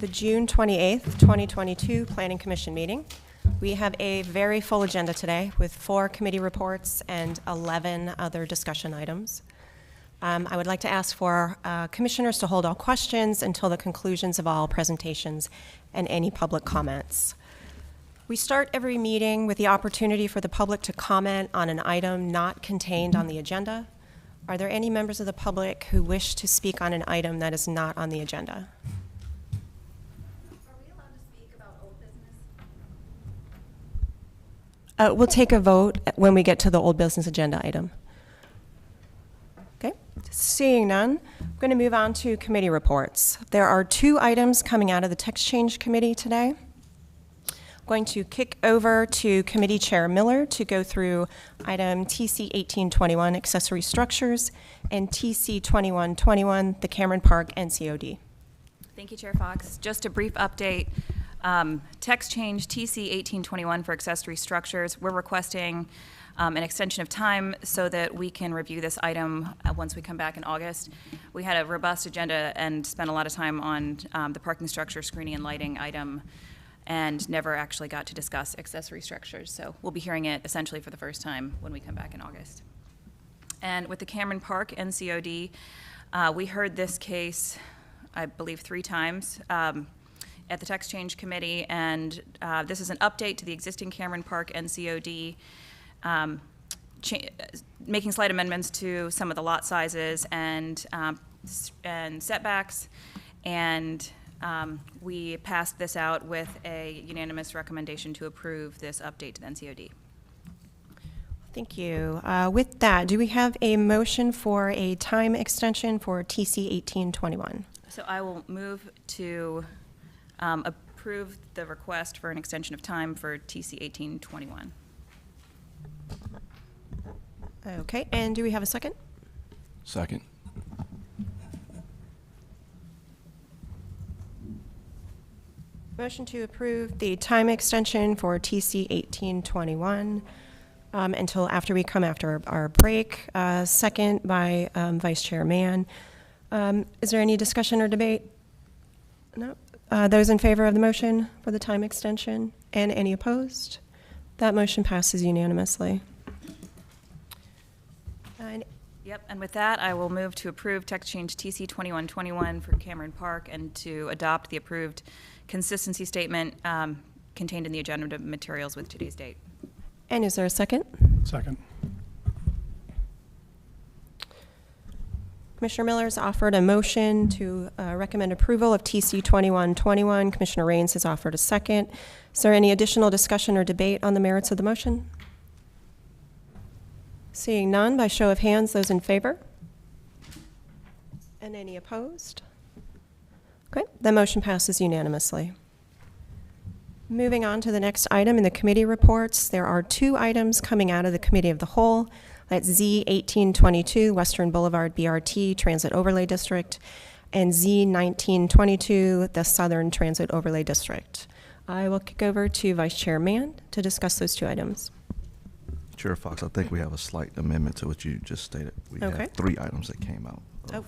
the June 28th, 2022 Planning Commission meeting. We have a very full agenda today with 4 committee reports and 11 other discussion items. I would like to ask for commissioners to hold all questions until the conclusions of all presentations and any public comments. We start every meeting with the opportunity for the public to comment on an item not contained on the agenda. Are there any members of the public who wish to speak on an item that is not on the agenda? Are we allowed to speak about old business? We'll take a vote when we get to the old business agenda item. Okay, seeing none, I'm going to move on to committee reports. There are 2 items coming out of the Text Change Committee today. I'm going to kick over to Committee Chair Miller to go through item TC 1821, accessory structures, and TC 2121, the Cameron Park NCOD. Thank you, Chair Fox. Just a brief update. Text change TC 1821 for accessory structures. We're requesting an extension of time so that we can review this item once we come back in August. We had a robust agenda and spent a lot of time on the parking structure screening and lighting item and never actually got to discuss accessory structures. So we'll be hearing it essentially for the first time when we come back in August. And with the Cameron Park NCOD, we heard this case, I believe, 3 times at the Text Change Committee, and this is an update to the existing Cameron Park NCOD, making slight amendments to some of the lot sizes and setbacks, and we passed this out with a unanimous recommendation to approve this update to the NCOD. Thank you. With that, do we have a motion for a time extension for TC 1821? So I will move to approve the request for an extension of time for TC 1821. Okay, and do we have a second? Second. Motion to approve the time extension for TC 1821 until after we come after our break. Second by Vice Chair Mann. Is there any discussion or debate? No. Those in favor of the motion for the time extension and any opposed? That motion passes unanimously. Yep, and with that, I will move to approve text change TC 2121 for Cameron Park and to adopt the approved consistency statement contained in the agenda materials with today's date. And is there a second? Second. Commissioner Miller's offered a motion to recommend approval of TC 2121. Commissioner Rains has offered a second. Is there any additional discussion or debate on the merits of the motion? Seeing none, by show of hands, those in favor? And any opposed? Okay, the motion passes unanimously. Moving on to the next item in the committee reports, there are 2 items coming out of the Committee of the Whole. That's Z 1822, Western Boulevard BRT Transit Overlay District, and Z 1922, the Southern Transit Overlay District. I will kick over to Vice Chair Mann to discuss those 2 items. Chair Fox, I think we have a slight amendment to what you just stated. We have 3 items that came out of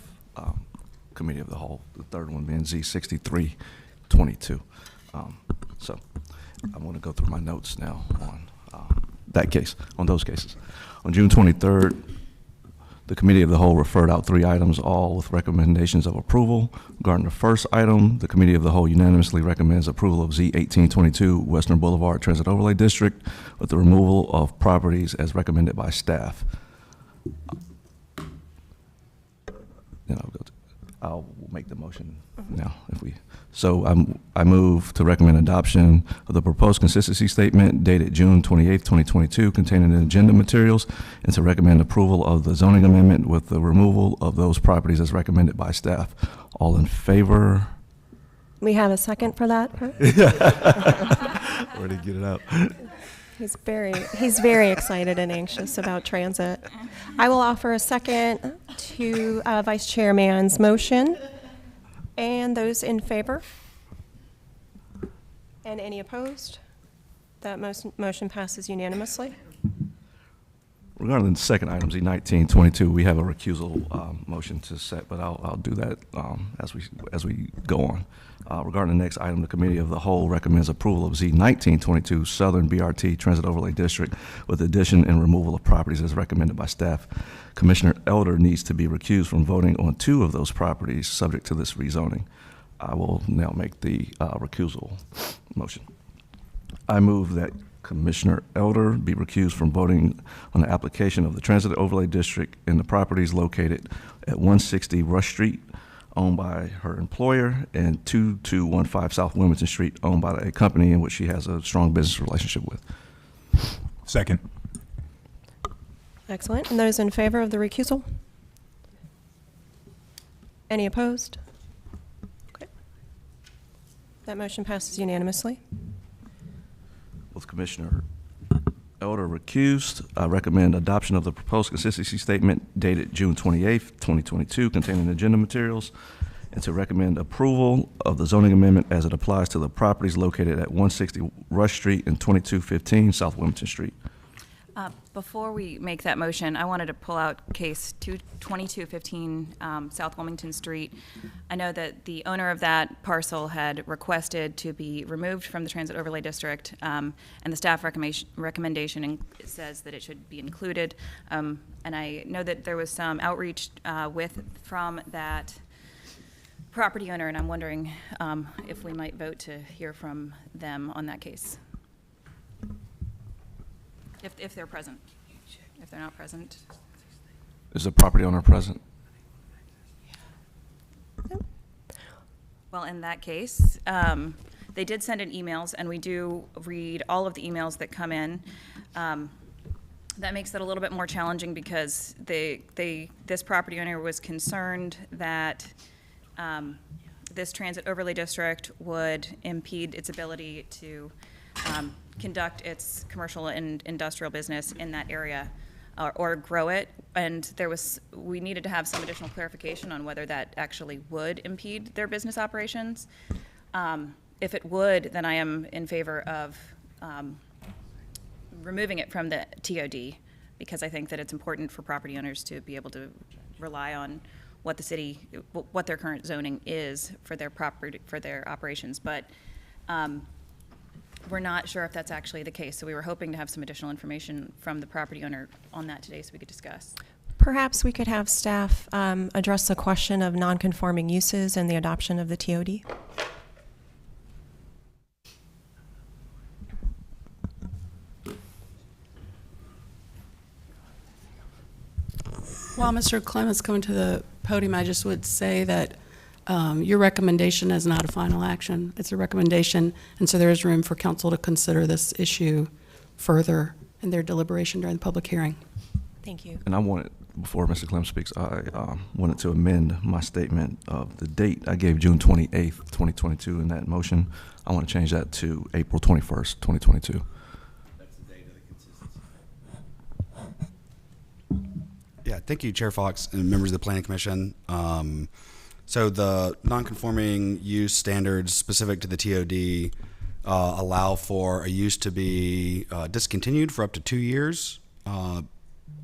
Committee of the Whole, the third one being Z 6322. So I want to go through my notes now on that case, on those cases. On June 23rd, the Committee of the Whole referred out 3 items, all with recommendations of approval. Regarding the first item, the Committee of the Whole unanimously recommends approval of Z 1822 Western Boulevard Transit Overlay District with the removal of properties as recommended by staff. Then I'll make the motion now. I move to recommend adoption of the proposed consistency statement dated June 28th, 2022, containing the agenda materials, and to recommend approval of the zoning amendment with the removal of those properties as recommended by staff. All in favor? We have a second for that? Ready to get it out. He's very excited and anxious about transit. I will offer a second to Vice Chair Mann's motion. And those in favor? And any opposed? That motion passes unanimously. Regarding the second item, Z1922, we have a recusal motion to set, but I'll do that as we go on. Regarding the next item, the Committee of the Whole recommends approval of Z1922 Southern BRT Transit Overlay District with addition and removal of properties as recommended by staff. Commissioner Elder needs to be recused from voting on 2 of those properties subject to this rezoning. I will now make the recusal motion. I move that Commissioner Elder be recused from voting on the application of the Transit Overlay District in the properties located at 160 Rush Street, owned by her employer, and 2215 South Wilmington Street, owned by a company in which she has a strong business relationship with. Second. Excellent. And those in favor of the recusal? Any opposed? Okay. That motion passes unanimously. With Commissioner Elder recused, I recommend adoption of the proposed consistency statement dated June 28th, 2022, containing agenda materials, and to recommend approval of the zoning amendment as it applies to the properties located at 160 Rush Street and 2215 South Wilmington Street. Before we make that motion, I wanted to pull out case 2215 South Wilmington Street. I know that the owner of that parcel had requested to be removed from the Transit Overlay District, and the staff recommendation says that it should be included. And I know that there was some outreach from that property owner, and I'm wondering if we might vote to hear from them on that case. If they're present. If they're not present. Is the property owner present? Well, in that case, they did send in emails, and we do read all of the emails that come in. That makes it a little bit more challenging because this property owner was concerned that this transit overlay district would impede its ability to conduct its commercial and industrial business in that area or grow it. And we needed to have some additional clarification on whether that actually would impede their business operations. If it would, then I am in favor of removing it from the TOD, because I think that it's important for property owners to be able to rely on what their current zoning is for their property, for their operations. But we're not sure if that's actually the case, so we were hoping to have some additional information from the property owner on that today so we could discuss. Perhaps we could have staff address the question of non-conforming uses and the adoption of the TOD. While Mr. Clements coming to the podium, I just would say that your recommendation is not a final action. It's a recommendation, and so there is room for council to consider this issue further in their deliberation during the public hearing. Thank you. And I wanted, before Mr. Clem speaks, I wanted to amend my statement of the date. I gave June 28th, 2022 in that motion. I want to change that to April 21st, 2022. That's the date of the consistency. Yeah, thank you, Chair Fox and members of the Planning Commission. So the non-conforming use standards specific to the TOD allow for a use to be discontinued for up to 2 years.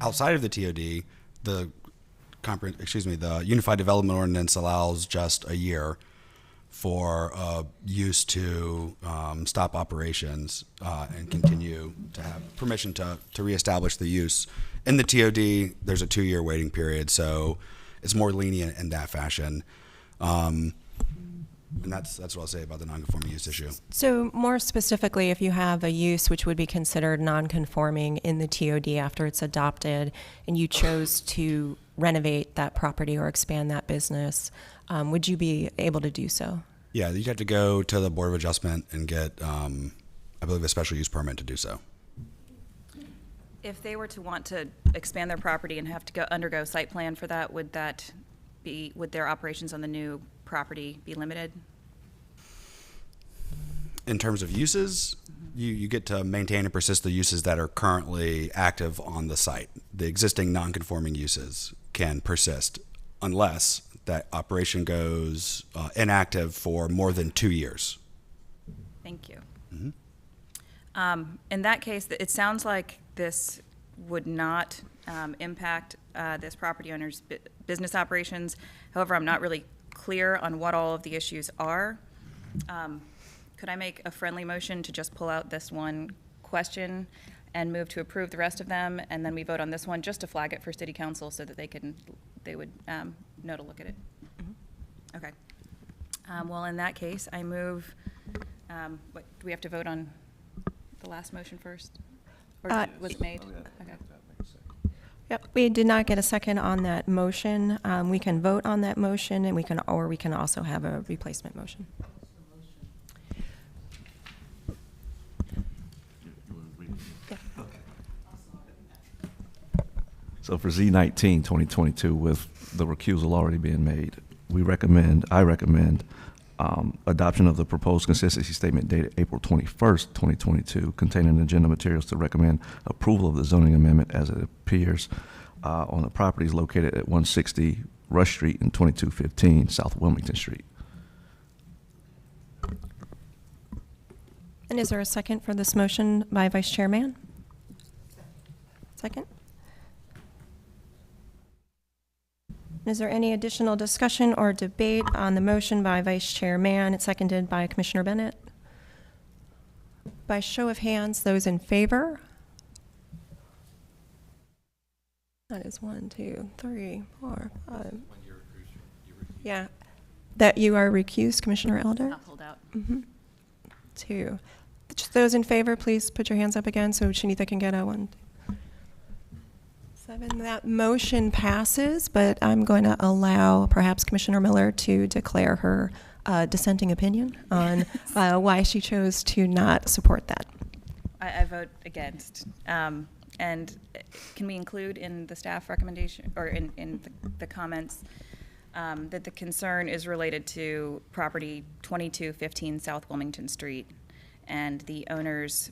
Outside of the TOD, the Unified Development Ordinance allows just a year for use to stop operations and continue to have permission to reestablish the use. In the TOD, there's a 2-year waiting period, so it's more lenient in that fashion. And that's what I'll say about the non-conforming use issue. So more specifically, if you have a use which would be considered non-conforming in the TOD after it's adopted and you chose to renovate that property or expand that business, would you be able to do so? Yeah, you'd have to go to the Board of Adjustment and get, I believe, a special use permit to do so. If they were to want to expand their property and have to undergo site plan for that, would their operations on the new property be limited? In terms of uses, you get to maintain and persist the uses that are currently active on the site. The existing non-conforming uses can persist unless that operation goes inactive for more than 2 years. Thank you. Mm-hmm. In that case, it sounds like this would not impact this property owner's business operations. However, I'm not really clear on what all of the issues are. Could I make a friendly motion to just pull out this one question and move to approve the rest of them, and then we vote on this one just to flag it for city council so that they would know to look at it? Okay. Well, in that case, I move, what, do we have to vote on the last motion first? Or was it made? Okay. Yep, we did not get a second on that motion. We can vote on that motion, and we can also have a replacement motion. So for Z19, 2022, with the recusal already being made, I recommend adoption of the proposed consistency statement dated April 21st, 2022, containing agenda materials to recommend approval of the zoning amendment as it appears on the properties located at 160 Rush Street and 2215 South Wilmington Street. And is there a second for this motion by Vice Chair Mann? Second? Is there any additional discussion or debate on the motion by Vice Chair Mann? It's seconded by Commissioner Bennett. By show of hands, those in favor? That is 1, 2, 3, 4, 5. Yeah. That you are recused, Commissioner Elder? Not pulled out. 2. Just those in favor, please put your hands up again so Shanita can get a 1, 2, 7. That motion passes, but I'm going to allow perhaps Commissioner Miller to declare her dissenting opinion on why she chose to not support that. I vote against. And can we include in the staff recommendation, or in the comments, that the concern is related to property 2215 South Wilmington Street and the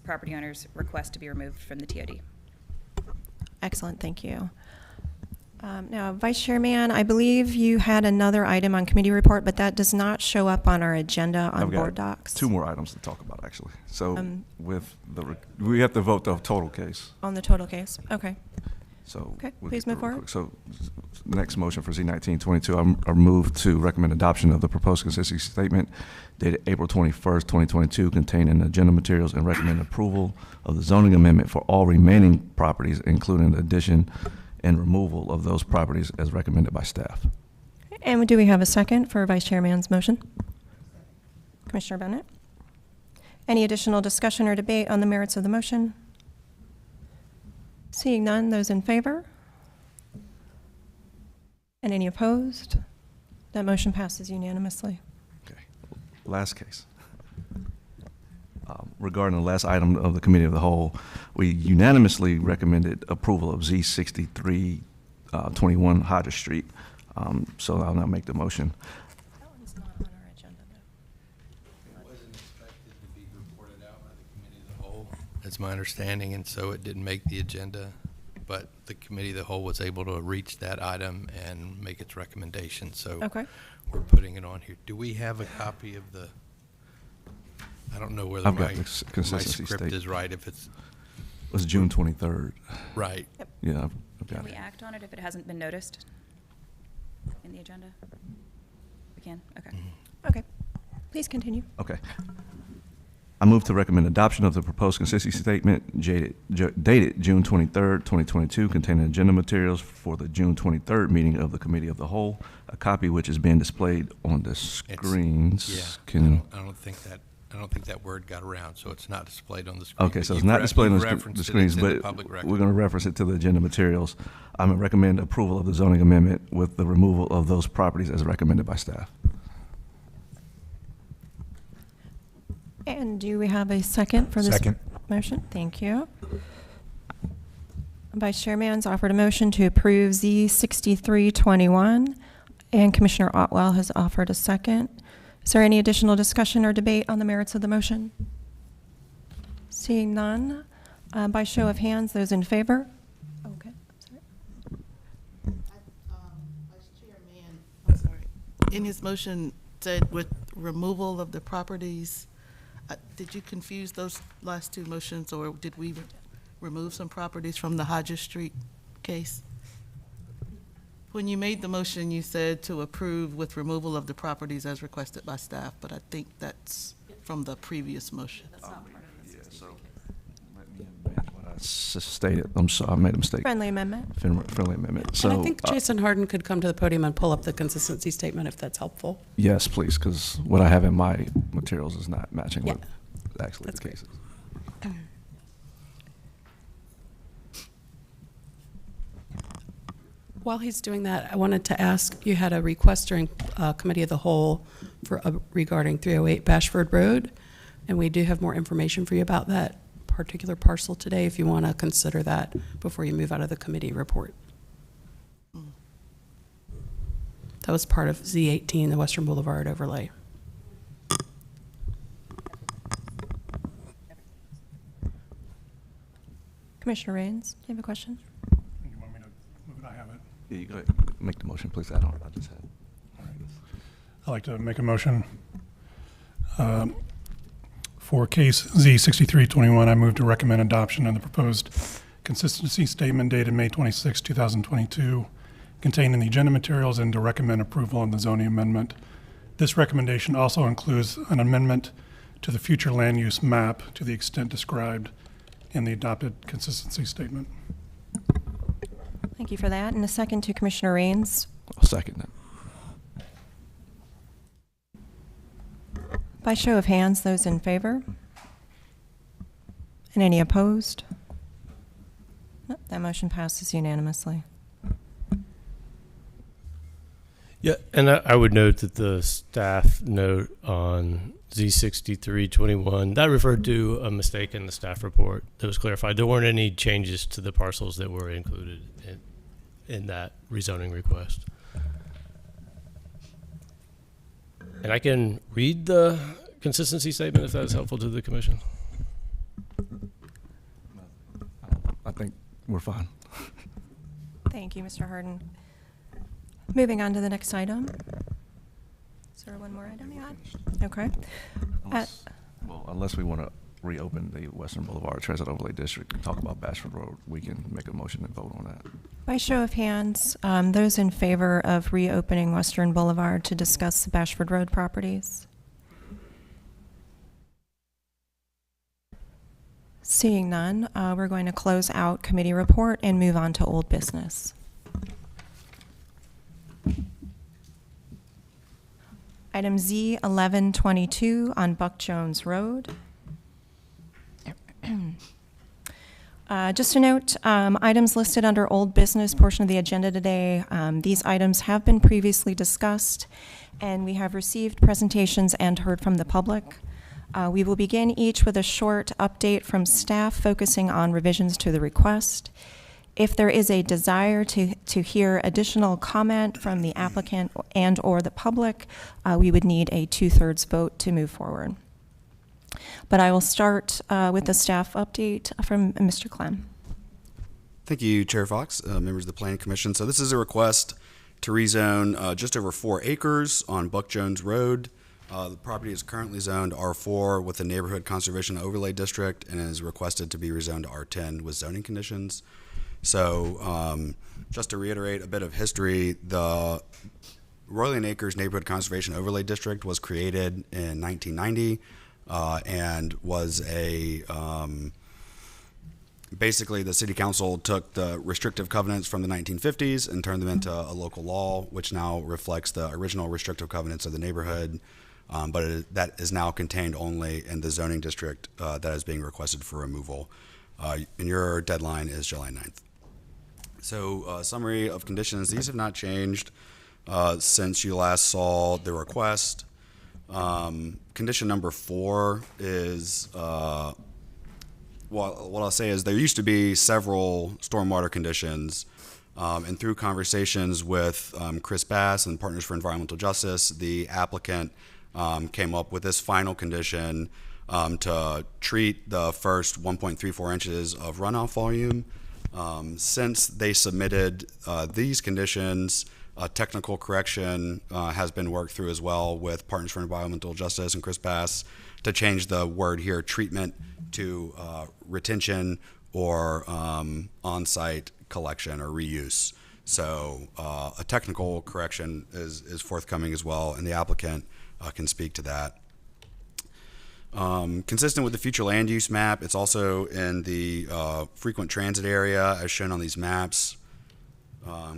property owner's request to be removed from the TOD? Excellent, thank you. Now, Vice Chair Mann, I believe you had another item on committee report, but that does not show up on our agenda on I've got board docs. 2 more items to talk about, actually. So we have to vote the total case. On the total case, okay. So Okay, we'll please get move through it forward. quick. So next motion for Z1922, I move to recommend adoption of the proposed consistency statement dated April 21st, 2022, containing agenda materials, and recommend approval of the zoning amendment for all remaining properties, including the addition and removal of those properties as recommended by staff. And do we have a second for Vice Chair Mann's motion? Commissioner Bennett? Any additional discussion or debate on the merits of the motion? Seeing none, those in favor? And any opposed? That motion passes unanimously. Okay. Last case. Regarding the last item of the Committee of the Whole, we unanimously recommended approval of Z6321 Hodges Street. So I'll now make the motion. That one's not on our agenda, though. It wasn't expected to be reported out by the committee of the whole, that's my understanding, and so it didn't make the agenda. But the committee of the whole was able to reach that item and make its recommendation, so Okay. we're putting it on here. Do we have a copy of the, I don't know whether I've got my the consistency script state. is right, if it's It was June 23rd. right. Yeah, I've Can got we it. act on it if it hasn't been noticed in the agenda? We can? Okay. Okay. Please continue. Okay. I move to recommend adoption of the proposed consistency statement dated June 23rd, 2022, containing agenda materials for the June 23rd meeting of the Committee of the Whole, a copy which is being displayed on the screens. Yeah, Can, I don't think that word got around, so it's not displayed on the screen. okay, but so it's you've not displayed on you've the referenced it, screens, it's in the but public record. we're going to reference it to the agenda materials. I'm going to recommend approval of the zoning amendment with the removal of those properties as recommended by staff. And do we have a second for this Second. motion? Thank you. Vice Chair Mann's offered a motion to approve Z6321, and Commissioner Otwell has offered a second. Is there any additional discussion or debate on the merits of the motion? Seeing none, by show of hands, those in favor? Okay. Sorry. Vice Chair Mann, I'm sorry, in his motion said with removal of the properties, did you confuse those last 2 motions, or did we remove some properties from the Hodges Street case? When you made the motion, you said to approve with removal of the properties as requested by staff, but I think that's from the previous motion. Yeah, so let me amend what I stated. I'm sorry, I made a mistake. Friendly amendment. Friendly amendment. So And I think Jason Harden could come to the podium and pull up the consistency statement if that's helpful. yes, please, because what I have in my materials is not matching Yeah. what actually That's the great. case is. While he's doing that, I wanted to ask, you had a request during Committee of the Whole for regarding 308 Bashford Road, and we do have more information for you about that particular parcel today if you want to consider that before you move out of the committee report. That was part of Z18, the Western Boulevard overlay. Commissioner Rains, do you have a question? You want me to move it? I have it. Yeah, you go ahead. Make the motion, please. I just had. All right. I'd like to make a motion for case Z6321. I move to recommend adoption of the proposed consistency statement dated May 26, 2022, contained in the agenda materials, and to recommend approval of the zoning amendment. This recommendation also includes an amendment to the future land use map to the extent described in the adopted consistency statement. Thank you for that. And a second to Commissioner Rains. I'll second that. By show of hands, those in favor? And any opposed? Nope, that motion passes unanimously. Yeah, and I would note that the staff note on Z6321, that referred to a mistake in the staff report that was clarified. There weren't any changes to the parcels that were included in that rezoning request. And I can read the consistency statement if that's helpful to the commission. I think we're fine. Thank you, Mr. Harden. Moving on to the next item. Is there one more item you had? Okay. Unless we want to reopen the Western Boulevard Transit Overlay District and talk about Bashford Road, we can make a motion and vote on that. By show of hands, those in favor of reopening Western Boulevard to discuss the Bashford Road properties? Seeing none, we're going to close out committee report and move on to old business. Item Z1122 on Buck Jones Road. Just a note, items listed under old business portion of the agenda today, these items have been previously discussed, and we have received presentations and heard from the public. We will begin each with a short update from staff focusing on revisions to the request. If there is a desire to hear additional comment from the applicant and or the public, we would need a 2/3 vote to move forward. But I will start with the staff update from Mr. Clem. Thank you, Chair Fox, members of the Planning Commission. So this is a request to rezone just over 4 acres on Buck Jones Road. The property is currently zoned R4 with the Neighborhood Conservation Overlay District and is requested to be rezoned to R10 with zoning conditions. So just to reiterate a bit of history, the Royland Acres Neighborhood Conservation Overlay District was created in 1990 and was basically the city council took the restrictive covenants from the 1950s and turned them into a local law, which now reflects the original restrictive covenants of the neighborhood, but that is now contained only in the zoning district that is being requested for removal. And your deadline is July 9th. So summary of conditions, these have not changed since you last saw the request. Condition number 4 is, what I'll say is there used to be several stormwater conditions, and through conversations with Chris Bass and Partners for Environmental Justice, the applicant came up with this final condition to treat the first 1.34 inches of runoff volume. Since they submitted these conditions, a technical correction has been worked through as well with Partners for Environmental Justice and Chris Bass to change the word here, treatment, to retention or on-site collection or reuse. So a technical correction is forthcoming as well, and the applicant can speak to that. Consistent with the future land use map, it's also in the frequent transit area as shown on these maps.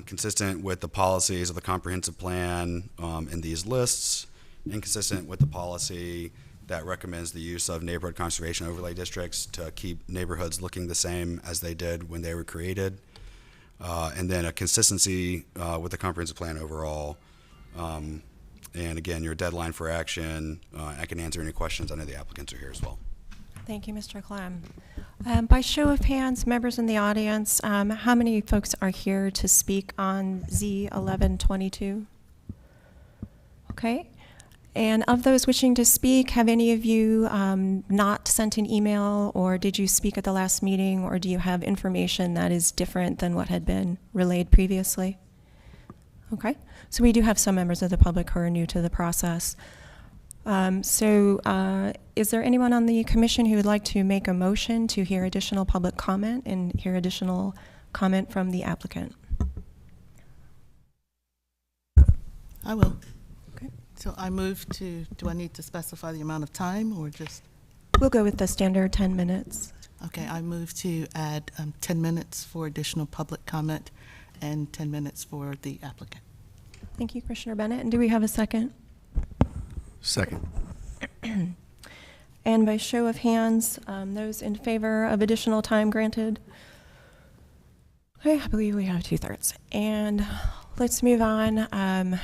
Consistent with the policies of the comprehensive plan in these lists, and consistent with the policy that recommends the use of neighborhood conservation overlay districts to keep neighborhoods looking the same as they did when they were created. And then a consistency with the comprehensive plan overall. And again, your deadline for action. I can answer any questions. I know the applicants are here as well. Thank you, Mr. Clem. By show of hands, members in the audience, how many folks are here to speak on Z1122? Okay. And of those wishing to speak, have any of you not sent an email, or did you speak at the last meeting, or do you have information that is different than what had been relayed previously? Okay. So we do have some members of the public who are new to the process. Is there anyone on the commission who would like to make a motion to hear additional public comment and hear additional comment from the applicant? I will. Okay. So I move to, do I need to specify the amount of time or just? We'll go with the standard 10 minutes. Okay, I move to add 10 minutes for additional public comment and 10 minutes for the applicant. Thank you, Commissioner Bennett. And do we have a second? Second. And by show of hands, those in favor of additional time granted? Okay, I believe we have 2/3. And let's move on.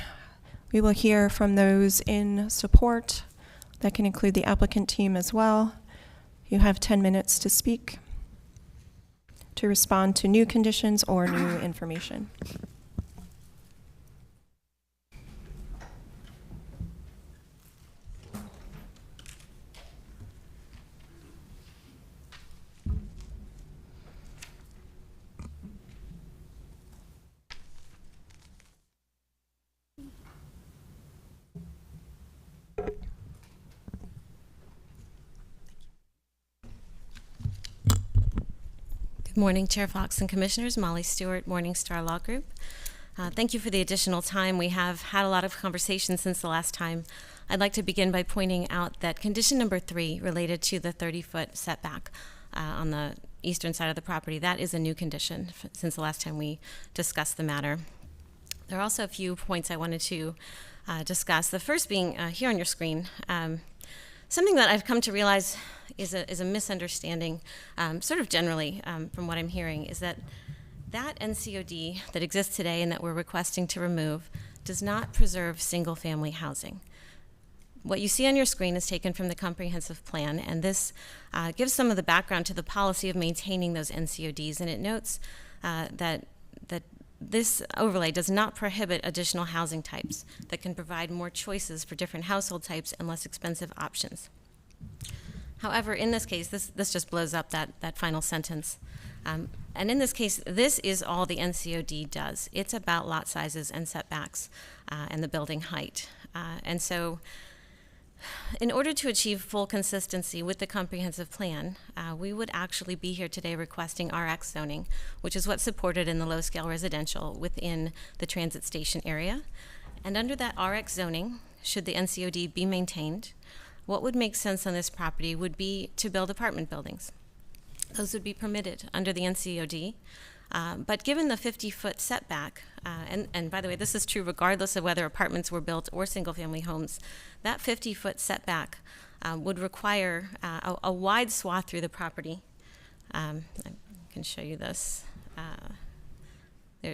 We will hear from those in support. That can include the applicant team as well. You have 10 minutes to speak, to respond to new conditions or new information. Good morning, Chair Fox and Commissioners. Molly Stewart, Morningstar Law Group. Thank you for the additional time. We have had a lot of conversation since the last time. I'd like to begin by pointing out that condition number 3 related to the 30-foot setback on the eastern side of the property, that is a new condition since the last time we discussed the matter. There are also a few points I wanted to discuss. The first being here on your screen, something that I've come to realize is a misunderstanding, sort of generally from what I'm hearing, is that NCOD that exists today and that we're requesting to remove does not preserve single-family housing. What you see on your screen is taken from the comprehensive plan, and this gives some of the background to the policy of maintaining those NCODs, and it notes that this overlay does not prohibit additional housing types that can provide more choices for different household types and less expensive options. However, in this case, this just blows up that final sentence. And in this case, this is all the NCOD does. It's about lot sizes and setbacks and the building height. And so in order to achieve full consistency with the comprehensive plan, we would actually be here today requesting RX zoning, which is what's supported in the low-scale residential within the transit station area. And under that RX zoning, should the NCOD be maintained, what would make sense on this property would be to build apartment buildings. Those would be permitted under the NCOD. But given the 50-foot setback, and by the way, this is true regardless of whether apartments were built or single-family homes, that 50-foot setback would require a wide swath through the property. I can show you this.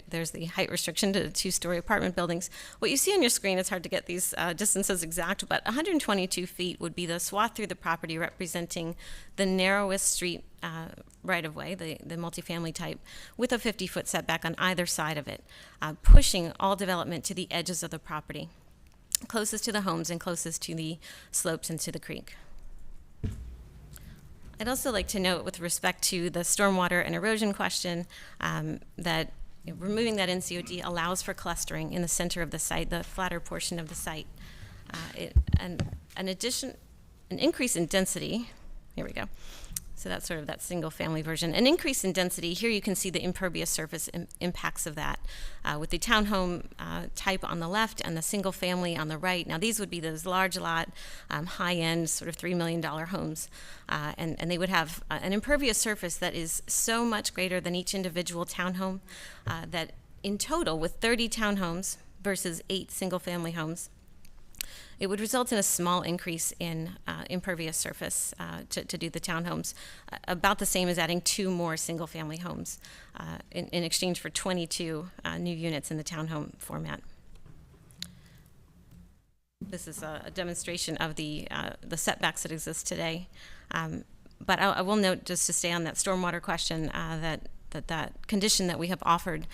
There's the height restriction to 2-story apartment buildings. What you see on your screen, it's hard to get these distances exact, but 122 feet would be the swath through the property representing the narrowest street right-of-way, the multifamily type, with a 50-foot setback on either side of it, pushing all development to the edges of the property, closest to the homes and closest to the slopes and to the creek. I'd also like to note with respect to the stormwater and erosion question that removing that NCOD allows for clustering in the center of the site, the flatter portion of the site. An increase in density, here we go, So that's sort of that single-family version. An increase in density, here you can see the impervious surface impacts of that with the townhome type on the left and the single-family on the right. Now, these would be those large lot, high-end, sort of $3 million homes. And they would have an impervious surface that is so much greater than each individual townhome that in total, with 30 townhomes versus 8 single-family homes, it would result in a small increase in impervious surface to do the townhomes, about the same as adding 2 more single-family homes in exchange for 22 new units in the townhome format. This is a demonstration of the setbacks that exist today. But I will note, just to stay on that stormwater question, that condition that we have offered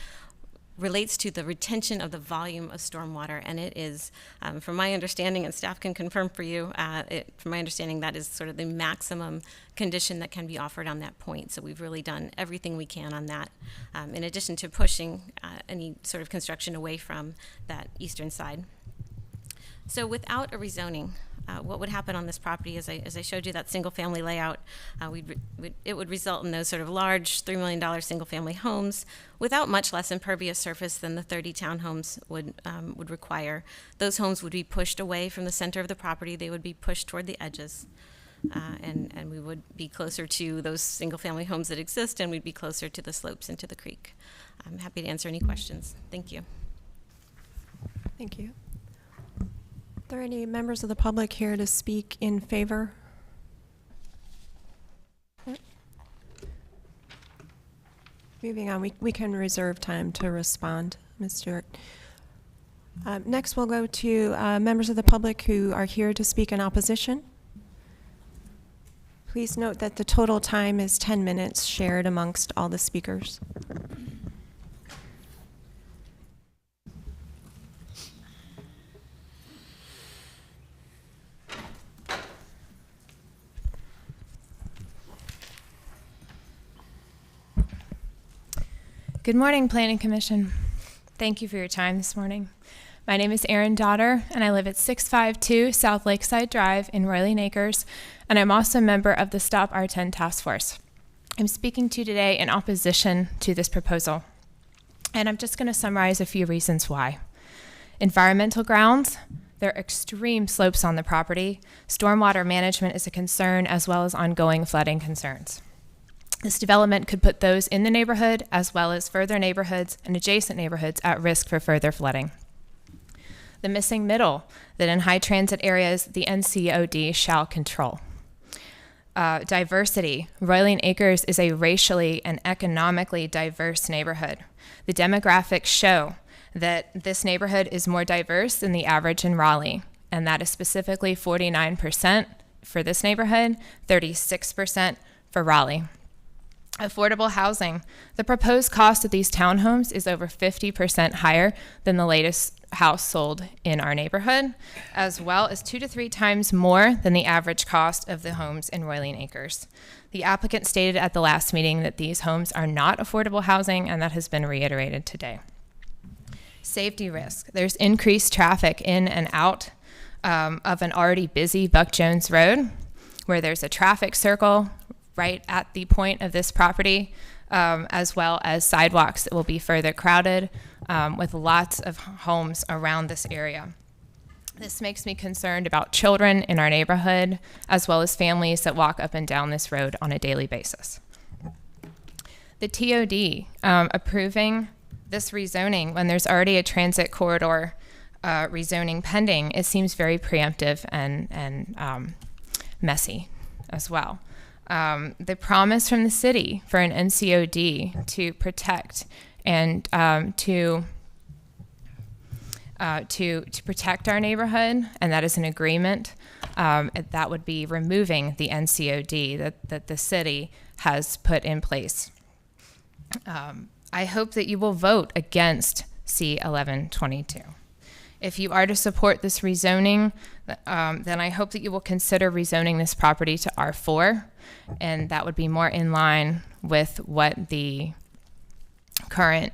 relates to the retention of the volume of stormwater, and it is, from my understanding, and staff can confirm for you, from my understanding, that is sort of the maximum condition that can be offered on that point. So we've really done everything we can on that, in addition to pushing any sort of construction away from that eastern side. So without a rezoning, what would happen on this property, as I showed you that single-family layout, it would result in those sort of large $3 million single-family homes without much less impervious surface than the 30 townhomes would require. Those homes would be pushed away from the center of the property. They would be pushed toward the edges, and we would be closer to those single-family homes that exist, and we'd be closer to the slopes and to the creek. I'm happy to answer any questions. Thank you. Thank you. Are there any members of the public here to speak in favor? Okay. Moving on, we can reserve time to respond, Ms. Stewart. Next, we'll go to members of the public who are here to speak in opposition. Please note that the total time is 10 minutes shared amongst all the speakers. Good morning, Planning Commission. Thank you for your time this morning. My name is Erin Daughter, and I live at 652 South Lakeside Drive in Raleigh Acres, and I'm also a member of the Stop R10 Task Force. I'm speaking to you today in opposition to this proposal, and I'm just going to summarize a few reasons why. Environmental grounds. There are extreme slopes on the property. Stormwater management is a concern, as well as ongoing flooding concerns. This development could put those in the neighborhood, as well as further neighborhoods and adjacent neighborhoods, at risk for further flooding. The missing middle, that in high transit areas, the NCOD shall control. Diversity. Roiling Acres is a racially and economically diverse neighborhood. The demographics show that this neighborhood is more diverse than the average in Raleigh, and that is specifically 49% for this neighborhood, 36% for Raleigh. Affordable housing. The proposed cost of these townhomes is over 50% higher than the latest house sold in our neighborhood, as well as 2 to 3 times more than the average cost of the homes in Roiling Acres. The applicant stated at the last meeting that these homes are not affordable housing, and that has been reiterated today. Safety risk. There's increased traffic in and out of an already busy Buck Jones Road, where there's a traffic circle right at the point of this property, as well as sidewalks that will be further crowded with lots of homes around this area. This makes me concerned about children in our neighborhood, as well as families that walk up and down this road on a daily basis. The TOD approving this rezoning when there's already a transit corridor rezoning pending, it seems very preemptive and messy as well. The promise from the city for an NCOD to protect and to protect our neighborhood, and that is an agreement, that would be removing the NCOD that the city has put in place. I hope that you will vote against C1122. If you are to support this rezoning, then I hope that you will consider rezoning this property to R4, and that would be more in line with what the current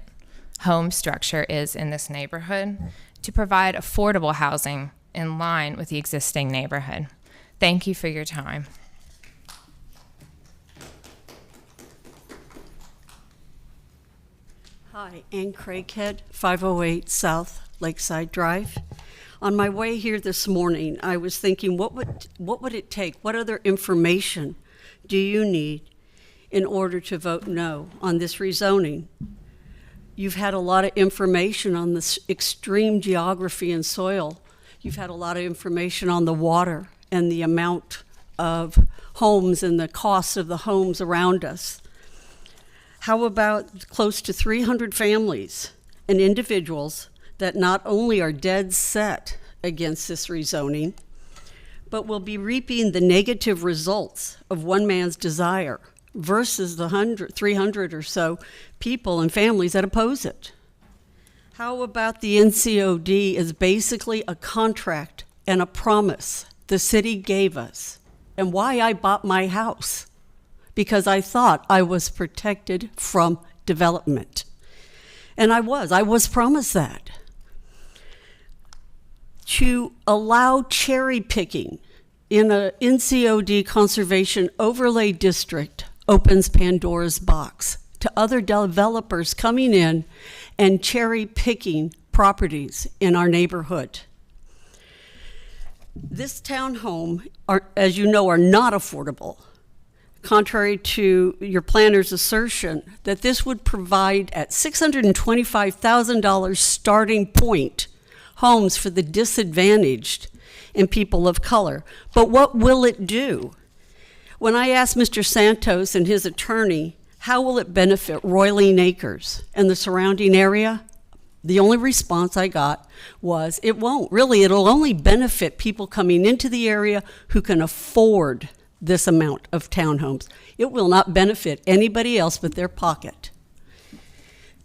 home structure is in this neighborhood, to provide affordable housing in line with the existing neighborhood. Thank you for your time. Hi, Ann Craighead, 508 South Lakeside Drive. On my way here this morning, I was thinking, what would it take? What other information do you need in order to vote no on this rezoning? You've had a lot of information on this extreme geography and soil. You've had a lot of information on the water and the amount of homes and the cost of the homes around us. How about close to 300 families and individuals that not only are dead set against this rezoning, but will be reaping the negative results of one man's desire versus the 300 or so people and families that oppose it? How about the NCOD is basically a contract and a promise the city gave us, and why I bought my house? Because I thought I was protected from development. And I was promised that. To allow cherry picking in a NCOD conservation overlay district opens Pandora's box to other developers coming in and cherry picking properties in our neighborhood. This townhome, as you know, are not affordable, contrary to your planner's assertion that this would provide at $625,000 starting point homes for the disadvantaged and people of color. But what will it do? When I asked Mr. Santos and his attorney, how will it benefit Roiling Acres and the surrounding area? The only response I got was, it won't. Really, it'll only benefit people coming into the area who can afford this amount of townhomes. It will not benefit anybody else but their pocket.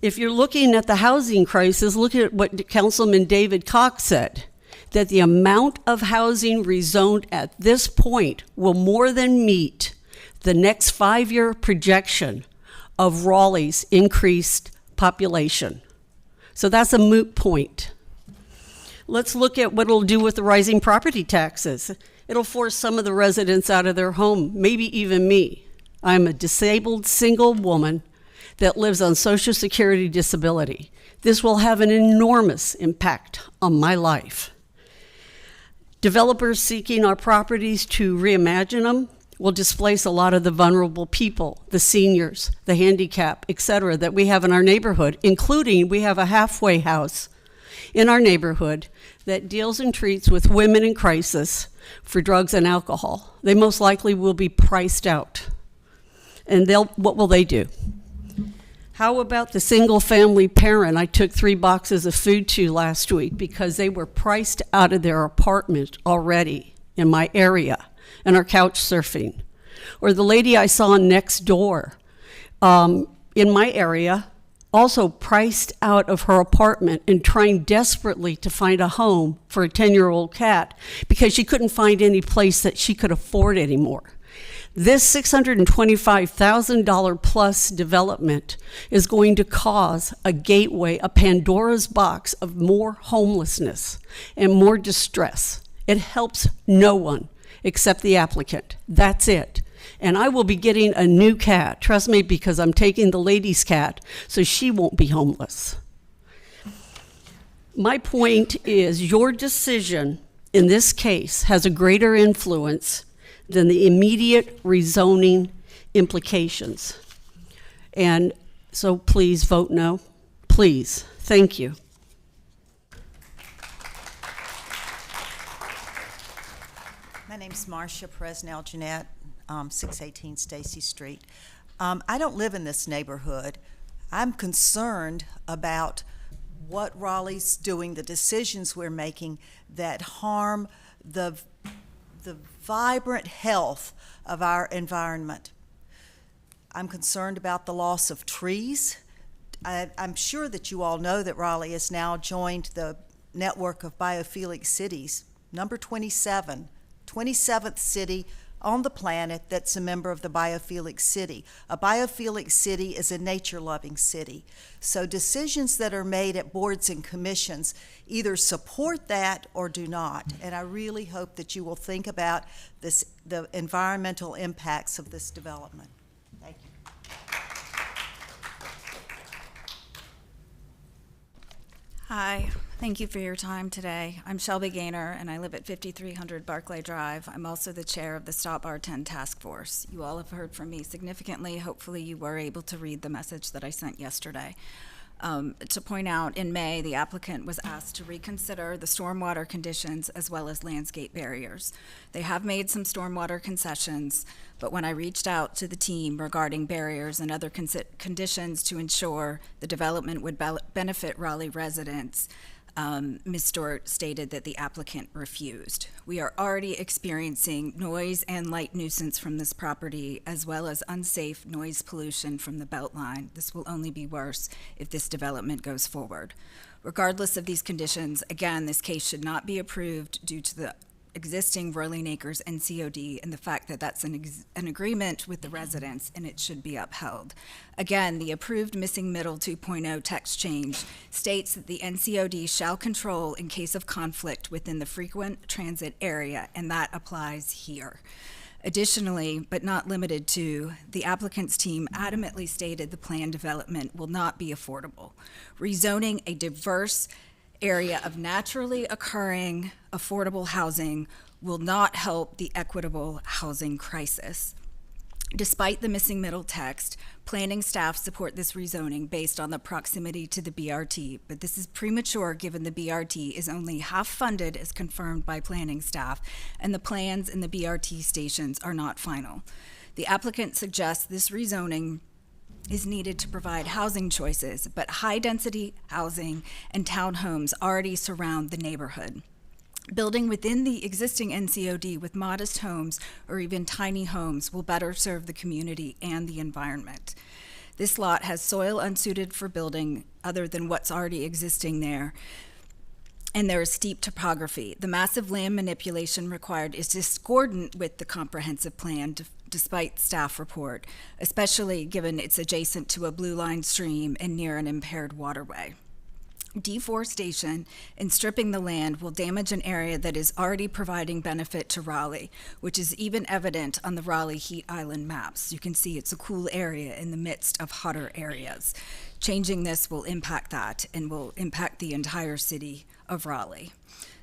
If you're looking at the housing crisis, look at what Councilman David Cox said, that the amount of housing rezoned at this point will more than meet the next 5-year projection of Raleigh's increased population. So that's a moot point. Let's look at what it'll do with the rising property taxes. It'll force some of the residents out of their home, maybe even me. I'm a disabled single woman that lives on Social Security disability. This will have an enormous impact on my life. Developers seeking our properties to reimagine them will displace a lot of the vulnerable people, the seniors, the handicapped, et cetera, that we have in our neighborhood, including we have a halfway house in our neighborhood that deals and treats with women in crisis for drugs and alcohol. They most likely will be priced out. And what will they do? How about the single family parent I took 3 boxes of food to last week because they were priced out of their apartment already in my area and are couch surfing? Or the lady I saw next door in my area, also priced out of her apartment and trying desperately to find a home for a 10-year-old cat because she couldn't find any place that she could afford anymore. This $625,000 plus development is going to cause a gateway, a Pandora's box of more homelessness and more distress. It helps no one except the applicant. That's it. And I will be getting a new cat, trust me, because I'm taking the lady's cat, so she won't be homeless. My point is your decision in this case has a greater influence than the immediate rezoning implications. And so please vote no. Please. Thank you. My name's Marcia Presnell Jeanette, 618 Stacy Street. I don't live in this neighborhood. I'm concerned about what Raleigh's doing, the decisions we're making that harm the vibrant health of our environment. I'm concerned about the loss of trees. I'm sure that you all know that Raleigh has now joined the network of biophilic cities, number 27, 27th city on the planet that's a member of the biophilic city. A biophilic city is a nature-loving city. So decisions that are made at boards and commissions either support that or do not. And I really hope that you will think about this, the environmental impacts of this development. Thank you. Hi, thank you for your time today. I'm Shelby Gaynor, and I live at 5300 Barclay Drive. I'm also the chair of the Stop Bar 10 Task Force. You all have heard from me significantly. Hopefully you were able to read the message that I sent yesterday. To point out, in May, the applicant was asked to reconsider the stormwater conditions as well as landscape barriers. They have made some stormwater concessions, but when I reached out to the team regarding barriers and other conditions to ensure the development would benefit Raleigh residents, Ms. Stewart stated that the applicant refused. We are already experiencing noise and light nuisance from this property, as well as unsafe noise pollution from the Beltline. This will only be worse if this development goes forward. Regardless of these conditions, again, this case should not be approved due to the existing Raleigh Acres NCOD and the fact that that's an agreement with the residents and it should be upheld. Again, the approved missing middle 2.0 text change states that the NCOD shall control in case of conflict within the frequent transit area, and that applies here. Additionally, but not limited to, the applicant's team adamantly stated the planned development will not be affordable. Rezoning a diverse area of naturally occurring affordable housing will not help the equitable housing crisis. Despite the missing middle text, planning staff support this rezoning based on the proximity to the BRT, but this is premature given the BRT is only half funded as confirmed by planning staff, and the plans in the BRT stations are not final. The applicant suggests this rezoning is needed to provide housing choices, but high-density housing and townhomes already surround the neighborhood. Building within the existing NCOD with modest homes or even tiny homes will better serve the community and the environment. This lot has soil unsuited for building other than what's already existing there, and there is steep topography. The massive land manipulation required is discordant with the comprehensive plan, despite staff report, especially given it's adjacent to a blue line stream and near an impaired waterway. Deforestation and stripping the land will damage an area that is already providing benefit to Raleigh, which is even evident on the Raleigh Heat Island maps. You can see it's a cool area in the midst of hotter areas. Changing this will impact that and will impact the entire city of Raleigh.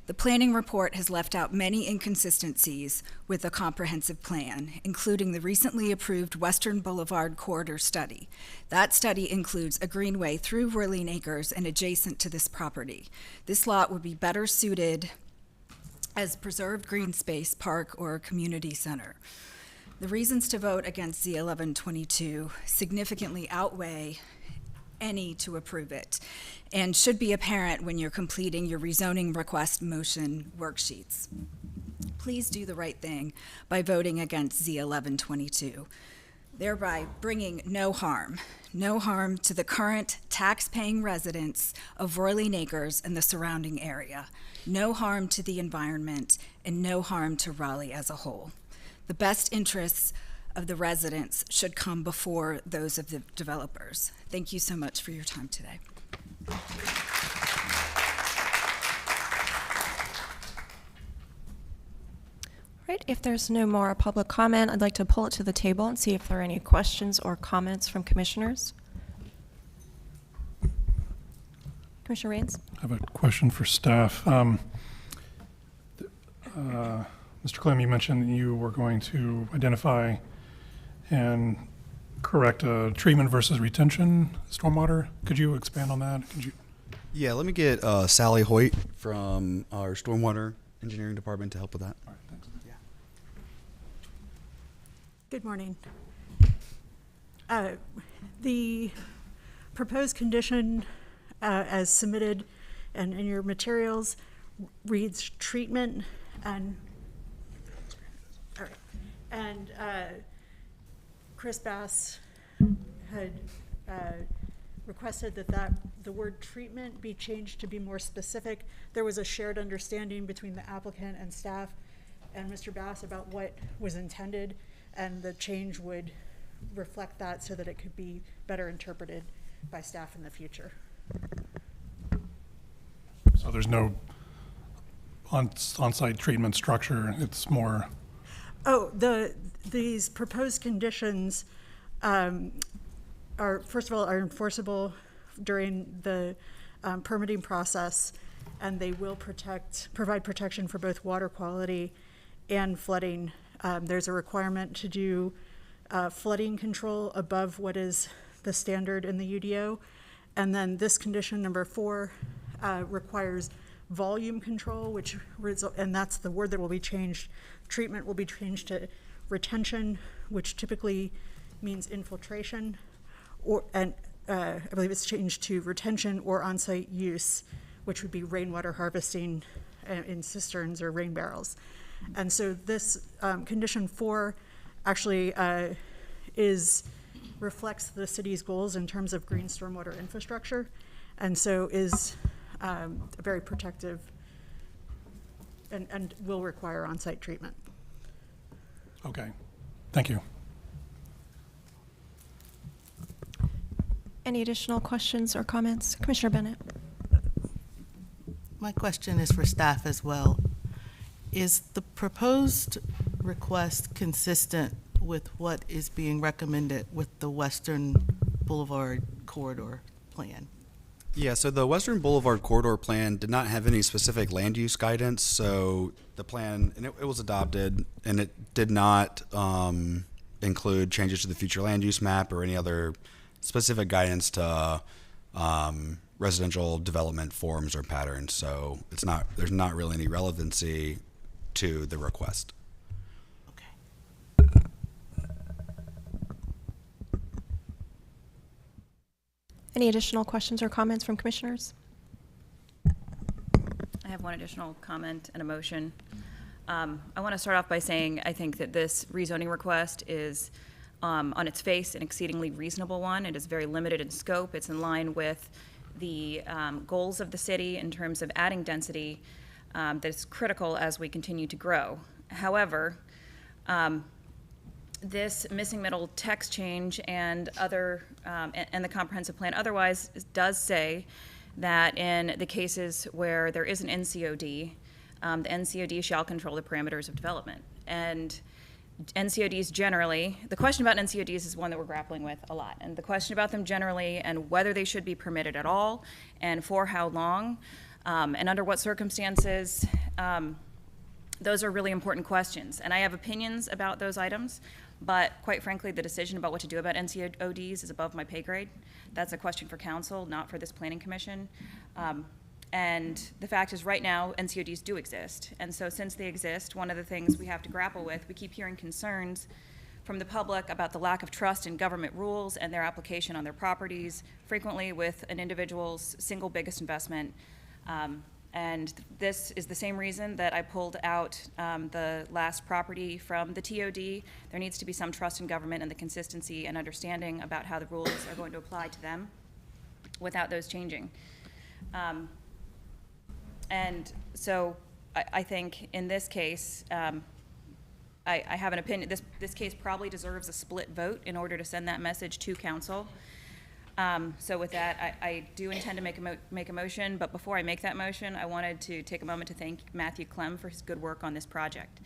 The planning report has left out many inconsistencies with a comprehensive plan, including the recently approved Western Boulevard Corridor Study. That study includes a greenway through Raleigh Acres and adjacent to this property. This lot would be better suited as preserved green space, park, or community center. The reasons to vote against Z1122 significantly outweigh any to approve it, and should be apparent when you're completing your rezoning request motion worksheets. Please do the right thing by voting against Z1122, thereby bringing no harm to the current tax-paying residents of Raleigh Acres and the surrounding area, no harm to the environment, and no harm to Raleigh as a whole. The best interests of the residents should come before those of the developers. Thank you so much for your time today. All right, if there's no more public comment, I'd like to pull it to the table and see if there are any questions or comments from commissioners. Commissioner Raines? I have a question for staff. Mr. Clem, you mentioned that you were going to identify and correct treatment versus retention stormwater. Could you expand on that? Yeah, let me get Sally Hoyt from our Stormwater Engineering Department to help with that. All right, thanks. Yeah. Good morning. The proposed condition as submitted and in your materials reads treatment and all right. And Chris Bass had requested that the word treatment be changed to be more specific. There was a shared understanding between the applicant and staff and Mr. Bass about what was intended, and the change would reflect that so that it could be better interpreted by staff in the future. So there's no on-site treatment structure, it's more... Oh, these proposed conditions are, first of all, are enforceable during the permitting process, and they will provide protection for both water quality and flooding. There's a requirement to do flooding control above what is the standard in the UDO. And then this condition number 4 requires volume control, and that's the word that will be changed. Treatment will be changed to retention, which typically means infiltration, I believe it's changed to retention or on-site use, which would be rainwater harvesting in cisterns or rain barrels. And so this condition 4 actually reflects the city's goals in terms of green stormwater infrastructure, and so is very protective and will require on-site treatment. Okay, thank you. Any additional questions or comments? Commissioner Bennett. My question is for staff as well. Is the proposed request consistent with what is being recommended with the Western Boulevard Corridor Plan? Yeah, so the Western Boulevard Corridor Plan did not have any specific land use guidance, so the plan, and it was adopted, and it did not include changes to the future land use map or any other specific guidance to residential development forms or patterns, so there's not really any relevancy to the request. Any additional questions or comments from commissioners? I have one additional comment and a motion. I want to start off by saying I think that this rezoning request is on its face an exceedingly reasonable one. It is very limited in scope. It's in line with the goals of the city in terms of adding density that is critical as we continue to grow. However, this missing middle text change and and the comprehensive plan otherwise does say that in the cases where there is an NCOD, the NCOD shall control the parameters of development. And NCODs generally, the question about NCODs is one that we're grappling with a lot. And the question about them generally and whether they should be permitted at all and for how long and under what circumstances, those are really important questions. And I have opinions about those items, but quite frankly, the decision about what to do about NCODs is above my pay grade. That's a question for council, not for this planning commission. And the fact is right now, NCODs do exist. And so since they exist, one of the things we have to grapple with, we keep hearing concerns from the public about the lack of trust in government rules and their application on their properties, frequently with an individual's single biggest investment. And this is the same reason that I pulled out the last property from the TOD. There needs to be some trust in government and the consistency and understanding about how the rules are going to apply to them without those changing. And so I think in this case, I have an opinion. This case probably deserves a split vote in order to send that message to council. So with that, I do intend to make a motion, but before I make that motion, I wanted to take a moment to thank Matthew Clem for his good work on this project.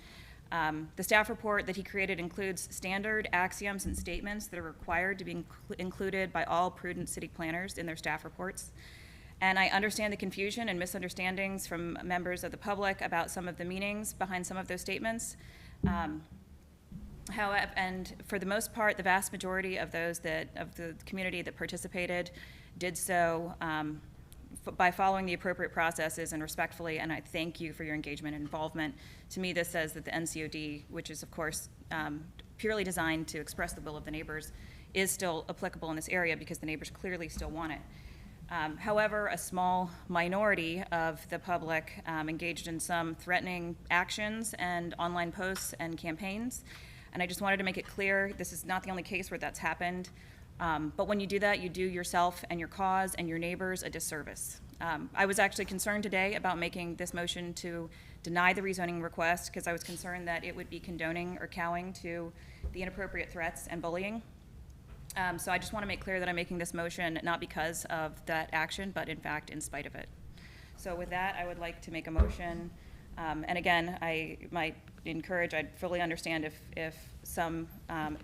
The staff report that he created includes standard axioms and statements that are required to be included by all prudent city planners in their staff reports. And I understand the confusion and misunderstandings from members of the public about some of the meanings behind some of those statements. However, and for the most part, the vast majority of those of the community that participated did so by following the appropriate processes and respectfully, and I thank you for your engagement and involvement. To me, this says that the NCOD, which is of course purely designed to express the will of the neighbors, is still applicable in this area because the neighbors clearly still want it. However, a small minority of the public engaged in some threatening actions and online posts and campaigns. And I just wanted to make it clear, this is not the only case where that's happened. But when you do that, you do yourself and your cause and your neighbors a disservice. I was actually concerned today about making this motion to deny the rezoning request because I was concerned that it would be condoning or cowing to the inappropriate threats and bullying. So I just want to make clear that I'm making this motion not because of that action, but in fact in spite of it. So with that, I would like to make a motion. And again, I might encourage, I'd fully understand if some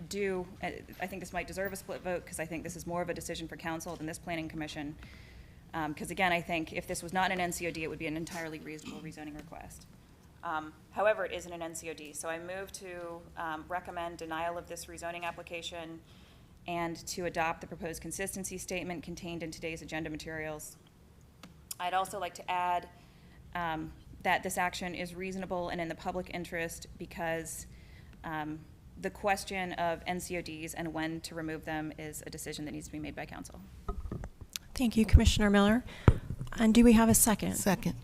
do. I think this might deserve a split vote because I think this is more of a decision for council than this planning commission. Because again, I think if this was not an NCOD, it would be an entirely reasonable rezoning request. However, it isn't an NCOD, so I move to recommend denial of this rezoning application and to adopt the proposed consistency statement contained in today's agenda materials. I'd also like to add that this action is reasonable and in the public interest because the question of NCODs and when to remove them is a decision that needs to be made by council. Thank you, Commissioner Miller. And do we have a second? Second.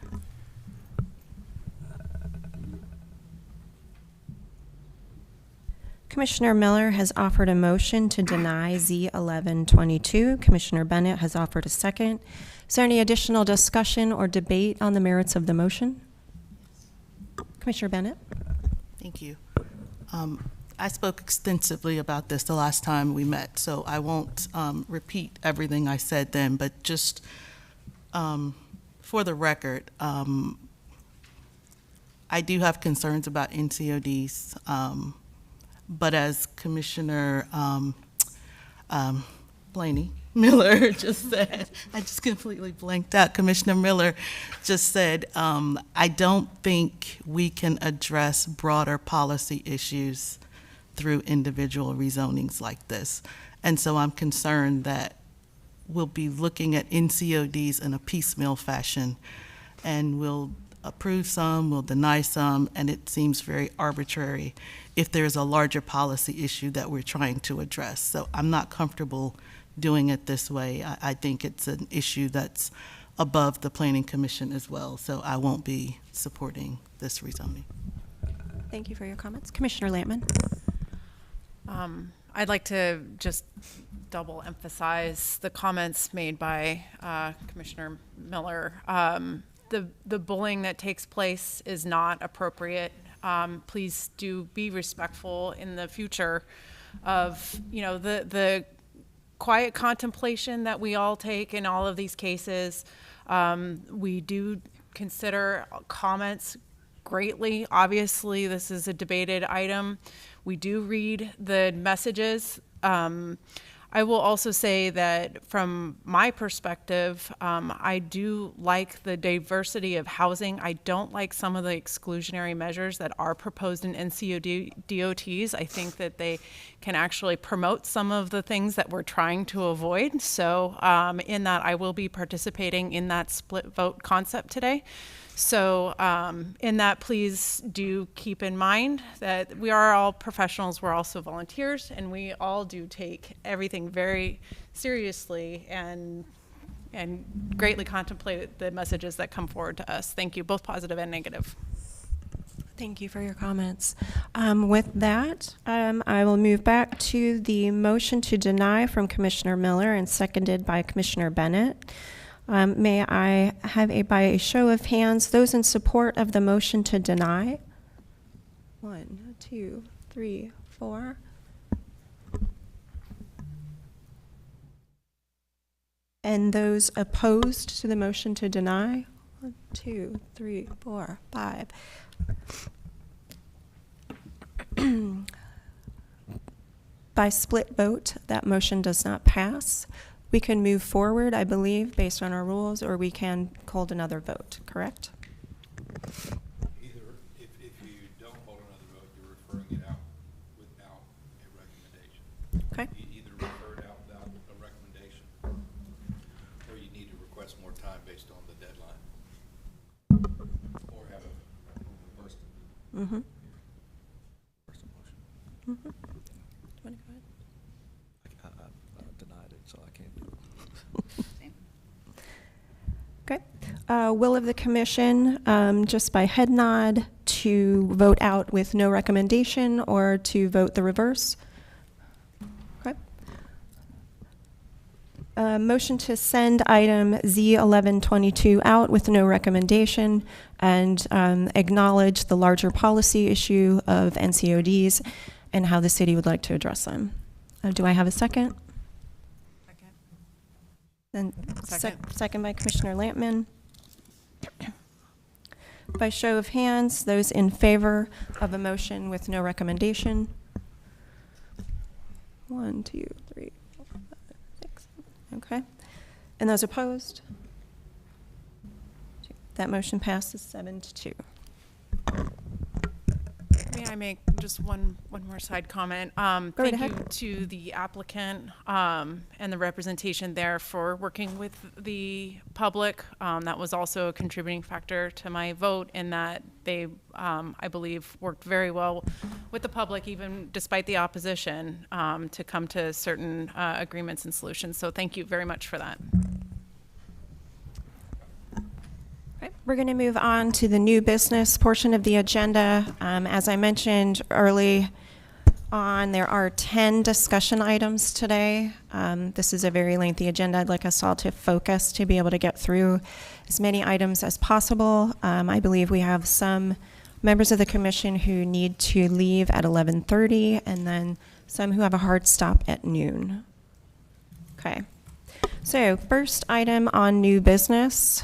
Commissioner Miller has offered a motion to deny Z1122. Commissioner Bennett has offered a second. Is there any additional discussion or debate on the merits of the motion? Commissioner Bennett? Thank you. I spoke extensively about this the last time we met, so I won't repeat everything I said then, but just for the record, I do have concerns about NCODs, but as Commissioner Blaney Miller just said, I just completely blanked out. Commissioner Miller just said, I don't think we can address broader policy issues through individual rezonings like this. And so I'm concerned that we'll be looking at NCODs in a piecemeal fashion, and we'll approve some, we'll deny some, and it seems very arbitrary if there's a larger policy issue that we're trying to address. So I'm not comfortable doing it this way. I think it's an issue that's above the Planning Commission as well, so I won't be supporting this rezoning. Thank you for your comments. Commissioner Lampman? I'd like to just double emphasize the comments made by Commissioner Miller. The bullying that takes place is not appropriate. Please do be respectful in the future of, you know, the quiet contemplation that we all take in all of these cases. We do consider comments greatly. Obviously, this is a debated item. We do read the messages. I will also say that from my perspective, I do like the diversity of housing. I don't like some of the exclusionary measures that are proposed in NCOD DOTs. I think that they can actually promote some of the things that we're trying to avoid. So in that, I will be participating in that split vote concept today. So in that, please do keep in mind that we are all professionals, we're also volunteers, and we all do take everything very seriously and greatly contemplate the messages that come forward to us. Thank you, both positive and negative. Thank you for your comments. With that, I will move back to the motion to deny from Commissioner Miller and seconded by Commissioner Bennett. May I have by a show of hands, those in support of the motion to deny? 1, 2, 3, 4. And those opposed to the motion to deny? 1, 2, 3, 4, 5. By split vote, that motion does not pass. We can move forward, I believe, based on our rules, or we can hold another vote, correct? Either, if you don't hold another vote, you're referring it out without a recommendation. Okay. You either refer it out without a recommendation, or you need to request more time based on the deadline. Or have a reversed. Mm-hmm. Mm-hmm. Want to go ahead? I denied it, so I can't do it. Okay. Will of the commission, just by head nod, to vote out with no recommendation or to vote the reverse? Okay. Motion to send item Z1122 out with no recommendation and acknowledge the larger policy issue of NCODs and how the city would like to address them. Do I have a second? Then second by Commissioner Lampman. By show of hands, those in favor of a motion with no recommendation? 1, 2, 3, 4, 5, 6. Okay. And those opposed? That motion passes 7-2. May I make just one more side comment? right Thank ahead. you to the applicant and the representation there for working with the public. That was also a contributing factor to my vote in that they, I believe, worked very well with the public, even despite the opposition, to come to certain agreements and solutions. So thank you very much for that. Okay, we're going to move on to the new business portion of the agenda. As I mentioned early on, there are 10 discussion items today. This is a very lengthy agenda. I'd like us all to focus to be able to get through as many items as possible. I believe we have some members of the commission who need to leave at 11:30, and then some who have a hard stop at noon. Okay, so first item on new business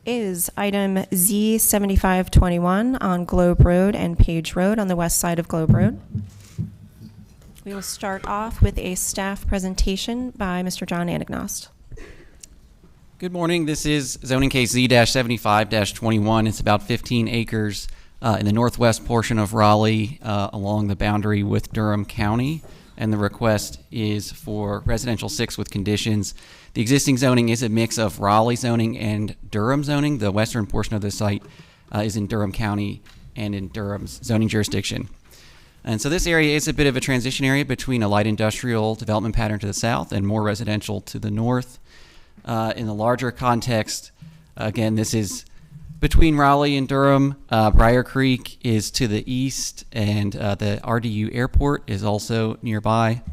is item Z7521 on Globe Road and Page Road on the west side of Globe Road. We will start off with a staff presentation by Mr. John Anagnost. Good morning. This is zoning case Z-75-21. It's about 15 acres in the northwest portion of Raleigh along the boundary with Durham County. And the request is for residential 6 with conditions. The existing zoning is a mix of Raleigh zoning and Durham zoning. The western portion of the site is in Durham County and in Durham's zoning jurisdiction. And so this area is a bit of a transition area between a light industrial development pattern to the south and more residential to the north. In the larger context, again, this is between Raleigh and Durham. Briar Creek is to the east, and the RDU airport is also nearby.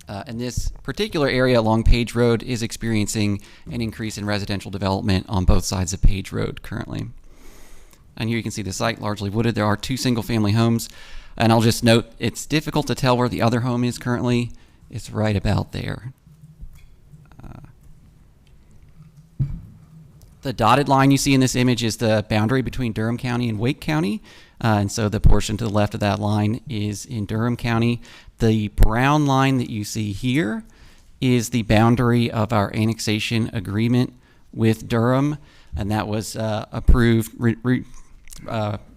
And this particular area along Page Road is experiencing an increase in residential development on both sides of Page Road currently. And here you can see the site largely wooded. There are 2 single-family homes. And I'll just note, it's difficult to tell where the other home is currently. It's right about there. The dotted line you see in this image is the boundary between Durham County and Wake County. And so the portion to the left of that line is in Durham County. The brown line that you see here is the boundary of our annexation agreement with Durham. And that was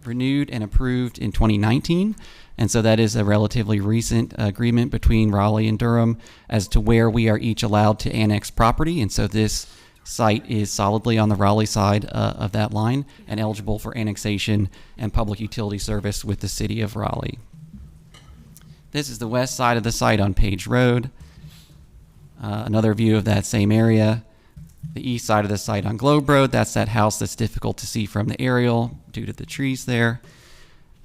renewed and approved in 2019. And so that is a relatively recent agreement between Raleigh and Durham as to where we are each allowed to annex property. And so this site is solidly on the Raleigh side of that line and eligible for annexation and public utility service with the city of Raleigh. This is the west side of the site on Page Road. Another view of that same area. The east side of the site on Globe Road, that's that house that's difficult to see from the aerial due to the trees there.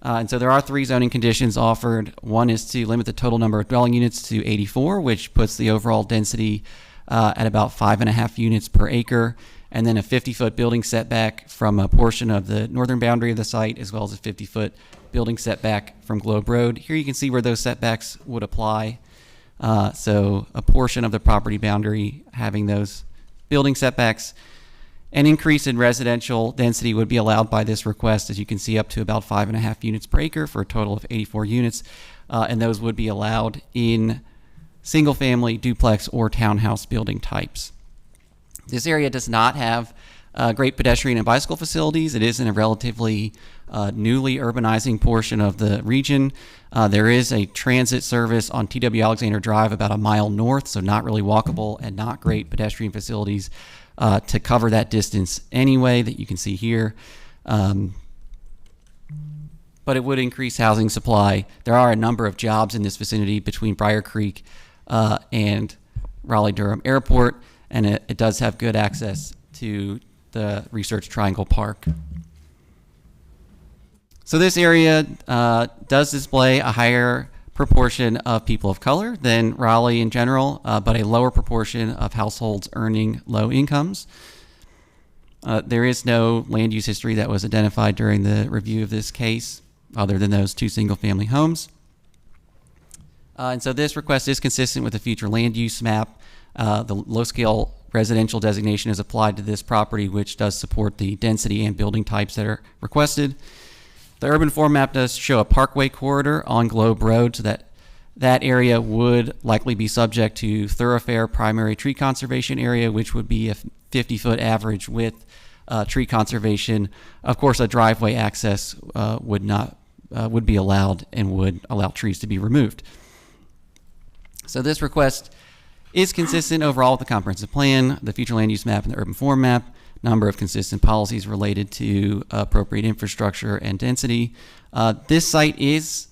And so there are 3 zoning conditions offered. One is to limit the total number of dwelling units to 84, which puts the overall density at about 5.5 units per acre, and then a 50-foot building setback from a portion of the northern boundary of the site, as well as a 50-foot building setback from Globe Road. Here you can see where those setbacks would apply. So a portion of the property boundary having those building setbacks. An increase in residential density would be allowed by this request, as you can see, up to about 5.5 units per acre for a total of 84 units, and those would be allowed in single-family, duplex, or townhouse building types. This area does not have great pedestrian and bicycle facilities. It is in a relatively newly urbanizing portion of the region. There is a transit service on T.W. Alexander Drive about a mile north, so not really walkable and not great pedestrian facilities to cover that distance anyway that you can see here. But it would increase housing supply. There are a number of jobs in this vicinity between Briar Creek and Raleigh-Durham Airport, and it does have good access to the Research Triangle Park. So this area does display a higher proportion of people of color than Raleigh in general, but a lower proportion of households earning low incomes. There is no land use history that was identified during the review of this case, other than those 2 single-family homes. And so this request is consistent with the future land use map. The low-scale residential designation is applied to this property, which does support the density and building types that are requested. The urban form map does show a parkway corridor on Globe Road, so that area would likely be subject to thoroughfare primary tree conservation area, which would be a 50-foot average width tree conservation. Of course, a driveway access would be allowed and would allow trees to be removed. So this request is consistent overall with the comprehensive plan, the future land use map, and the urban form map. Number of consistent policies related to appropriate infrastructure and density. This site is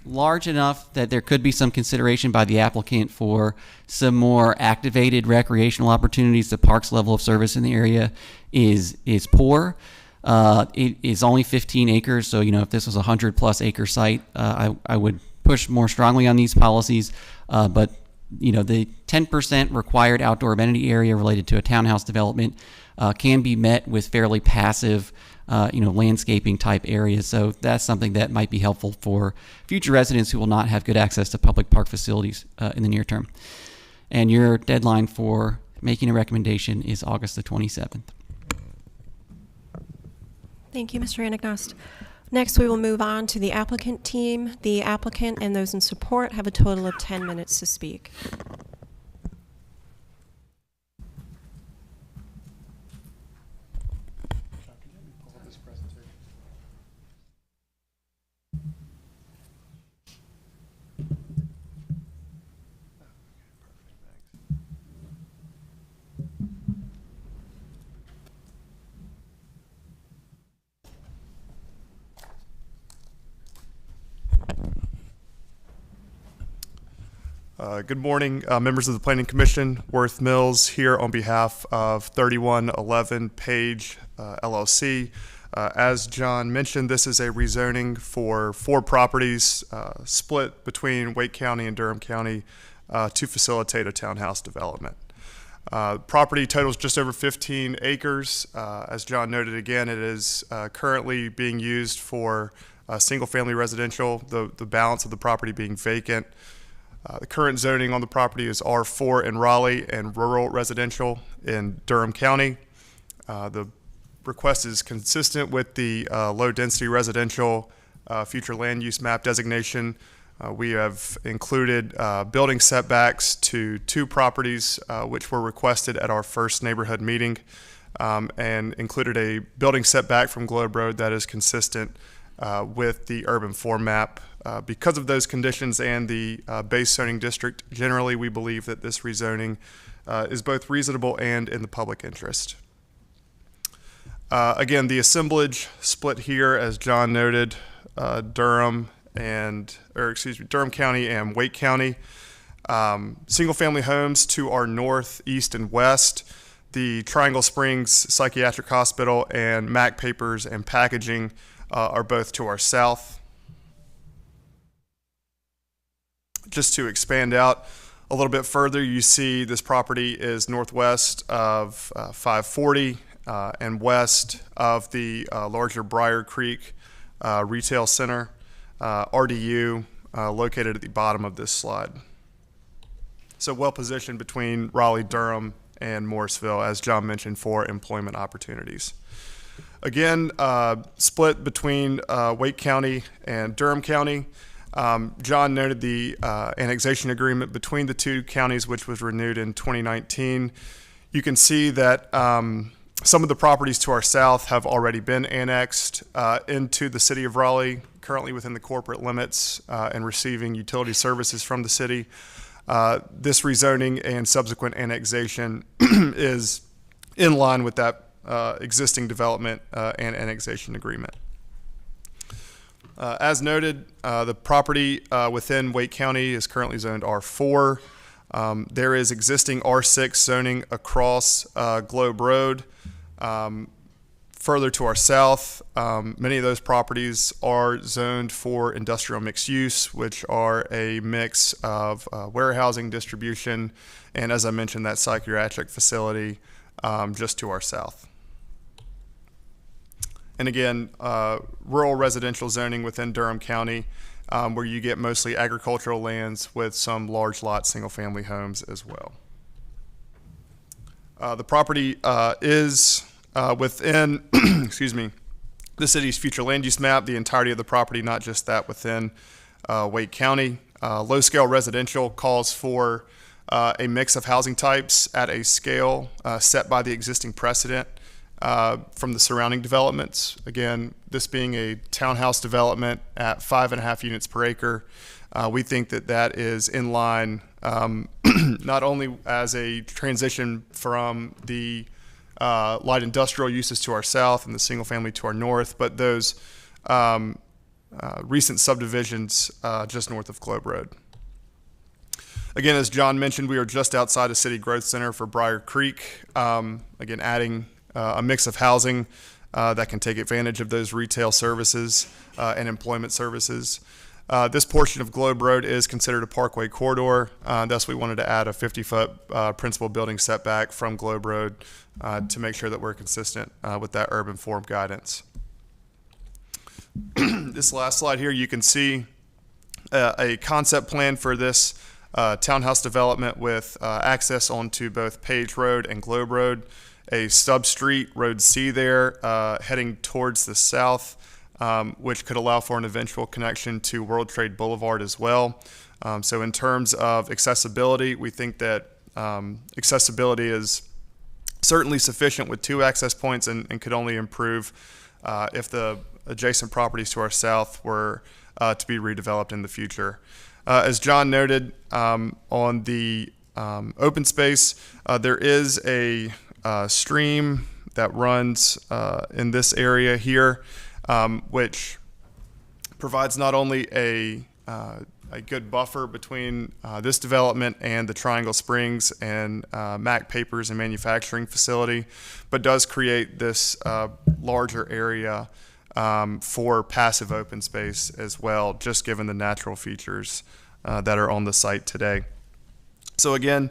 large enough that there could be some consideration by the applicant for some more activated recreational opportunities. The park's level of service in the area is poor. It is only 15 acres, so if this was a 100+ acre site, I would push more strongly on these policies. But the 10% required outdoor amenity area related to a townhouse development can be met with fairly passive, landscaping type areas. So that's something that might be helpful for future residents who will not have good access to public park facilities in the near term. And your deadline for making a recommendation is August the 27th. Thank you, Mr. Anagnost. Next, we will move on to the applicant team. The applicant and those in support have a total of 10 minutes to speak. Good morning, members of the Planning Commission. Worth Mills here on behalf of 3111 Page LLC. As John mentioned, this is a rezoning for 4 properties split between Wake County and Durham County to facilitate a townhouse development. Property totals just over 15 acres. As John noted again, it is currently being used for single-family residential, the balance of the property being vacant. The current zoning on the property is R4 in Raleigh and rural residential in Durham County. The request is consistent with the low-density residential future land use map designation. We have included building setbacks to 2 properties which were requested at our first neighborhood meeting, and included a building setback from Globe Road that is consistent with the urban form map. Because of those conditions and the base zoning district, generally we believe that this rezoning is both reasonable and in the public interest. Again, the assemblage split here, as John noted, Durham County and Wake County. Single-family homes to our north, east, and west. The Triangle Springs Psychiatric Hospital and Mac Papers and Packaging are both to our south. Just to expand out a little bit further, you see this property is northwest of 540 and west of the larger Briar Creek Retail Center, RDU, located at the bottom of this slide. So well positioned between Raleigh, Durham, and Morrisville, as John mentioned, for employment opportunities. Again, split between Wake County and Durham County. John noted the annexation agreement between the 2 counties, which was renewed in 2019. You can see that some of the properties to our south have already been annexed into the city of Raleigh, currently within the corporate limits and receiving utility services from the city. This rezoning and subsequent annexation is in line with that existing development and annexation agreement. As noted, the property within Wake County is currently zoned R4. There is existing R6 zoning across Globe Road. Further to our south, many of those properties are zoned for industrial mixed use, which are a mix of warehousing, distribution, and as I mentioned, that psychiatric facility just to our south. And again, rural residential zoning within Durham County, where you get mostly agricultural lands with some large lot single-family homes as well. The property is within, excuse me, the city's future land use map, the entirety of the property, not just that within Wake County. Low-scale residential calls for a mix of housing types at a scale set by the existing precedent from the surrounding developments. Again, this being a townhouse development at 5.5 units per acre, we think that that is in line not only as a transition from the light industrial uses to our south and the single family to our north, but those recent subdivisions just north of Globe Road. Again, as John mentioned, we are just outside of City Growth Center for Briar Creek. Again, adding a mix of housing that can take advantage of those retail services and employment services. This portion of Globe Road is considered a parkway corridor. Thus, we wanted to add a 50-foot principal building setback from Globe Road to make sure that we're consistent with that urban form guidance. This last slide here, you can see a concept plan for this townhouse development with access onto both Page Road and Globe Road, a sub-street, Road C there, heading towards the south, which could allow for an eventual connection to World Trade Boulevard as well. So in terms of accessibility, we think that accessibility is certainly sufficient with 2 access points and could only improve if the adjacent properties to our south were to be redeveloped in the future. As John noted, on the open space, there is a stream that runs in this area here, which provides not only a good buffer between this development and the Triangle Springs and Mac Papers and Manufacturing Facility, but does create this larger area for passive open space as well, just given the natural features that are on the site today. So again,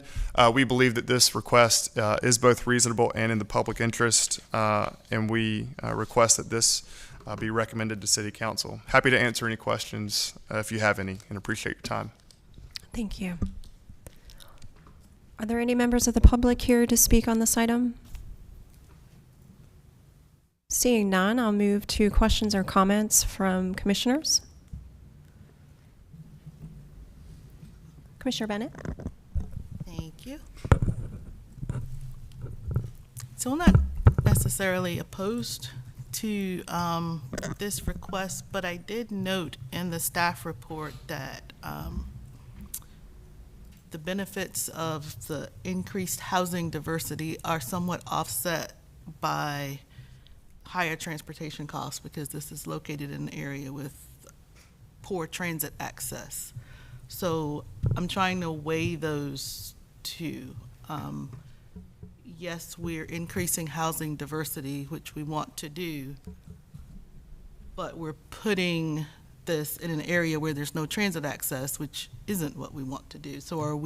we believe that this request is both reasonable and in the public interest, and we request that this be recommended to City Council. Happy to answer any questions if you have any, and appreciate your time. Thank you. Are there any members of the public here to speak on this item? Seeing none, I'll move to questions or comments from commissioners. Commissioner Bennett. Thank you. So I'm not necessarily opposed to this request, but I did note in the staff report that the benefits of the increased housing diversity are somewhat offset by higher transportation costs because this is located in an area with poor transit access. So I'm trying to weigh those two. Yes, we're increasing housing diversity, which we want to do, but we're putting this in an area where there's no transit access, which isn't what we want to do. So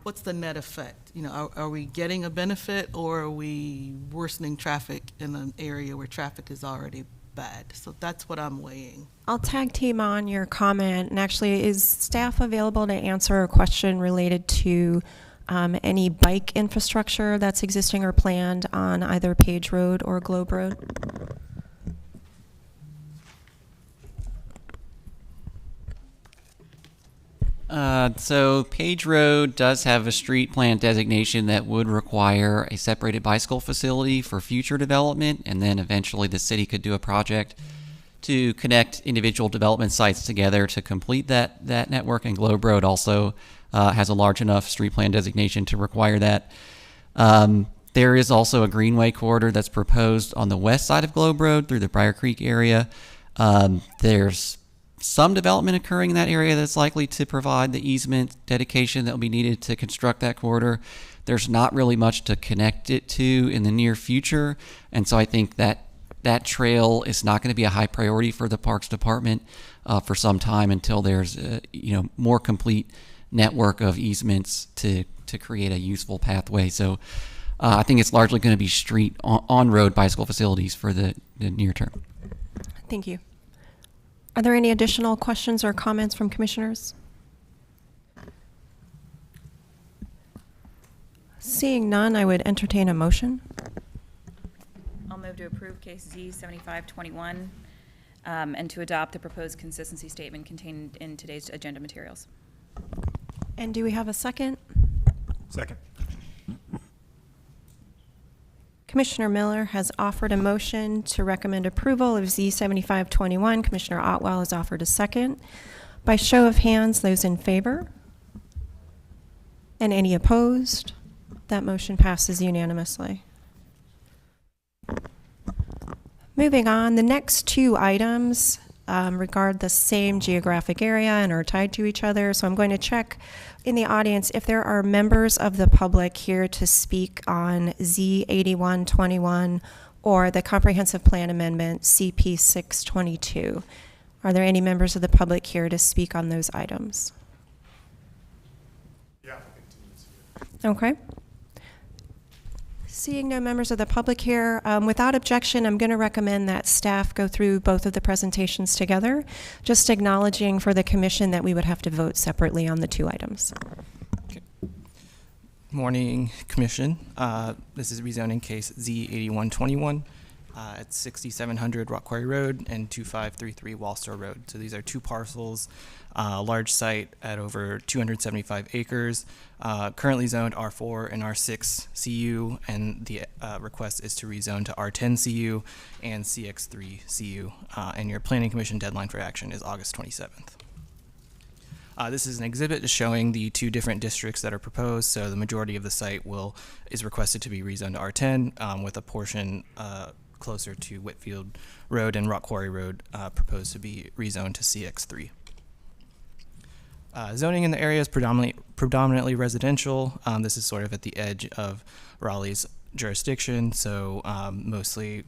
what's the net effect? You know, are we getting a benefit, or are we worsening traffic in an area where traffic is already bad? So that's what I'm weighing. I'll tag team on your comment, and actually, is staff available to answer a question related to any bike infrastructure that's existing or planned on either Page Road or Globe Road? So Page Road does have a street plan designation that would require a separated bicycle facility for future development, and then eventually the city could do a project to connect individual development sites together to complete that network. And Globe Road also has a large enough street plan designation to require that. There is also a greenway corridor that's proposed on the west side of Globe Road through the Briar Creek area. There's some development occurring in that area that's likely to provide the easement dedication that will be needed to construct that corridor. There's not really much to connect it to in the near future, and so I think that trail is not going to be a high priority for the Parks Department for some time until there's more complete network of easements to create a useful pathway. So I think it's largely going to be street on-road bicycle facilities for the near term. Thank you. Are there any additional questions or comments from commissioners? Seeing none, I would entertain a motion. I'll move to approve case Z7521 and to adopt the proposed consistency statement contained in today's agenda materials. And do we have a second? Second. Commissioner Miller has offered a motion to recommend approval of Z7521. Commissioner Otwell has offered a second. By show of hands, those in favor? And any opposed? That motion passes unanimously. Moving on, the next two items regard the same geographic area and are tied to each other. So I'm going to check in the audience if there are members of the public here to speak on Z8121 or the Comprehensive Plan Amendment CP 622. Are there any members of the public here to speak on those items? Yeah. Okay. Seeing no members of the public here, without objection, I'm going to recommend that staff go through both of the presentations together, just acknowledging for the commission that we would have to vote separately on the two items. Okay. Morning, Commission. This is rezoning case Z8121 at 6700 Rock Quarry Road and 2533 Wallstar Road. So these are two parcels, large site at over 275 acres, currently zoned R4 and R6 CU, and the request is to rezone to R10 CU and CX3 CU, and your Planning Commission deadline for action is August 27th. This is an exhibit just showing the two different districts that are proposed. So the majority of the site is requested to be rezoned to R10, with a portion closer to Whitfield Road and Rock Quarry Road proposed to be rezoned to CX3. Zoning in the area is predominantly residential. This is sort of at the edge of Raleigh's jurisdiction, so mostly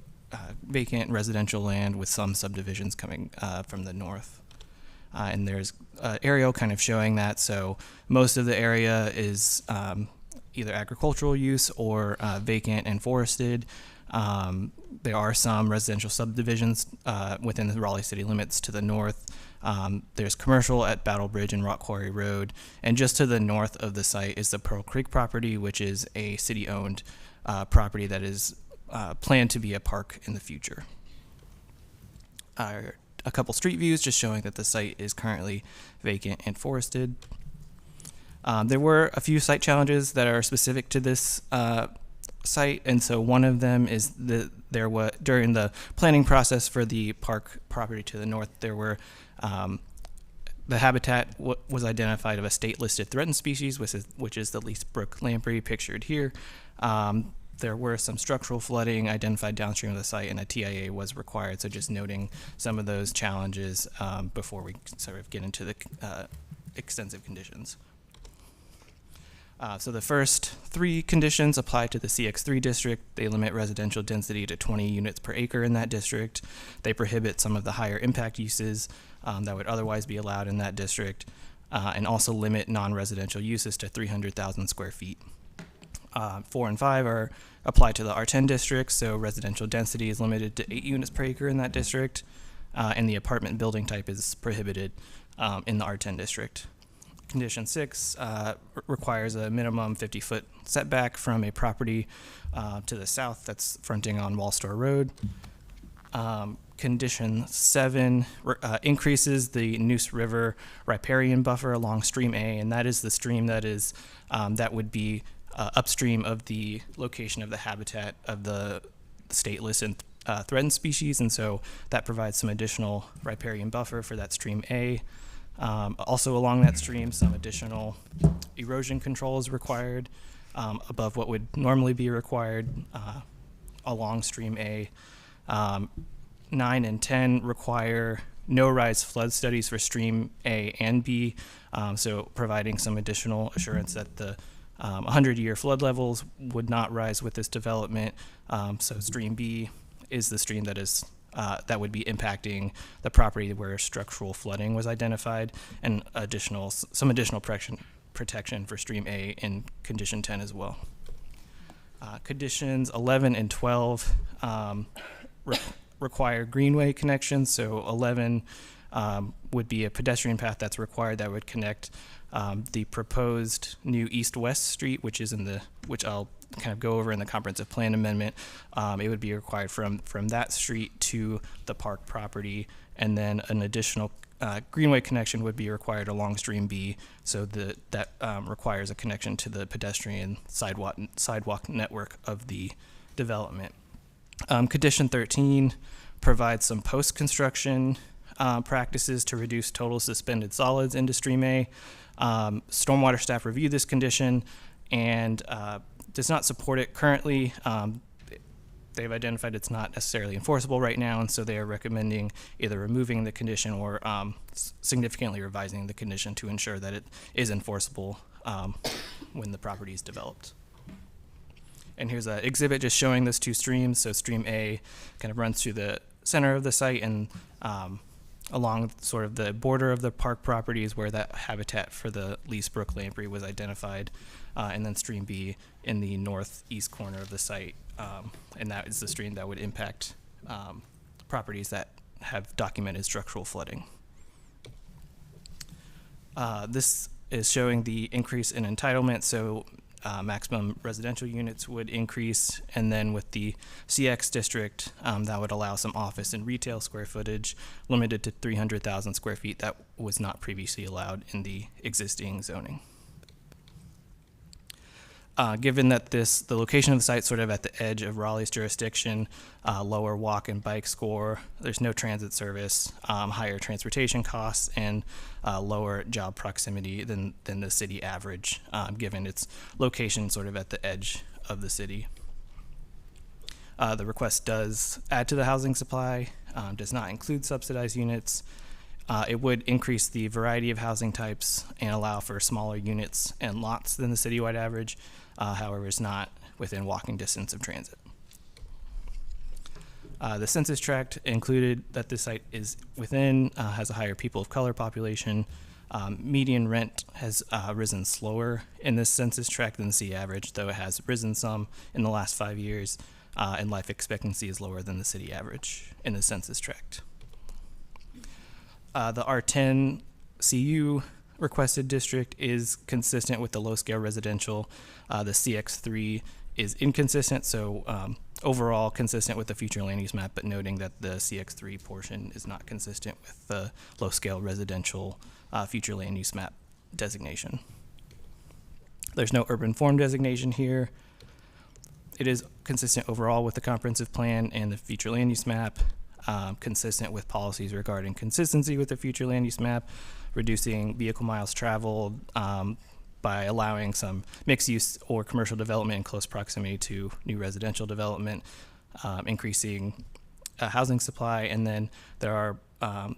vacant residential land with some subdivisions coming from the north. And there's an aerial kind of showing that, so most of the area is either agricultural use or vacant and forested. There are some residential subdivisions within the Raleigh city limits to the north. There's commercial at Battle Bridge and Rock Quarry Road, and just to the north of the site is the Pearl Creek property, which is a city-owned property that is planned to be a park in the future. A couple street views just showing that the site is currently vacant and forested. There were a few site challenges that are specific to this site, and so one of them is that during the planning process for the park property to the north, there were the habitat was identified of a state-listed threatened species, which is the least brook lamprey pictured here. There were some structural flooding identified downstream of the site, and a TIA was required. So just noting some of those challenges before we sort of get into the extensive conditions. So the first three conditions apply to the CX3 district. They limit residential density to 20 units per acre in that district. They prohibit some of the higher impact uses that would otherwise be allowed in that district, and also limit non-residential uses to 300,000 square feet. 4 and 5 apply to the R10 district, so residential density is limited to 8 units per acre in that district, and the apartment building type is prohibited in the R10 district. Condition 6 requires a minimum 50-foot setback from a property to the south that's fronting on Wallstar Road. Condition 7 increases the Neuse River riparian buffer along Stream A, and that is the stream that is that would be upstream of the location of the habitat of the state-listed threatened species, and so that provides some additional riparian buffer for that Stream A. Also along that stream, some additional erosion control is required above what would normally be required along Stream A. 9 and 10 require no-rise flood studies for Stream A and B, so providing some additional assurance that the 100-year flood levels would not rise with this development. So Stream B is the stream that is that would be impacting the property where structural flooding was identified, and some additional protection for Stream A in Condition 10 as well. Conditions 11 and 12 require greenway connections. So 11 would be a pedestrian path that's required that would connect the proposed new east-west street, which I'll kind of go over in the comprehensive plan amendment. It would be required from that street to the park property, and then an additional greenway connection would be required along Stream B, so that requires a connection to the pedestrian sidewalk network of the development. Condition 13 provides some post-construction practices to reduce total suspended solids into Stream A. Stormwater staff reviewed this condition and does not support it currently. They've identified it's not necessarily enforceable right now, and so they are recommending either removing the condition or significantly revising the condition to ensure that it is enforceable when the property is developed. And here's an exhibit just showing those two streams. So Stream A kind of runs through the center of the site and along sort of the border of the park properties where that habitat for the Lease Brook lamprey was identified, and then Stream B in the northeast corner of the site, and that is the stream that would impact properties that have documented structural flooding. This is showing the increase in entitlement, so maximum residential units would increase, and then with the CX district, that would allow some office and retail square footage limited to 300,000 square feet that was not previously allowed in the existing zoning. Given that the location of the site sort of at the edge of Raleigh's jurisdiction, lower walk and bike score, there's no transit service, higher transportation costs, and lower job proximity than the city average, given its location sort of at the edge of the city. The request does add to the housing supply, does not include subsidized units. It would increase the variety of housing types and allow for smaller units and lots than the citywide average. However, it's not within walking distance of transit. The census tract included that the site is within has a higher people of color population. Median rent has risen slower in this census tract than the city average, though it has risen some in the last 5 years, and life expectancy is lower than the city average in the census tract. The R10 CU requested district is consistent with the low-scale residential. The CX3 is inconsistent, so overall consistent with the future land use map, but noting that the CX3 portion is not consistent with the low-scale residential future land use map designation. There's no urban form designation here. It is consistent overall with the comprehensive plan and the future land use map, consistent with policies regarding consistency with the future land use map, reducing vehicle miles traveled by allowing some mixed use or commercial development in close proximity to new residential development, increasing housing supply, and then there are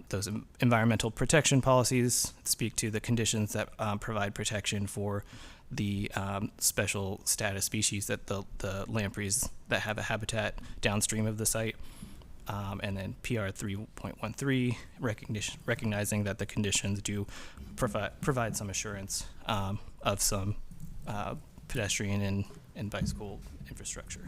those environmental protection policies that speak to the conditions that provide protection for the special status species that the lampreys that have a habitat downstream of the site. And then PR 3.13, recognizing that the conditions do provide some assurance of some pedestrian and bicycle infrastructure.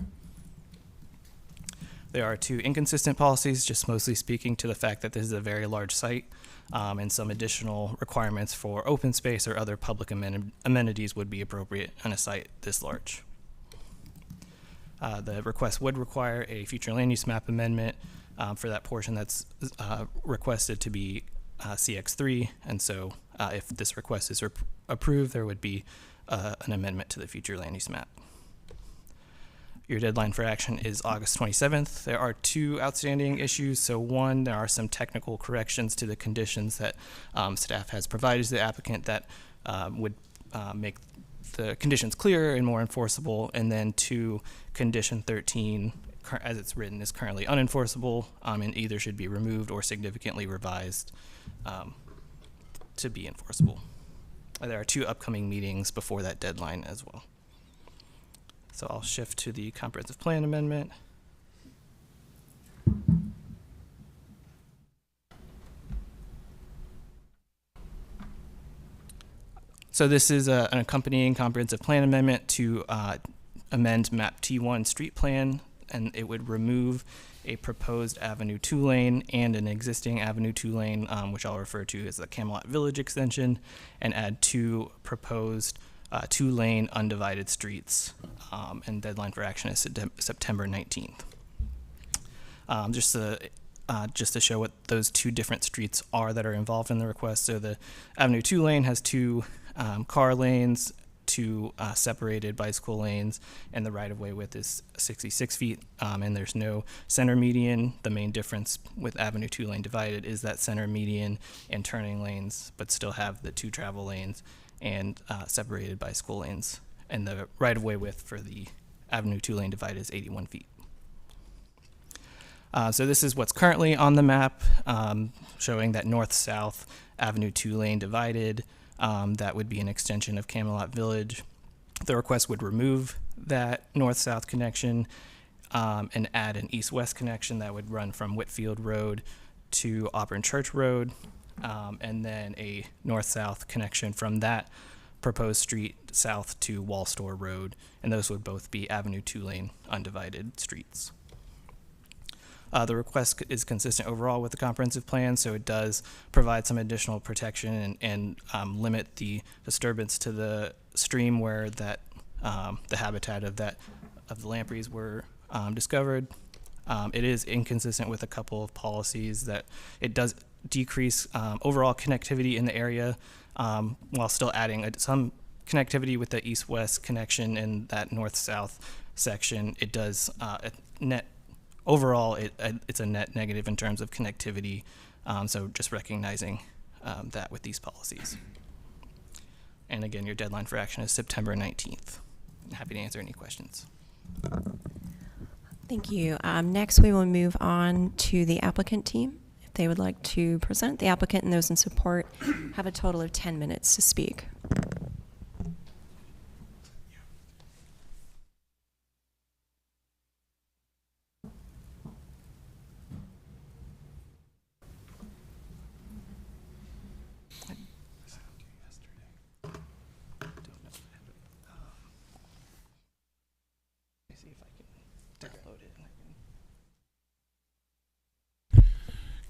There are two inconsistent policies, just mostly speaking to the fact that this is a very large site, and some additional requirements for open space or other public amenities would be appropriate on a site this large. The request would require a future land use map amendment for that portion that's requested to be CX3, and so if this request is approved, there would be an amendment to the future land use map. Your deadline for action is August 27th. There are two outstanding issues. So one, there are some technical corrections to the conditions that staff has provided to the applicant that would make the conditions clearer and more enforceable. And then two, condition 13, as it's written, is currently unenforceable and either should be removed or significantly revised to be enforceable. There are two upcoming meetings before that deadline as well. So I'll shift to the comprehensive plan amendment. So this is an accompanying comprehensive plan amendment to amend map T1 street plan, and it would remove a proposed Avenue 2 lane and an existing Avenue 2 lane, which I'll refer to as the Camelot Village extension, and add two proposed 2-lane undivided streets, and deadline for action is September 19th. Just to show what those two different streets are that are involved in the request. So the Avenue 2 lane has two car lanes two separated bicycle lanes, and the right-of-way width is 66 feet, and there's no center median. The main difference with Avenue 2 lane divided is that center median and turning lanes, but still have the two travel lanes and separated bicycle lanes. And the right-of-way width for the Avenue 2 lane divided is 81 feet. So this is what's currently on the map, showing that north-south Avenue 2 lane divided. That would be an extension of Camelot Village. The request would remove that north-south connection and add an east-west connection that would run from Whitfield Road to Auburn Church Road, and then a north-south connection from that proposed street south to Wall Store Road, and those would both be Avenue 2 lane undivided streets. The request is consistent overall with the comprehensive plan, so it does provide some additional protection and limit the disturbance to the stream where that the habitat of the lampreys were discovered. It is inconsistent with a couple of policies that it does decrease overall connectivity in the area while still adding some connectivity with the east-west connection in that north-south section. It does overall, it's a net negative in terms of connectivity, so just recognizing that with these policies. And again, your deadline for action is September 19th. I'm happy to answer any questions. Thank you. Next, we will move on to the applicant team. If they would like to present, the applicant and those in support have a total of 10 minutes to speak.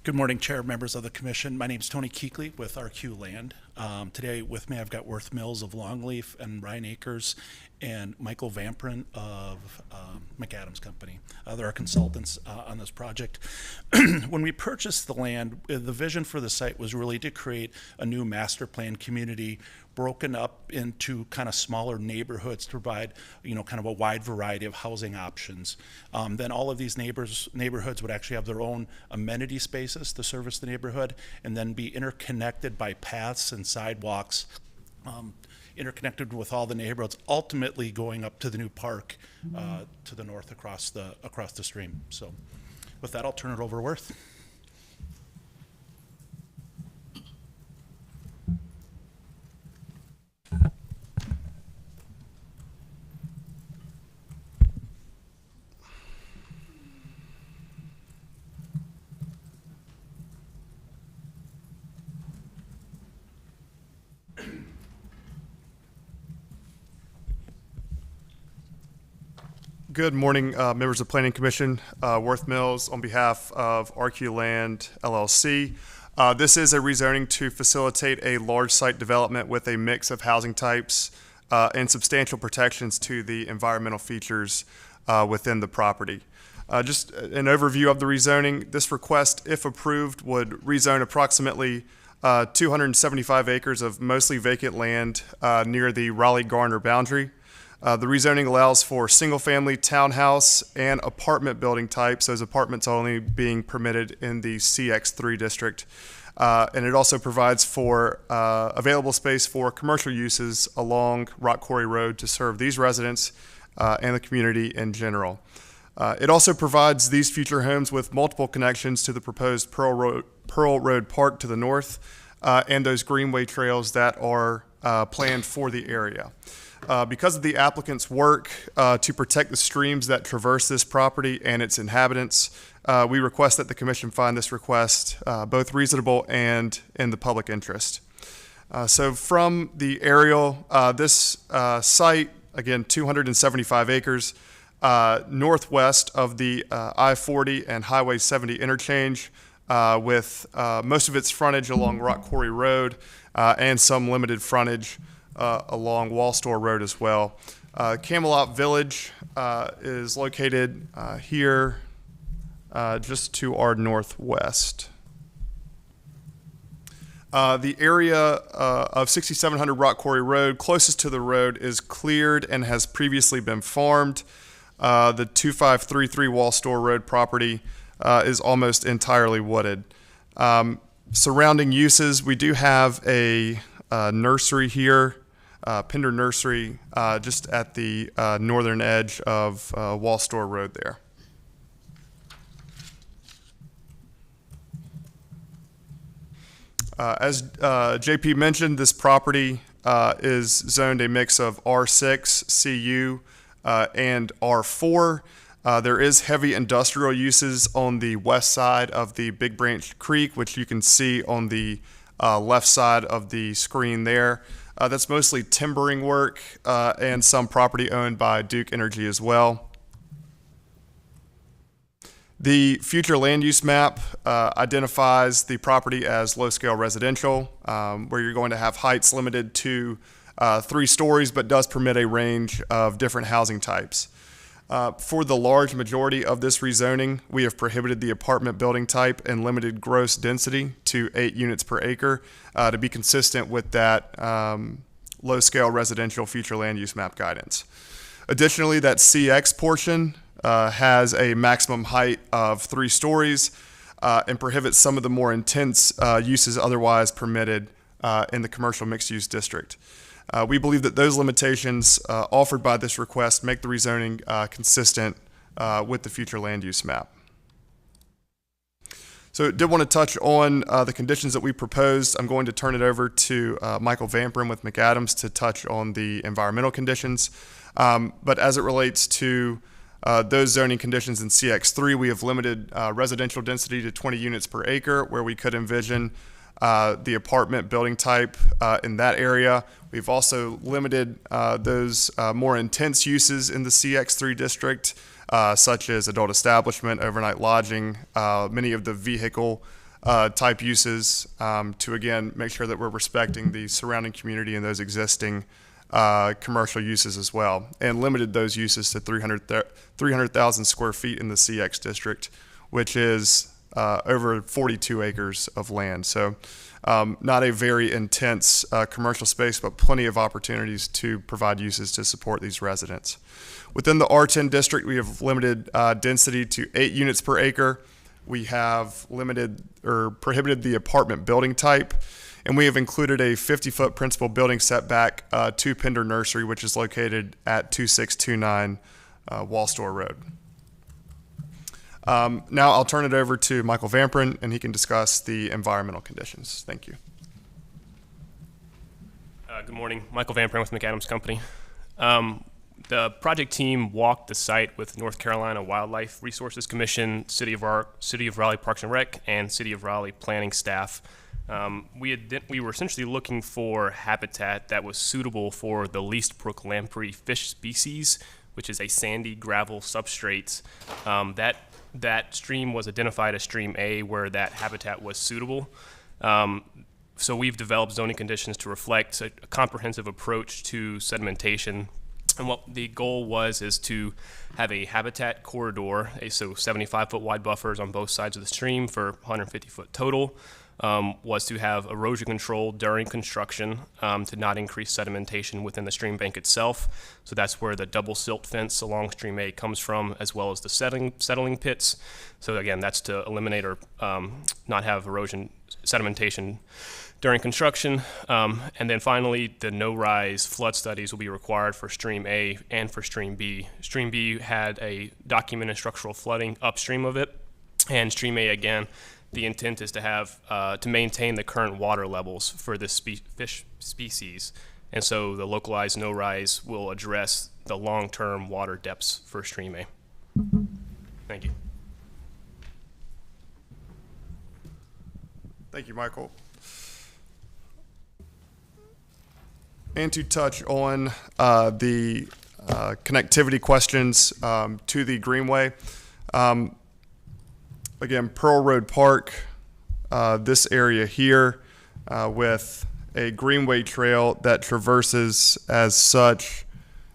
Good morning, Chair, members of the Commission. My name is Tony Keekley with RQ Land. Today with me I've got Worth Mills of Longleaf and Ryan Acres and Michael Vamprin of McAdams Company. They're our consultants on this project. When we purchased the land, the vision for the site was really to create a new master plan community broken up into kind of smaller neighborhoods to provide, kind of a wide variety of housing options. Then all of these neighborhoods would actually have their own amenity spaces to service the neighborhood and then be interconnected by paths and sidewalks, interconnected with all the neighborhoods, ultimately going up to the new park to the north across the stream. So with that, I'll turn it over to Worth. Good morning, members of the Planning Commission. Worth Mills on behalf of RQ Land LLC. This is a rezoning to facilitate a large site development with a mix of housing types and substantial protections to the environmental features within the property. Just an overview of the rezoning. This request, if approved, would rezone approximately 275 acres of mostly vacant land near the Raleigh-Garner boundary. The rezoning allows for single-family townhouse and apartment building types, those apartments only being permitted in the CX3 district. And it also provides for available space for commercial uses along Rock Quarry Road to serve these residents and the community in general. It also provides these future homes with multiple connections to the proposed Pearl Road Park to the north and those greenway trails that are planned for the area. Because of the applicant's work to protect the streams that traverse this property and its inhabitants, we request that the Commission find this request both reasonable and in the public interest. So from the aerial, this site, again, 275 acres, northwest of the I-40 and Highway 70 interchange, with most of its frontage along Rock Quarry Road and some limited frontage along Wall Store Road as well. Camelot Village is located here just to our northwest. The area of 6700 Rock Quarry Road closest to the road is cleared and has previously been farmed. The 2533 Wall Store Road property is almost entirely wooded. Surrounding uses, we do have a nursery here, Pender Nursery, just at the northern edge of Wall Store Road there. As JP mentioned, this property is zoned a mix of R6, CU, and R4. There is heavy industrial uses on the west side of the Big Branch Creek, which you can see on the left side of the screen there. That's mostly timbering work and some property owned by Duke Energy as well. The future land use map identifies the property as low-scale residential, where you're going to have heights limited to 3 stories, but does permit a range of different housing types. For the large majority of this rezoning, we have prohibited the apartment building type and limited gross density to 8 units per acre to be consistent with that low-scale residential future land use map guidance. Additionally, that CX portion has a maximum height of 3 stories and prohibits some of the more intense uses otherwise permitted in the commercial mixed-use district. We believe that those limitations offered by this request make the rezoning consistent with the future land use map. So I did want to touch on the conditions that we proposed. I'm going to turn it over to Michael Vamprin with McAdams to touch on the environmental conditions. But as it relates to those zoning conditions in CX3, we have limited residential density to 20 units per acre, where we could envision the apartment building type in that area. We've also limited those more intense uses in the CX3 district, such as adult establishment, overnight lodging, many of the vehicle type uses, to again make sure that we're respecting the surrounding community and those existing commercial uses as well, and limited those uses to 300,000 square feet in the CX district, which is over 42 acres of land. So not a very intense commercial space, but plenty of opportunities to provide uses to support these residents. Within the R10 district, we have limited density to 8 units per acre. We have limited or prohibited the apartment building type, and we have included a 50-foot principal building setback to Pender Nursery, which is located at 2629 Wall Store Road. Now I'll turn it over to Michael Vamprin, and he can discuss the environmental conditions. Thank you. Good morning. Michael Vamprin with McAdams Company. The project team walked the site with North Carolina Wildlife Resources Commission, City of Raleigh Parks and Rec, and City of Raleigh planning staff. We were essentially looking for habitat that was suitable for the Least Brook lamprey fish species, which is a sandy gravel substrate. That stream was identified as Stream A, where that habitat was suitable. So we've developed zoning conditions to reflect a comprehensive approach to sedimentation. And what the goal is to have a habitat corridor, so 75-foot wide buffers on both sides of the stream for 150-foot total. Was to have erosion control during construction to not increase sedimentation within the stream bank itself. So that's where the double silt fence along Stream A comes from, as well as the settling pits. So again, that's to eliminate or not have erosion sedimentation during construction. And then finally, the no-rise flood studies will be required for Stream A and for Stream B. Stream B had a documented structural flooding upstream of it, and Stream A, again, the intent is to have to maintain the current water levels for this fish species, and so the localized no-rise will address the long-term water depths for Stream A. Thank you. Thank you, Michael. And to touch on the connectivity questions to the Greenway. Again, Pearl Road Park, this area here with a Greenway trail that traverses as such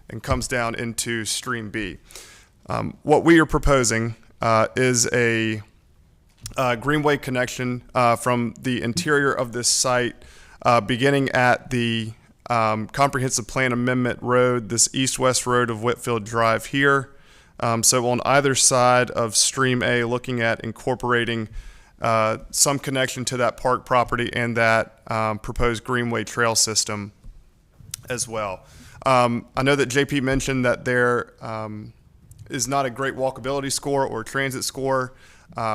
and comes down into Stream B. What we are proposing is a greenway connection from the interior of this site, beginning at the Comprehensive Plan Amendment Road, this east-west road of Whitfield Drive here. So on either side of Stream A, looking at incorporating some connection to that park property and that proposed greenway trail system as well. I know that JP mentioned that there is not a great walkability score or transit score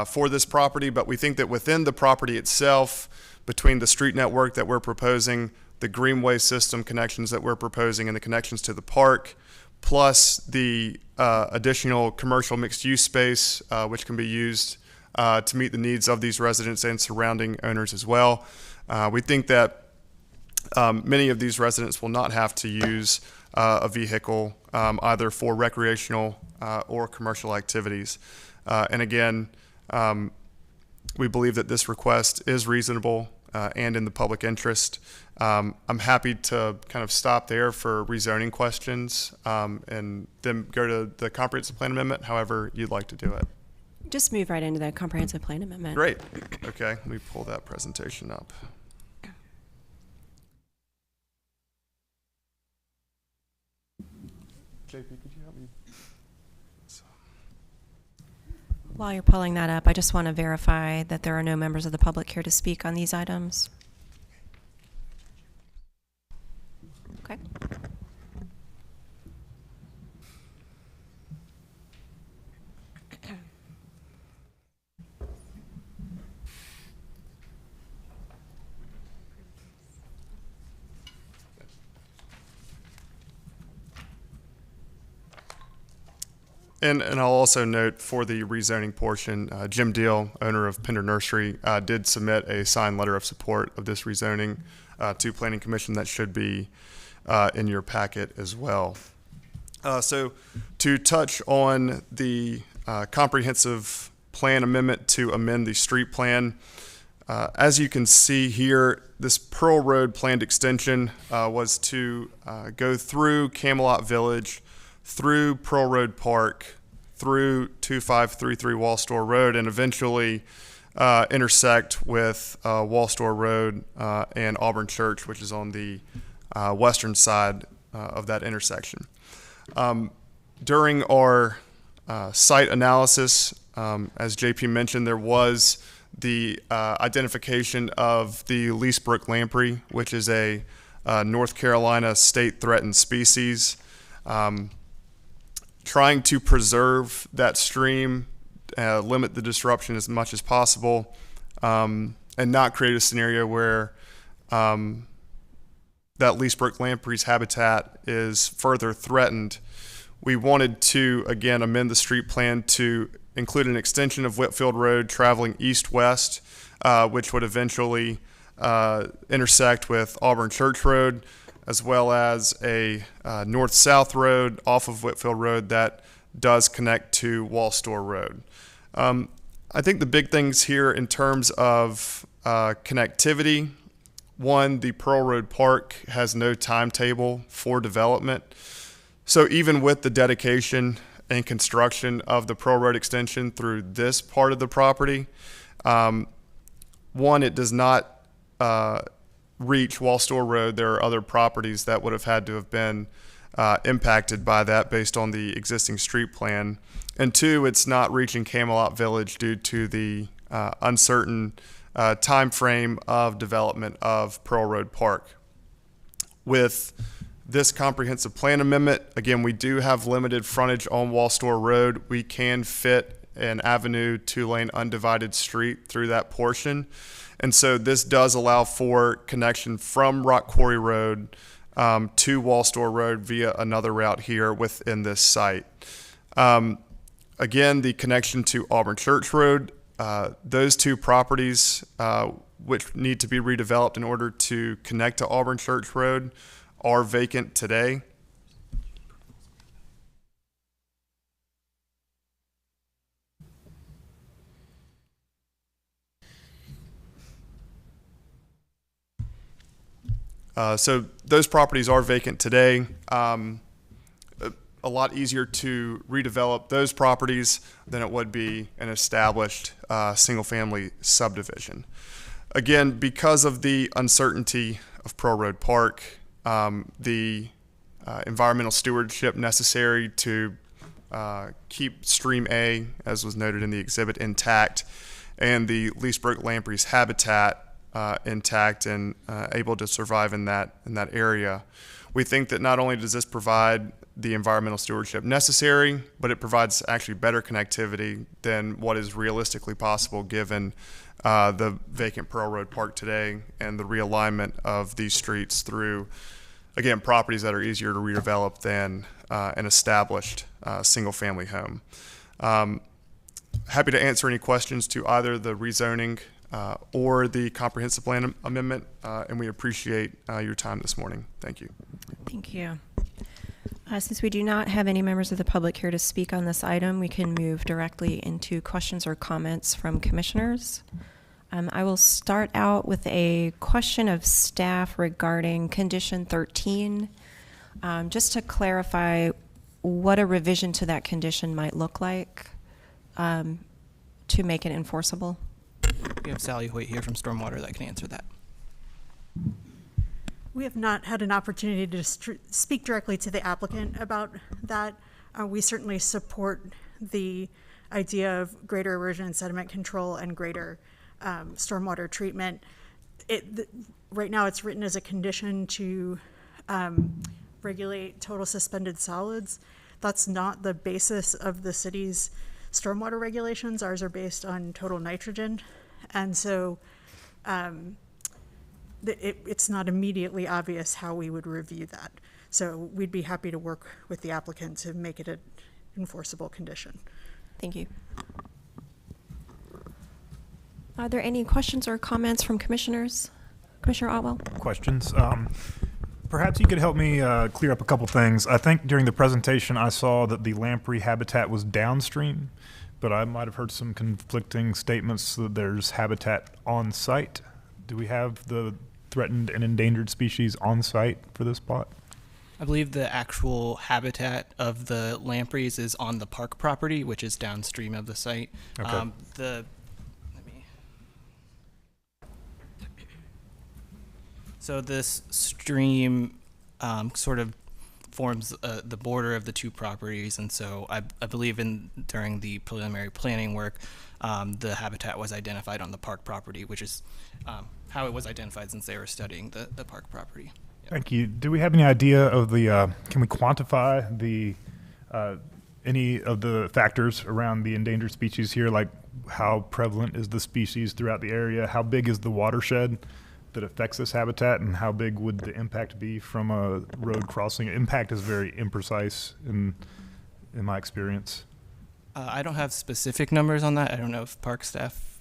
for this property, but we think that within the property itself, between the street network that we're proposing, the greenway system connections that we're proposing, and the connections to the park, plus the additional commercial mixed-use space, which can be used to meet the needs of these residents and surrounding owners as well. We think that many of these residents will not have to use a vehicle either for recreational or commercial activities. And again, we believe that this request is reasonable and in the public interest. I'm happy to kind of stop there for rezoning questions and then go to the comprehensive plan amendment, however you'd like to do it. Just move right into the comprehensive plan amendment. Great. Okay, let me pull that presentation up. JP, could you help me? While you're pulling that up, I just want to verify that there are no members of the public here to speak on these items. Okay. And I'll also note for the rezoning portion, Jim Deal, owner of Pender Nursery, did submit a signed letter of support of this rezoning to Planning Commission that should be in your packet as well. So to touch on the comprehensive plan amendment to amend the street plan, as you can see here, this Pearl Road planned extension was to go through Camelot Village, through Pearl Road Park, through 2533 Wall Store Road, and eventually intersect with Wall Store Road and Auburn Church, which is on the western side of that intersection. During our site analysis, as JP mentioned, there was the identification of the Leesbrook lamprey, which is a North Carolina state threatened species. Trying to preserve that stream, limit the disruption as much as possible, and not create a scenario where that Leesbrook lamprey's habitat is further threatened. We wanted to, again, amend the street plan to include an extension of Whitfield Road traveling east-west, which would eventually intersect with Auburn Church Road, as well as a north-south road off of Whitfield Road that does connect to Wall Store Road. I think the big things here in terms of connectivity, one, the Pearl Road Park has no timetable for development. So even with the dedication and construction of the Pearl Road extension through this part of the property, one, it does not reach Wall Store Road. There are other properties that would have had to have been impacted by that based on the existing street plan. And two, it's not reaching Camelot Village due to the uncertain time frame of development of Pearl Road Park. With this comprehensive plan amendment, again, we do have limited frontage on Wall Store Road. We can fit an avenue, 2-lane undivided street through that portion. And so this does allow for connection from Rock Quarry Road to Wall Store Road via another route here within this site. Again, the connection to Auburn Church Road, those two properties which need to be redeveloped in order to connect to Auburn Church Road are vacant today. So those properties are vacant today. a lot easier to redevelop those properties than it would be an established single-family subdivision. Again, because of the uncertainty of Pearl Road Park, the environmental stewardship necessary to keep Stream A, as was noted in the exhibit, intact, and the Leesburg lamprey's habitat intact and able to survive in that area. We think that not only does this provide the environmental stewardship necessary, but it provides actually better connectivity than what is realistically possible given the vacant Pearl Road Park today and the realignment of these streets through, again, properties that are easier to redevelop than an established single-family home. Happy to answer any questions to either the rezoning or the comprehensive plan amendment, and we appreciate your time this morning. Thank you. Thank you. Since we do not have any members of the public here to speak on this item, we can move directly into questions or comments from commissioners. I will start out with a question of staff regarding condition 13. Just to clarify what a revision to that condition might look like to make it enforceable. We have Sally Hoyt here from Stormwater that can answer that. We have not had an opportunity to speak directly to the applicant about that. We certainly support the idea of greater erosion and sediment control and greater stormwater treatment. Right now it's written as a condition to regulate total suspended solids. That's not the basis of the city's stormwater regulations. Ours are based on total nitrogen. And so it's not immediately obvious how we would review that. So we'd be happy to work with the applicant to make it an enforceable condition. Thank you. Are there any questions or comments from commissioners? Commissioner Otwell? Questions. Perhaps you could help me clear up a couple things. I think during the presentation I saw that the lamprey habitat was downstream, but I might have heard some conflicting statements that there's habitat on site. Do we have the threatened and endangered species on site for this plot? I believe the actual habitat of the lampreys is on the park property, which is downstream of the site. Okay. So this stream sort of forms the border of the two properties, and so I believe during the preliminary planning work, the habitat was identified on the park property, which is how it was identified since they were studying the park property. Yep. Thank you. Do we have any idea of the, can we quantify the, any of the factors around the endangered species here, like how prevalent is the species throughout the area? How big is the watershed that affects this habitat, and how big would the impact be from a road crossing? Impact is very imprecise in my experience. I don't have specific numbers on that. I don't know if park staff.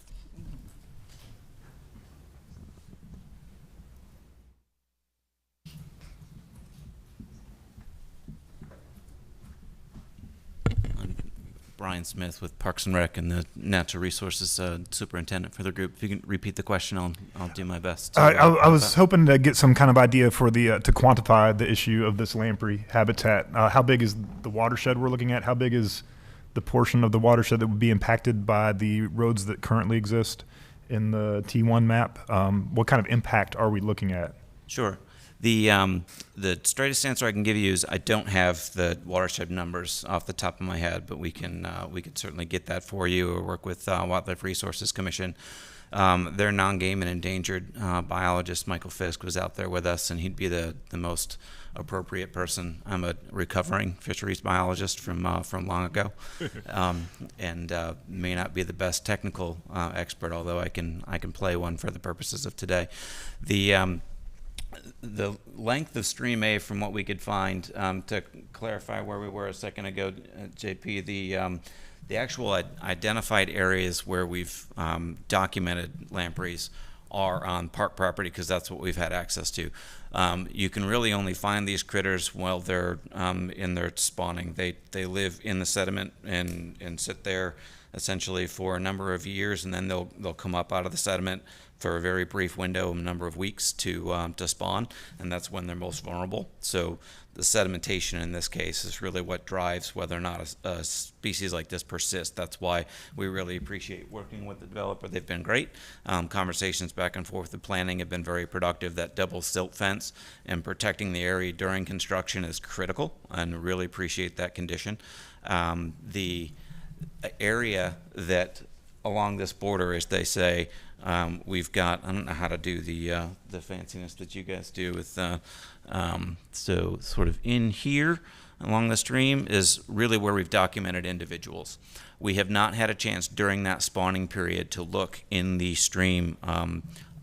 Brian Smith with Parks and Rec and the Natural Resources Superintendent for the group. If you can repeat the question, I'll do my best. I was hoping to get some kind of idea for the to quantify the issue of this lamprey habitat. How big is the watershed we're looking at? How big is the portion of the watershed that would be impacted by the roads that currently exist in the T1 map? What kind of impact are we looking at? Sure. The straightest answer I can give you is I don't have the watershed numbers off the top of my head, but we could certainly get that for you or work with Wildlife Resources Commission. Their non-game and endangered biologist, Michael Fisk, was out there with us, and he'd be the most appropriate person. I'm a recovering fisheries biologist from long ago, and may not be the best technical expert, although I can play one for the purposes of today. The length of Stream A, from what we could find, to clarify where we were a second ago, JP, the actual identified areas where we've documented lampreys are on park property, because that's what we've had access to. You can really only find these critters while they're in their spawning. They live in the sediment and sit there essentially for a number of years, and then they'll come up out of the sediment for a very brief window, a number of weeks to spawn, and that's when they're most vulnerable. So the sedimentation in this case is really what drives whether or not a species like this persists. That's why we really appreciate working with the developer. They've been great. Conversations back and forth with planning have been very productive. That double silt fence and protecting the area during construction is critical, and really appreciate that condition. The area that along this border, as they say, we've got, I don't know how to do the fanciness that you guys do with, so sort of in here along the stream is really where we've documented individuals. We have not had a chance during that spawning period to look in the stream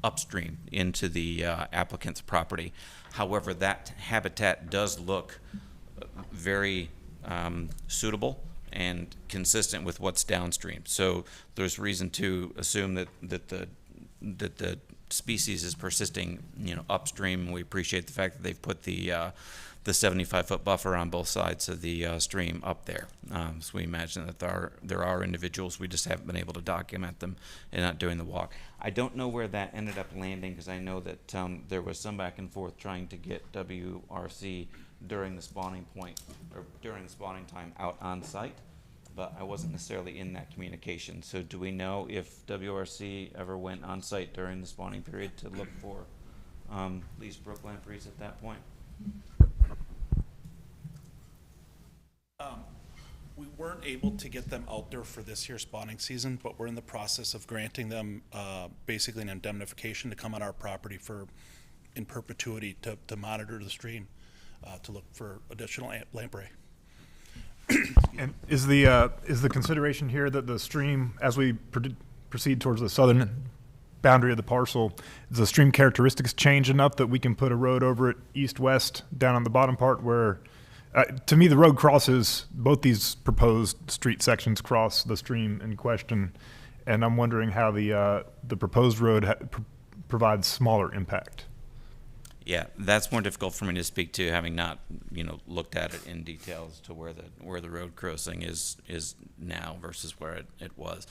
upstream into the applicant's property. However, that habitat does look very suitable and consistent with what's downstream. So there's reason to assume that the species is persisting, upstream. We appreciate the fact that they've put the 75-foot buffer on both sides of the stream up there. So we imagine that there are individuals. We just haven't been able to document them and not doing the walk. I don't know where that ended up landing, because I know that there was some back and forth trying to get WRC during the spawning point or during the spawning time out on site, but I wasn't necessarily in that communication. So do we know if WRC ever went on site during the spawning period to look for least brook lampreys at that point? We weren't able to get them out there for this year's spawning season, but we're in the process of granting them basically an indemnification to come on our property in perpetuity to monitor the stream, to look for additional lamprey. And is the consideration here that the stream, as we proceed towards the southern boundary of the parcel, does the stream characteristics change enough that we can put a road over it east-west down on the bottom part where, to me, the road crosses, both these proposed street sections cross the stream in question, and I'm wondering how the proposed road provides smaller impact. Yeah, that's more difficult for me to speak to, having not, looked at it in detail as to where the road crossing is now versus where it was.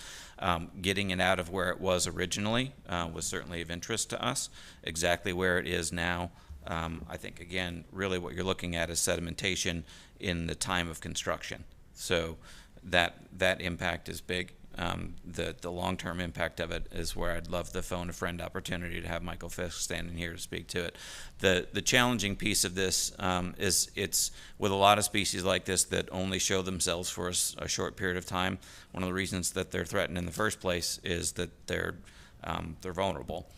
Getting it out of where it was originally was certainly of interest to us. Exactly where it is now, I think, again, really what you're looking at is sedimentation in the time of construction. So that impact is big. The long-term impact of it is where I'd love the phone a friend opportunity to have Michael Fisk standing here to speak to it. The challenging piece of this is it's with a lot of species like this that only show themselves for a short period of time. One of the reasons that they're threatened in the first place is that they're vulnerable,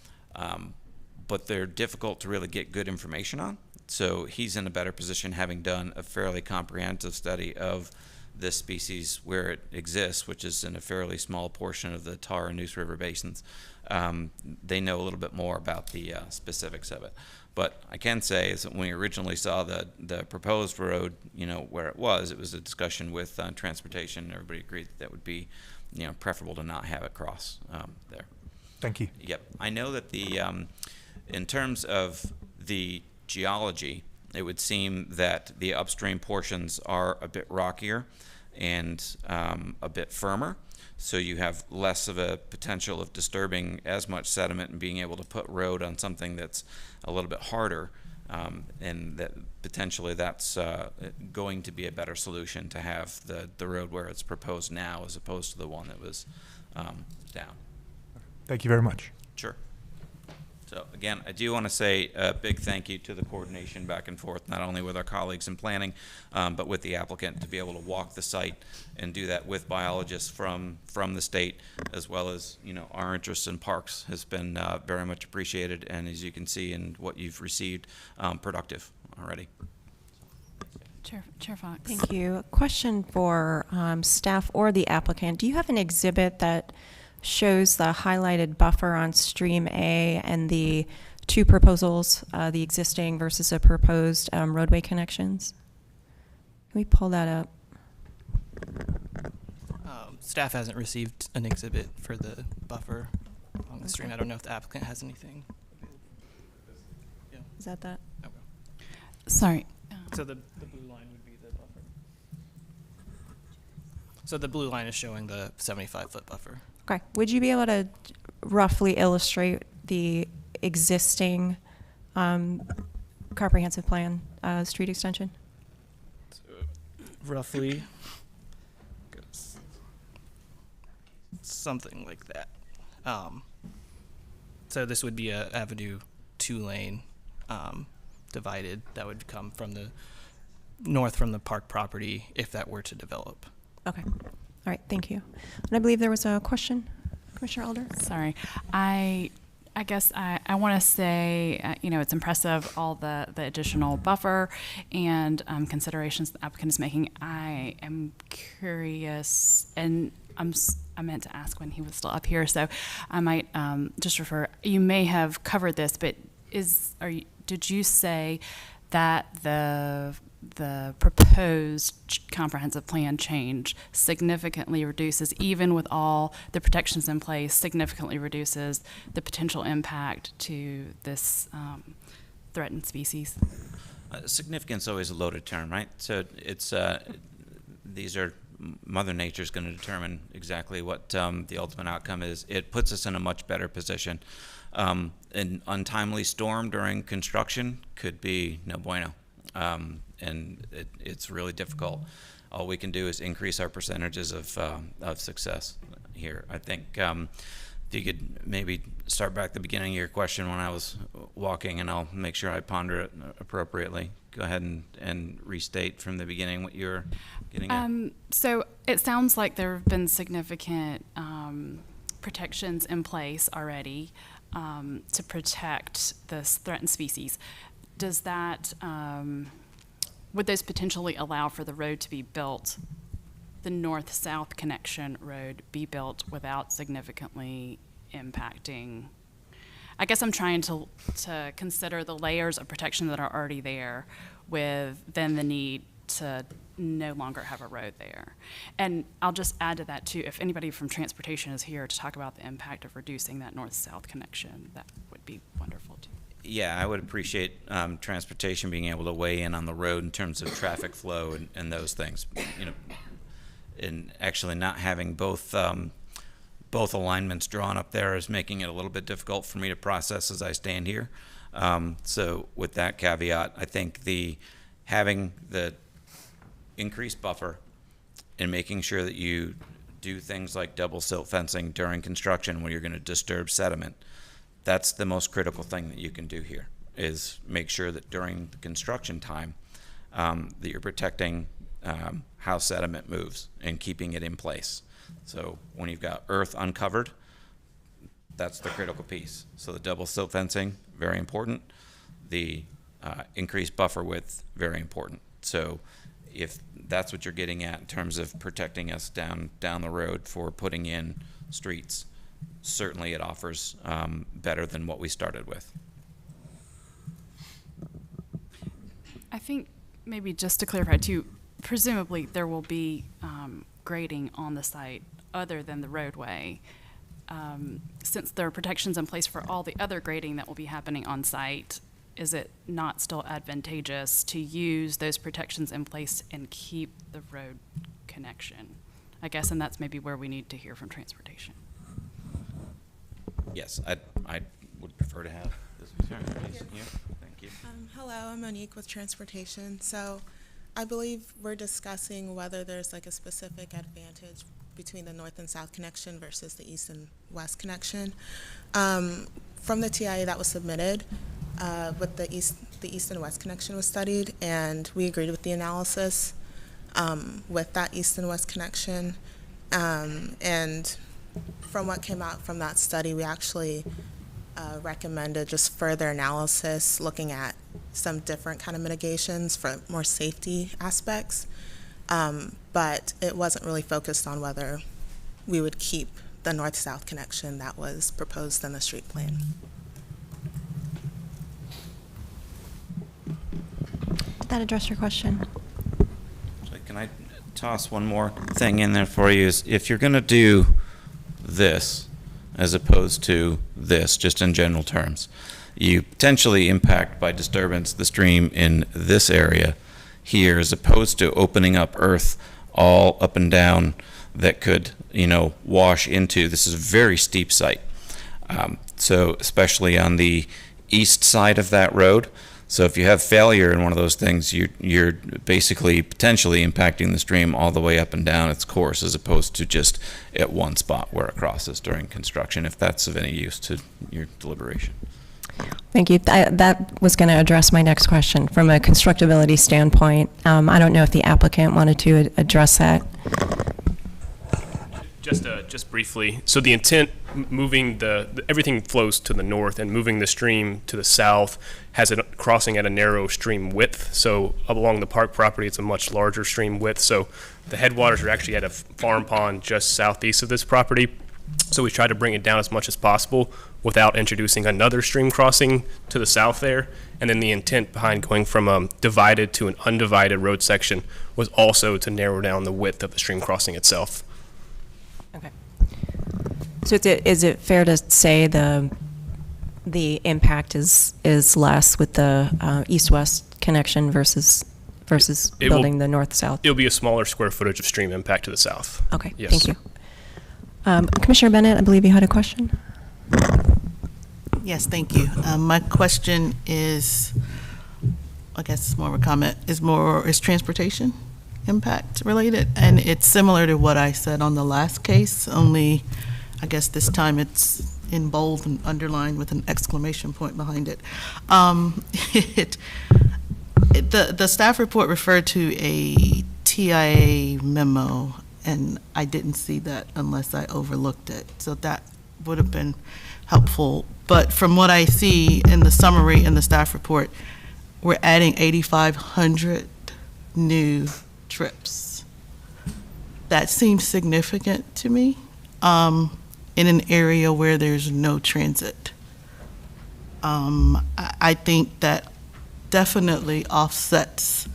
but they're difficult to really get good information on. So he's in a better position, having done a fairly comprehensive study of this species where it exists, which is in a fairly small portion of the Tar and Neuse River basins. They know a little bit more about the specifics of it. But I can say is that when we originally saw the proposed road, where it was a discussion with transportation. Everybody agreed that would be, preferable to not have it cross there. Thank you. Yep. I know that in terms of the geology, it would seem that the upstream portions are a bit rockier and a bit firmer, so you have less of a potential of disturbing as much sediment and being able to put road on something that's a little bit harder, and that potentially that's going to be a better solution to have the road where it's proposed now as opposed to the one that was down. Thank you very much. Sure. So again, I do want to say a big thank you to the coordination back and forth, not only with our colleagues in planning, but with the applicant to be able to walk the site and do that with biologists from the state, as well as our interest in parks has been very much appreciated, and as you can see in what you've received, productive already. Chair Fox. Thank you. A question for staff or the applicant. Do you have an exhibit that shows the highlighted buffer on Stream A and the two proposals, the existing versus the proposed roadway connections? Can we pull that up? Staff hasn't received an exhibit for the buffer on the stream. I don't know if the applicant has anything. Yeah. Is that? Okay. Sorry. So the blue line would be the buffer. So the blue line is showing the 75-foot buffer. Okay. Would you be able to roughly illustrate the existing comprehensive plan street extension? Roughly goes something like that. So this would be a Avenue 2-lane divided that would come from the north from the park property if that were to develop. Okay. All right. Thank you. And I believe there was a question, Commissioner Elder. Sorry. I guess I want to say, it's impressive, all the additional buffer and considerations the applicant is making. I am curious, and I meant to ask when he was still up here, so I might just refer. You may have covered this, but did you say that the proposed comprehensive plan change significantly reduces, even with all the protections in place, significantly reduces the potential impact to this threatened species? Significance is always a loaded term, right? So it's these are Mother Nature's going to determine exactly what the ultimate outcome is. It puts us in a much better position. An untimely storm during construction could be no bueno. And it's really difficult. All we can do is increase our percentages of success here. I think if you could maybe start back at the beginning of your question when I was walking, and I'll make sure I ponder it appropriately. Go ahead and restate from the beginning what you're getting at. So it sounds like there have been significant protections in place already to protect this threatened species. Does that, would those potentially allow for the road to be built, the north-south connection road be built without significantly impacting? I guess I'm trying to consider the layers of protection that are already there with then the need to no longer have a road there. And I'll just add to that too, if anybody from transportation is here to talk about the impact of reducing that north-south connection, that would be wonderful too. Yeah, I would appreciate transportation being able to weigh in on the road in terms of traffic flow and those things. And actually not having both alignments drawn up there is making it a little bit difficult for me to process as I stand here. So with that caveat, I think having the increased buffer and making sure that you do things like double silt fencing during construction when you're going to disturb sediment, that's the most critical thing that you can do here, is make sure that during the construction time that you're protecting how sediment moves and keeping it in place. So when you've got earth uncovered, that's the critical piece. So the double silt fencing, very important. The increased buffer width, very important. So if that's what you're getting at in terms of protecting us down the road for putting in streets, certainly it offers better than what we started with. I think maybe just to clarify too, presumably there will be grading on the site other than the roadway. Since there are protections in place for all the other grading that will be happening on site, is it not still advantageous to use those protections in place and keep the road connection? I guess, and that's maybe where we need to hear from transportation. Yes, I would prefer to have this. Please, you. Thank you. Hello, I'm Monique with Transportation. So I believe we're discussing whether there's like a specific advantage between the north and south connection versus the east and west connection. From the TIA that was submitted, with the east and west connection was studied, and we agreed with the analysis with that east and west connection. And from what came out from that study, we actually recommended just further analysis, looking at some different kind of mitigations for more safety aspects. But it wasn't really focused on whether we would keep the north-south connection that was proposed in the street plan. Did that address your question? So can I toss one more thing in there for you? Is if you're going to do this as opposed to this, just in general terms, you potentially impact by disturbance the stream in this area here, as opposed to opening up earth all up and down that could, wash into. This is a very steep site. So especially on the east side of that road, So if you have failure in one of those things, you're basically potentially impacting the stream all the way up and down its course, as opposed to just at one spot where it crosses during construction, if that's of any use to your deliberation. Thank you. That was going to address my next question. From a constructability standpoint, I don't know if the applicant wanted to address that. Just briefly, so the intent, moving everything flows to the north, and moving the stream to the south has it crossing at a narrow stream width. So along the park property, it's a much larger stream width. So the headwaters are actually at a farm pond just southeast of this property. So we try to bring it down as much as possible without introducing another stream crossing to the south there. And then the intent behind going from a divided to an undivided road section was also to narrow down the width of the stream crossing itself. Okay. So is it fair to say the impact is less with the east-west connection versus building the north-south? It'll be a smaller square footage of stream impact to the south. Okay, yes. Thank you. Commissioner Bennett, I believe you had a question. Yes, thank you. My question is, I guess it's more of a comment, is transportation impact related? And it's similar to what I said on the last case, only I guess this time it's in bold and underlined with an exclamation point behind it. The staff report referred to a TIA memo, and I didn't see that unless I overlooked it. So that would have been helpful. But from what I see in the summary in the staff report, we're adding 8,500 new trips. That seems significant to me in an area where there's no transit. I think that definitely offsets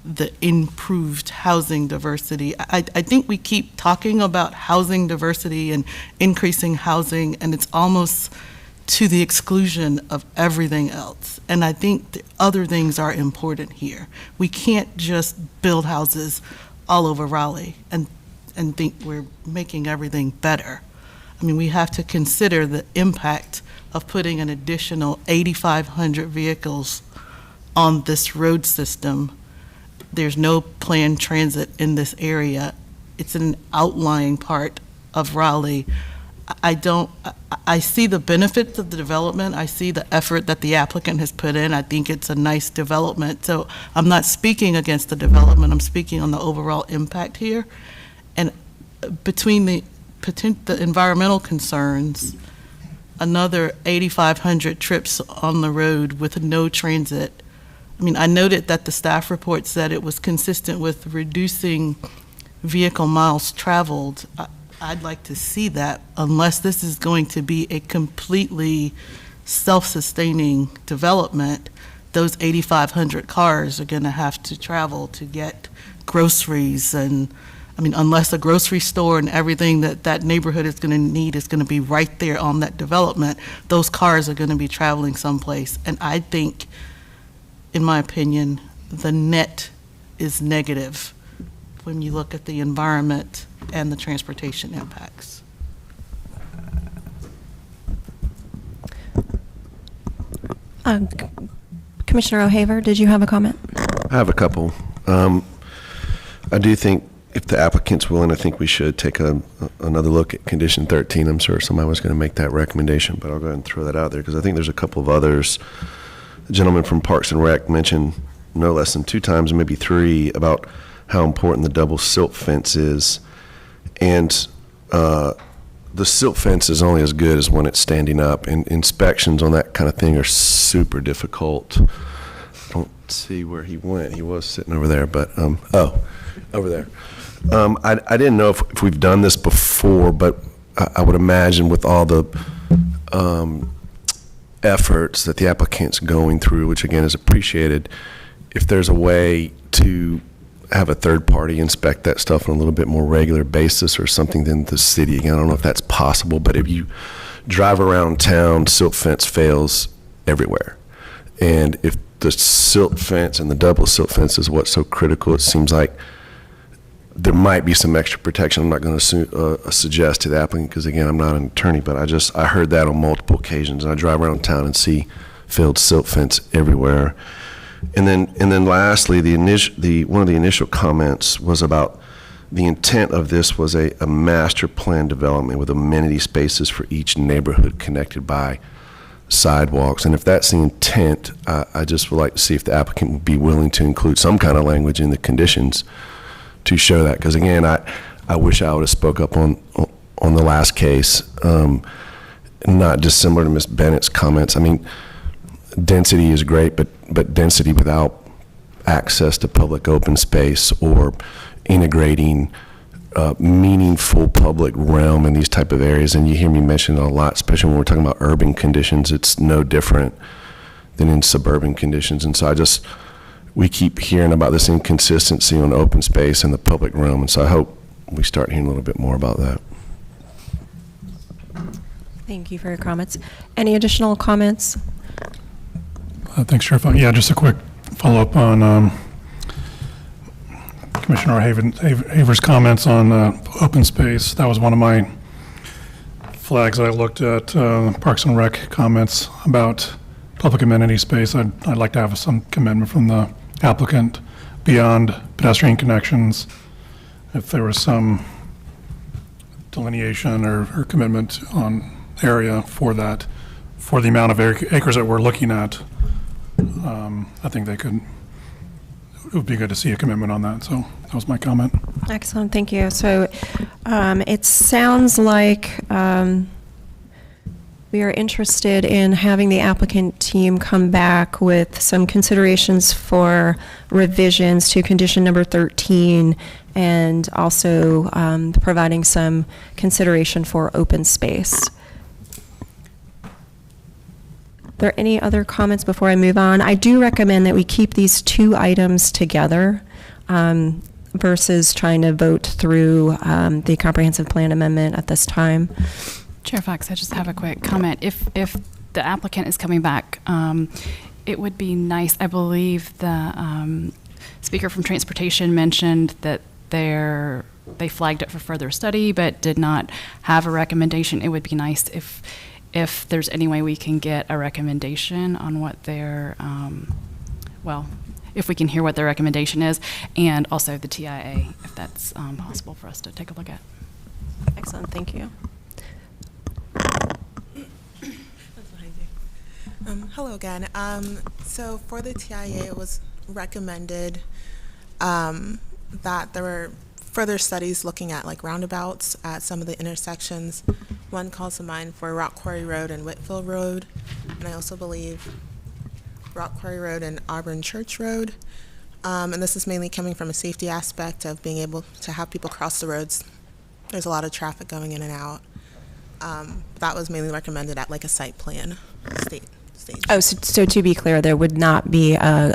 the improved housing diversity. I think we keep talking about housing diversity and increasing housing, and it's almost to the exclusion of everything else. And I think the other things are important here. We can't just build houses all over Raleigh and think we're making everything better. I mean, we have to consider the impact of putting an additional 8,500 vehicles on this road system. There's no planned transit in this area. It's an outlying part of Raleigh. I see the benefits of the development. I see the effort that the applicant has put in. I think it's a nice development. So I'm not speaking against the development. I'm speaking on the overall impact here. And between the environmental concerns, another 8,500 trips on the road with no transit. I mean, I noted that the staff report said it was consistent with reducing vehicle miles traveled. I'd like to see that, unless this is going to be a completely self-sustaining development. Those 8,500 cars are going to have to travel to get groceries, and I mean, unless a grocery store and everything that neighborhood is going to need is going to be right there on that development, those cars are going to be traveling someplace. And I think, in my opinion, the net is negative when you look at the environment and the transportation impacts. Commissioner O'Haver, did you have a comment? I have a couple. I do think if the applicant's willing, I think we should take another look at condition 13. I'm sure somebody was going to make that recommendation, but I'll go ahead and throw that out there because I think there's a couple of others. The gentleman from Parks and Rec mentioned no less than 2 times, maybe 3, about how important the double silt fence is. And the silt fence is only as good as when it's standing up, and inspections on that kind of thing are super difficult. I don't see where he went. He was sitting over there, but, oh, over there. I didn't know if we've done this before, but I would imagine with all the efforts that the applicant's going through, which again is appreciated, if there's a way to have a third party inspect that stuff on a little bit more regular basis or something than the city. Again, I don't know if that's possible, but if you drive around town, silt fence fails everywhere. And if the silt fence and the double silt fence is what's so critical, it seems like there might be some extra protection. I'm not going to suggest to the applicant because, again, I'm not an attorney, but I heard that on multiple occasions. And I drive around town and see failed silt fence everywhere. And then lastly, one of the initial comments was about the intent of this was a master plan development with amenity spaces for each neighborhood connected by sidewalks. And if that's the intent, I just would like to see if the applicant would be willing to include some kind of language in the conditions to show that. Because again, I wish I would have spoke up on the last case, not dissimilar to Ms. Bennett's comments. I mean, density is great, but density without access to public open space or integrating meaningful public realm in these type of areas, and you hear me mention it a lot, especially when we're talking about urban conditions, it's no different than in suburban conditions. And so we keep hearing about this inconsistency on open space and the public realm, and so I hope we start hearing a little bit more about that. Thank you for your comments. Any additional comments? Thanks, Sheriff. Yeah, just a quick follow-up on Commissioner Haver's comments on open space. That was one of my flags that I looked at, Parks and Rec comments about public amenity space. I'd like to have some commitment from the applicant beyond pedestrian connections. If there was some delineation or commitment on area for that, for the amount of acres that we're looking at, I think it would be good to see a commitment on that. So that was my comment. Excellent, thank you. So it sounds like we are interested in having the applicant team come back with some considerations for revisions to condition number 13, and also providing some consideration for open space. Are there any other comments before I move on? I do recommend that we keep these two items together versus trying to vote through the comprehensive plan amendment at this time. Chair Fox, I just have a quick comment. If the applicant is coming back, it would be nice, I believe the speaker from transportation mentioned that they flagged it for further study but did not have a recommendation. It would be nice if there's any way we can get a recommendation on what their, if we can hear what their recommendation is, and also the TIA, if that's possible for us to take a look at. Excellent, thank you. Hello again. So for the TIA, it was recommended that there were further studies looking at like roundabouts at some of the intersections. One calls to mind for Rock Quarry Road and Whitfield Road, and I also believe Rock Quarry Road and Auburn Church Road. And this is mainly coming from a safety aspect of being able to have people cross the roads. There's a lot of traffic going in and out. That was mainly recommended at like a site plan stage. Oh, so to be clear, there would not be a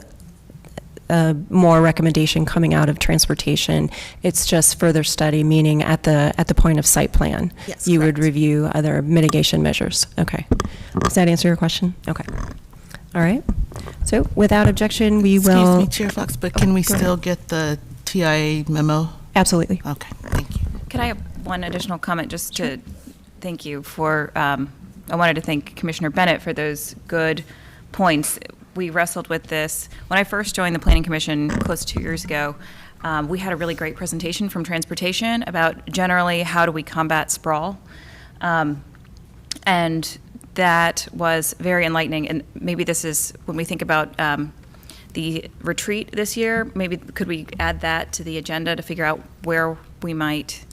more recommendation coming out of transportation. It's just further study, meaning at the point of site plan. Yes, you correct. would review other mitigation measures. Okay. Does that answer your question? Okay. All right. So without objection, we will. Excuse me, Chair Fox, but can we still get the TIA memo? Absolutely. Okay, thank you. Could I have one additional comment just to thank you for, I wanted to thank Commissioner Bennett for those good points. We wrestled with this. When I first joined the Planning Commission close to 2 years ago, we had a really great presentation from transportation about generally how do we combat sprawl. And that was very enlightening. And maybe this is, when we think about the retreat this year, maybe could we add that to the agenda to figure out where we might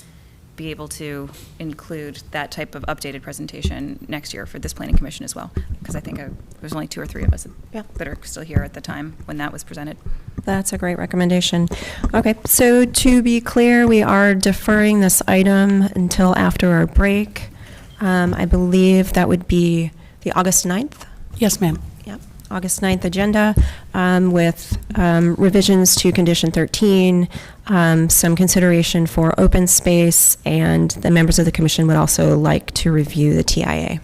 be able to include that type of updated presentation next year for this Planning Commission as well? Because I think there's only 2 or 3 of us that are still here at the time when that was presented. That's a great recommendation. Okay, so to be clear, we are deferring this item until after our break. I believe that would be the August 9th? Yes, ma'am. Yep, August 9th agenda with revisions to condition 13, some consideration for open space, and the members of the commission would also like to review the TIA.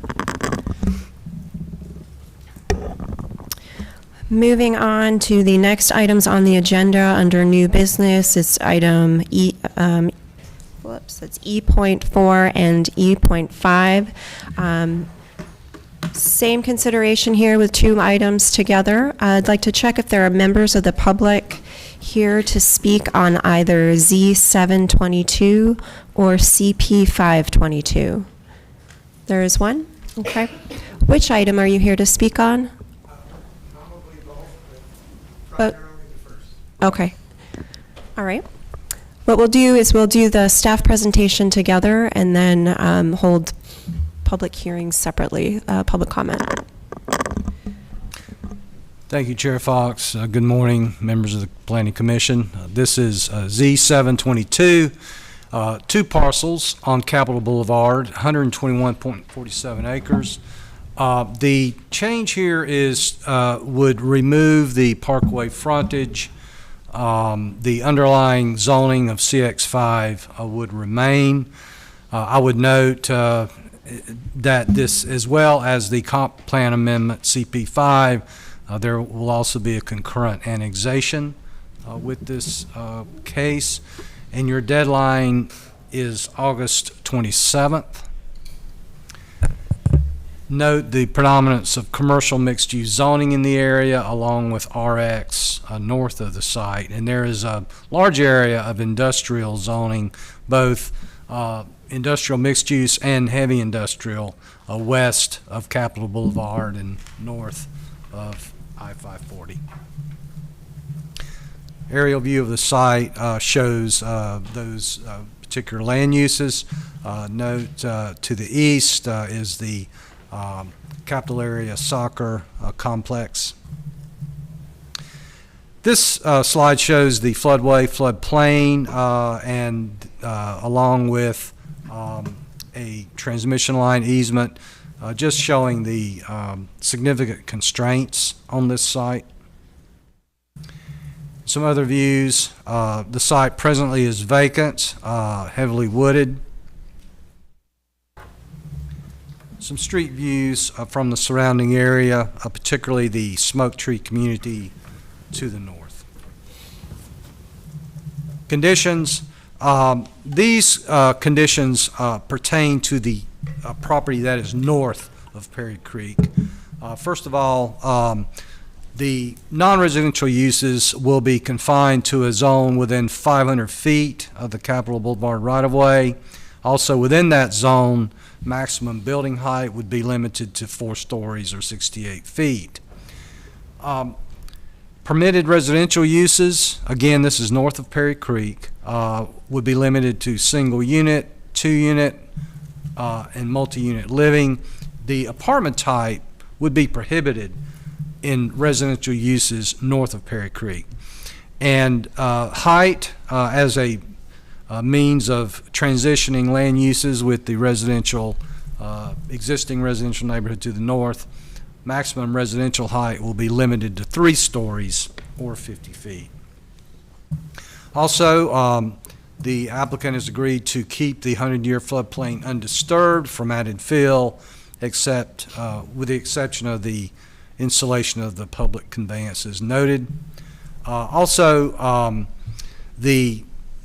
Moving on to the next items on the agenda under new business, it's item that's E.4 and E.5. Same consideration here with two items together. I'd like to check if there are members of the public here to speak on either Z722 or CP522. There is one? Okay. Which item are you here to speak on? But, okay. All right. What we'll do is we'll do the staff presentation together and then hold public hearings separately, public comment. Thank you, Chair Fox. Good morning, members of the Planning Commission. This is Z722, two parcels on Capitol Boulevard, 121.47 acres. The change here is would remove the parkway frontage. The underlying zoning of CX5 would remain. I would note that this, as well as the comp plan amendment CP5, there will also be a concurrent annexation with this case, and your deadline is August 27th. Note the predominance of commercial mixed-use zoning in the area, along with RX north of the site, and there is a large area of industrial zoning, both industrial mixed use and heavy industrial west of Capitol Boulevard and north of I-540. Aerial view of the site shows those particular land uses. Note to the east is the Capitol area soccer complex. This slide shows the floodway, floodplain, and along with a transmission line easement, just showing the significant constraints on this site. Some other views. The site presently is vacant, heavily wooded. Some street views from the surrounding area, particularly the Smoke Tree community to the north. Conditions. These conditions pertain to the property that is north of Perry Creek. First of all, the non-residential uses will be confined to a zone within 500 feet of the Capitol Boulevard right-of-way. Also within that zone, maximum building height would be limited to 4 stories or 68 feet. Permitted residential uses, again, this is north of Perry Creek, would be limited to single unit, 2 unit, and multi-unit living. The apartment type would be prohibited in residential uses north of Perry Creek. And height as a means of transitioning land uses with the residential, existing residential neighborhood to the north, maximum residential height will be limited to 3 stories or 50 feet. Also, the applicant has agreed to keep the 100-year floodplain undisturbed from added fill, except with the exception of the installation of the public conveyances noted. Also,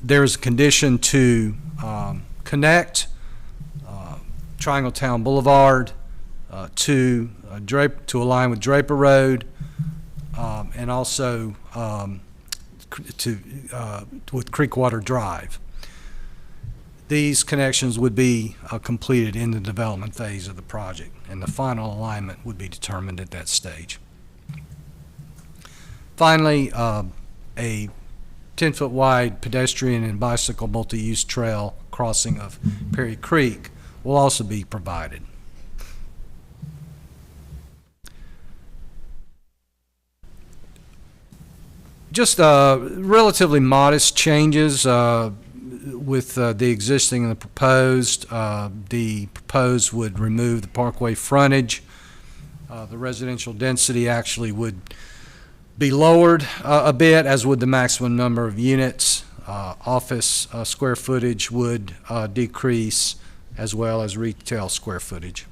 there's a condition to connect Triangle Town Boulevard to align with Draper Road, and also with Creekwater Drive. These connections would be completed in the development phase of the project, and the final alignment would be determined at that stage. Finally, a 10-foot wide pedestrian and bicycle multi-use trail crossing of Perry Creek will also be provided. Just relatively modest changes with the existing and the proposed. The proposed would remove the parkway frontage. The residential density actually would be lowered a bit, as would the maximum number of units. Office square footage would decrease, as well as retail square footage.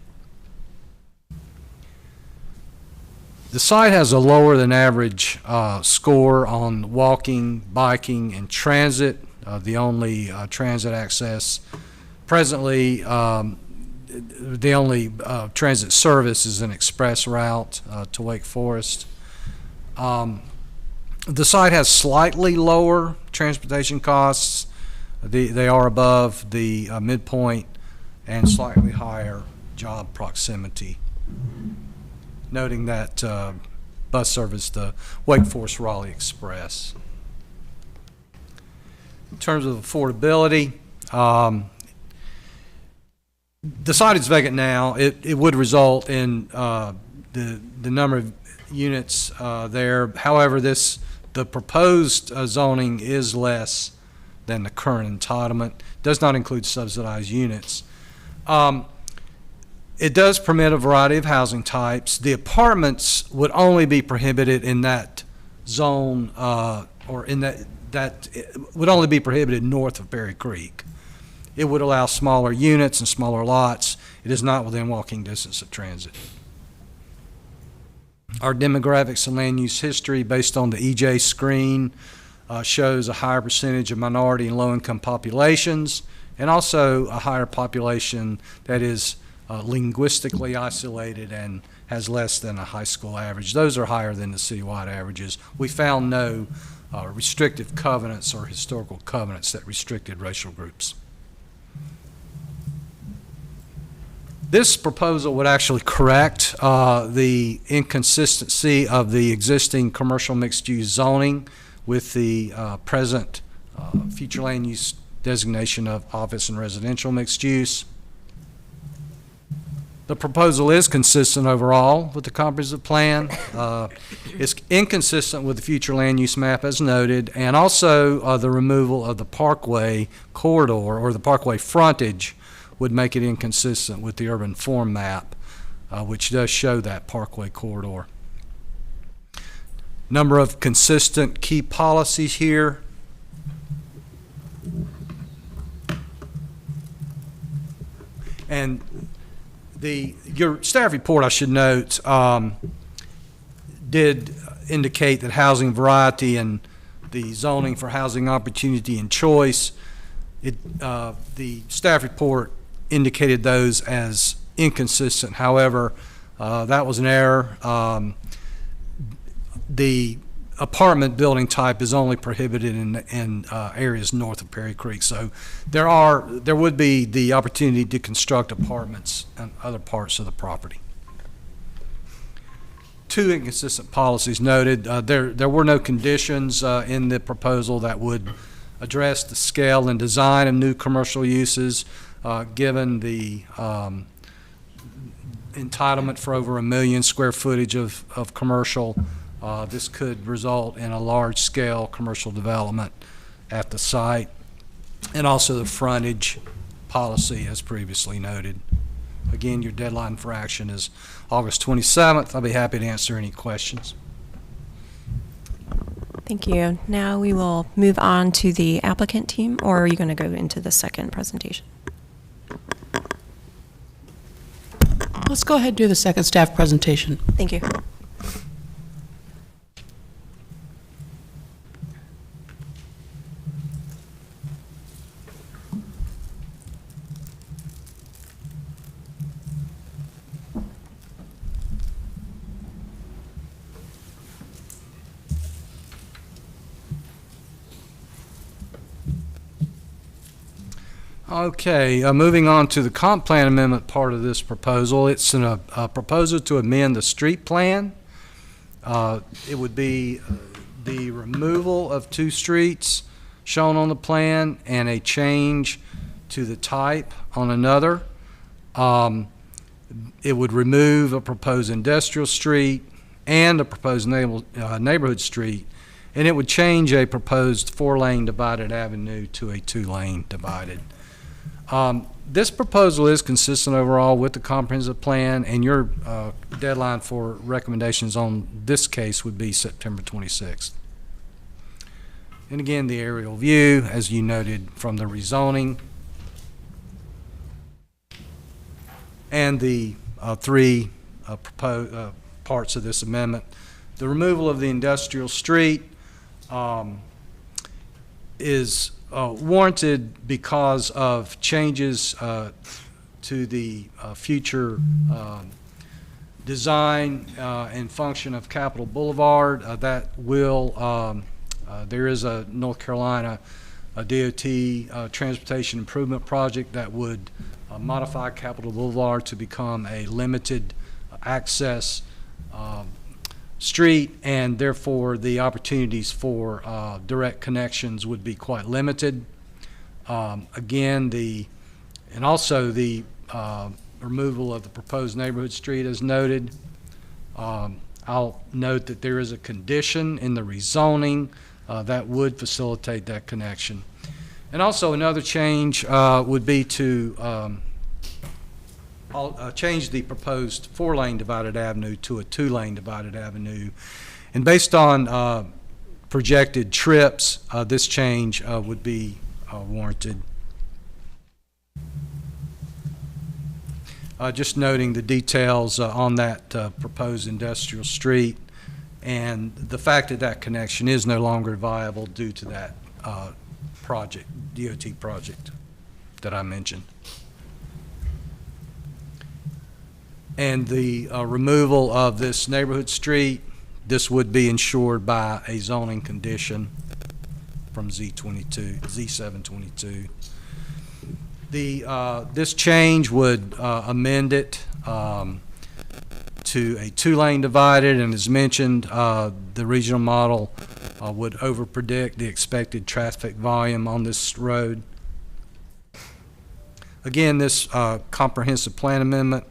The site has a lower than average score on walking, biking, and transit. The only transit access presently the only transit service is an express route to Wake Forest. The site has slightly lower transportation costs. They are above the midpoint and slightly higher job proximity. Noting that bus service, the Wake Forest Raleigh Express. In terms of affordability, the site is vacant now. It would result in the number of units there. However, the proposed zoning is less than the current entitlement. Does not include subsidized units. It does permit a variety of housing types. The apartments would only be prohibited in that zone, or in that would only be prohibited north of Berry Creek. It would allow smaller units and smaller lots. It is not within walking distance of transit. Our demographics and land use history based on the EJ screen shows a higher percentage of minority and low-income populations, and also a higher population that is linguistically isolated and has less than a high school average. Those are higher than the citywide averages. We found no restrictive covenants or historical covenants that restricted racial groups. This proposal would actually correct the inconsistency of the existing commercial mixed-use zoning with the present future land use designation of office and residential mixed use. The proposal is consistent overall with the comprehensive plan. It's inconsistent with the future land use map as noted, and also the removal of the parkway corridor or the parkway frontage would make it inconsistent with the urban form map, which does show that parkway corridor. Number of consistent key policies here. And your staff report, I should note, did indicate that housing variety and the zoning for housing opportunity and choice, the staff report indicated those as inconsistent. However, that was an error. The apartment building type is only prohibited in areas north of Berry Creek. So there would be the opportunity to construct apartments in other parts of the property. Two inconsistent policies noted. There were no conditions in the proposal that would address the scale and design of new commercial uses, given the entitlement for over 1 million square footage of commercial. This could result in a large-scale commercial development at the site, and also the frontage policy as previously noted. Again, your deadline for action is August 27th. I'll be happy to answer any questions. Thank you. Now we will move on to the applicant team, or are you going to go into the second presentation? Let's go ahead and do the second staff presentation. Thank you. Okay, moving on to the comp plan amendment part of this proposal. It's a proposal to amend the street plan. It would be the removal of 2 streets shown on the plan and a change to the type on another. It would remove a proposed industrial street and a proposed neighborhood street, and it would change a proposed 4-lane divided avenue to a 2-lane divided. This proposal is consistent overall with the comprehensive plan, and your deadline for recommendations on this case would be September 26th. And again, the aerial view, as you noted from the rezoning, and the 3 proposed parts of this amendment. The removal of the industrial street is warranted because of changes to the future design and function of Capitol Boulevard. That will, there is a North Carolina DOT transportation improvement project that would modify Capitol Boulevard to become a limited access street, and therefore the opportunities for direct connections would be quite limited. Again, and also the removal of the proposed neighborhood street as noted. I'll note that there is a condition in the rezoning that would facilitate that connection. And also another change would be to change the proposed 4-lane divided avenue to a 2-lane divided avenue. And based on projected trips, this change would be warranted. Just noting the details on that proposed industrial street and the fact that that connection is no longer viable due to that project, DOT project that I mentioned. And the removal of this neighborhood street, this would be ensured by a zoning condition from Z722. This change would amend it to a 2-lane divided, and as mentioned, the regional model would overpredict the expected traffic volume on this road. Again, this comprehensive plan amendment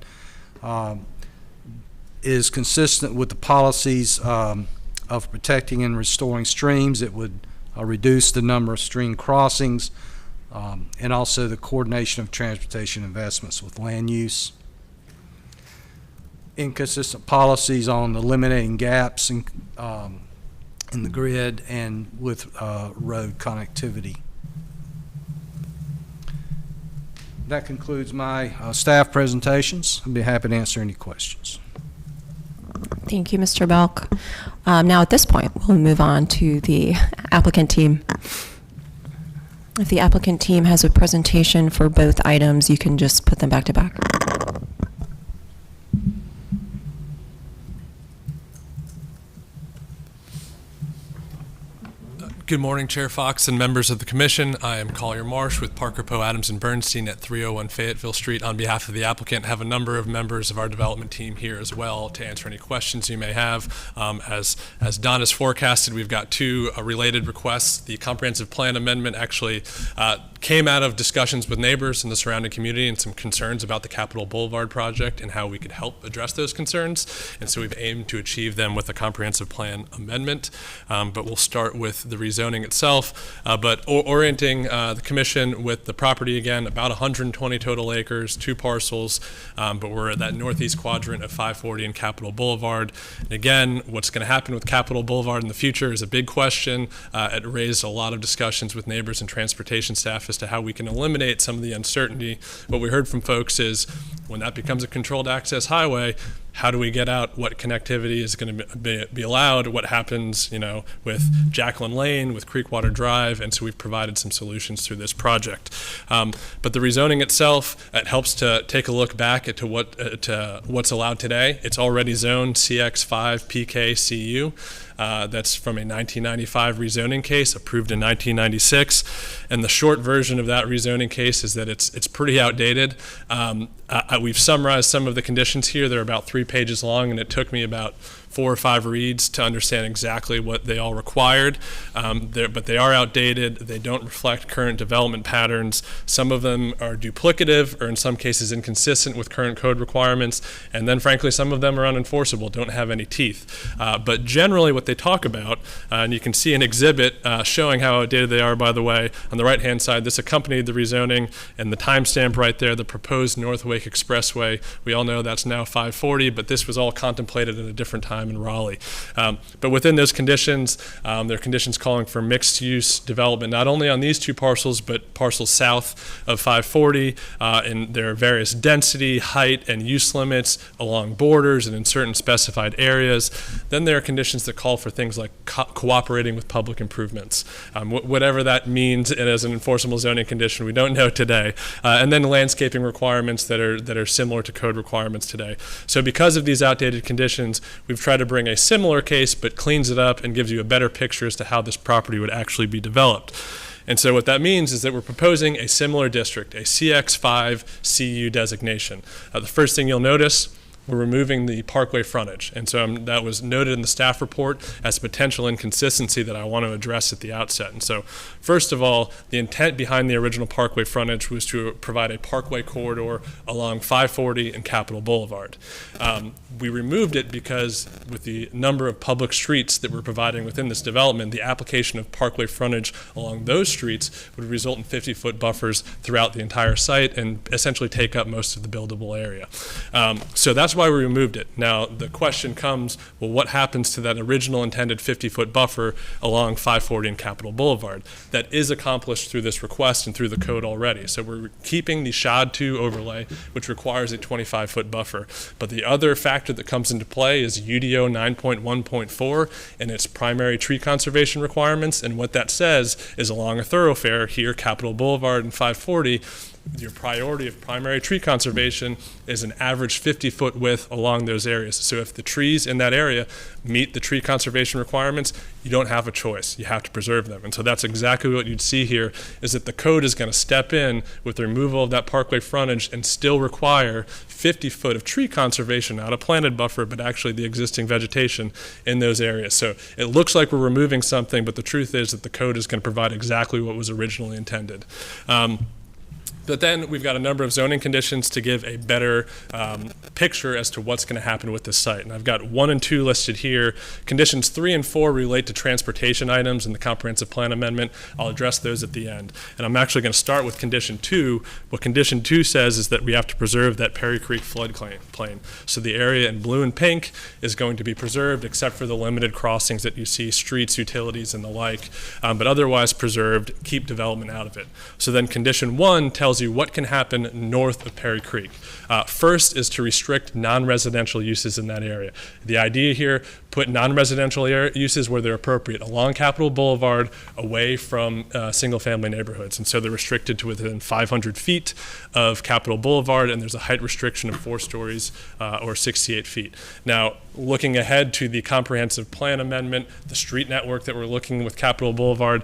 is consistent with the policies of protecting and restoring streams. It would reduce the number of stream crossings and also the coordination of transportation investments with land use. Inconsistent policies on eliminating gaps in the grid and with road connectivity. That concludes my staff presentations. I'd be happy to answer any questions. Thank you, Mr. Belk. Now at this point, we'll move on to the applicant team. If the applicant team has a presentation for both items, you can just put them back to back. Good morning, Chair Fox and members of the Commission. I am Collier Marsh with Parker, Poe, Adams, and Bernstein at 301 Fayetteville Street. On behalf of the applicant, have a number of members of our development team here as well to answer any questions you may have. As Don has forecasted, we've got two related requests. The comprehensive plan amendment actually came out of discussions with neighbors in the surrounding community and some concerns about the Capitol Boulevard project and how we could help address those concerns. And so we've aimed to achieve them with a comprehensive plan amendment. But we'll start with the rezoning itself, but orienting the Commission with the property again, about 120 total acres, 2 parcels, but we're at that northeast quadrant of 540 and Capitol Boulevard. And again, what's going to happen with Capitol Boulevard in the future is a big question. It raised a lot of discussions with neighbors and transportation staff as to how we can eliminate some of the uncertainty. What we heard from folks is when that becomes a controlled access highway, how do we get out? What connectivity is going to be allowed? What happens, with Jacqueline Lane, with Creekwater Drive? And so we've provided some solutions through this project. But the rezoning itself, it helps to take a look back at what's allowed today. It's already zoned CX5 PKCU. That's from a 1995 rezoning case approved in 1996. And the short version of that rezoning case is that it's pretty outdated. We've summarized some of the conditions here. They're about 3 pages long, and it took me about 4 or 5 reads to understand exactly what they all required. But they are outdated. They don't reflect current development patterns. Some of them are duplicative or in some cases inconsistent with current code requirements. And then frankly, some of them are unenforceable, don't have any teeth. But generally what they talk about, and you can see an exhibit showing how outdated they are, by the way. On the right-hand side, this accompanied the rezoning, and the timestamp right there, the proposed North Wake Expressway. We all know that's now 540, but this was all contemplated at a different time time in Raleigh. But within those conditions, there are conditions calling for mixed-use development, not only on these two parcels, but parcels south of 540, and there are various density, height, and use limits along borders and in certain specified areas. Then there are conditions that call for things like cooperating with public improvements, whatever that means as an enforceable zoning condition, we don't know today. And then landscaping requirements that are similar to code requirements today. So because of these outdated conditions, we've tried to bring a similar case, but cleans it up and gives you a better picture as to how this property would actually be developed. And so what that means is that we're proposing a similar district, a CX5 CU designation. The first thing you'll notice, we're removing the parkway frontage. And so that was noted in the staff report as a potential inconsistency that I want to address at the outset. And so first of all, the intent behind the original parkway frontage was to provide a parkway corridor along 540 and Capitol Boulevard. We removed it because with the number of public streets that we're providing within this development, the application of parkway frontage along those streets would result in 50-foot buffers throughout the entire site and essentially take up most of the buildable area. So that's why we removed it. Now, the question comes, well, what happens to that original intended 50-foot buffer along 540 and Capitol Boulevard? That is accomplished through this request and through the code already. So we're keeping the SHOD 2 overlay, which requires a 25-foot buffer. But the other factor that comes into play is UDO 9.1.4 and its primary tree conservation requirements. And what that says is along a thoroughfare here, Capitol Boulevard and 540, your priority of primary tree conservation is an average 50-foot width along those areas. So if the trees in that area meet the tree conservation requirements, you don't have a choice. You have to preserve them. And so that's exactly what you'd see here, is that the code is going to step in with the removal of that parkway frontage and still require 50-foot of tree conservation, not a planted buffer, but actually the existing vegetation in those areas. So it looks like we're removing something, but the truth is that the code is going to provide exactly what was originally intended. But then we've got a number of zoning conditions to give a better picture as to what's going to happen with this site. And I've got 1 and 2 listed here. Conditions 3 and 4 relate to transportation items in the comprehensive plan amendment. I'll address those at the end. And I'm actually going to start with condition 2. What condition 2 says is that we have to preserve that Perry Creek floodplain. So the area in blue and pink is going to be preserved except for the limited crossings that you see, streets, utilities, and the like, but otherwise preserved, keep development out of it. So then condition 1 tells you what can happen north of Perry Creek. First is to restrict non-residential uses in that area. The idea here, put non-residential uses where they're appropriate, along Capitol Boulevard, away from single-family neighborhoods. And so they're restricted to within 500 feet of Capitol Boulevard, and there's a height restriction of 4 stories or 68 feet. Now, looking ahead to the comprehensive plan amendment, the street network that we're looking with Capitol Boulevard,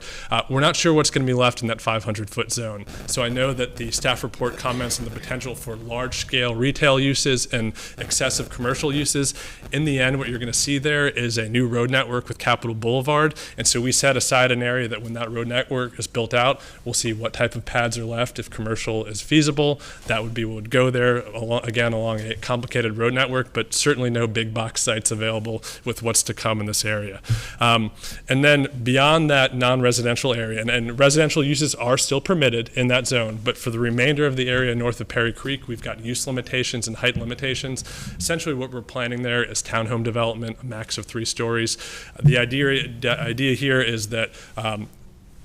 we're not sure what's going to be left in that 500-foot zone. So I know that the staff report comments on the potential for large-scale retail uses and excessive commercial uses. In the end, what you're going to see there is a new road network with Capitol Boulevard, and so we set aside an area that when that road network is built out, we'll see what type of pads are left. If commercial is feasible, that would be what would go there, again, along a complicated road network, but certainly no big box sites available with what's to come in this area. And then beyond that non-residential area, and residential uses are still permitted in that zone, but for the remainder of the area north of Perry Creek, we've got use limitations and height limitations. Essentially what we're planning there is townhome development, a max of 3 stories. The idea here is that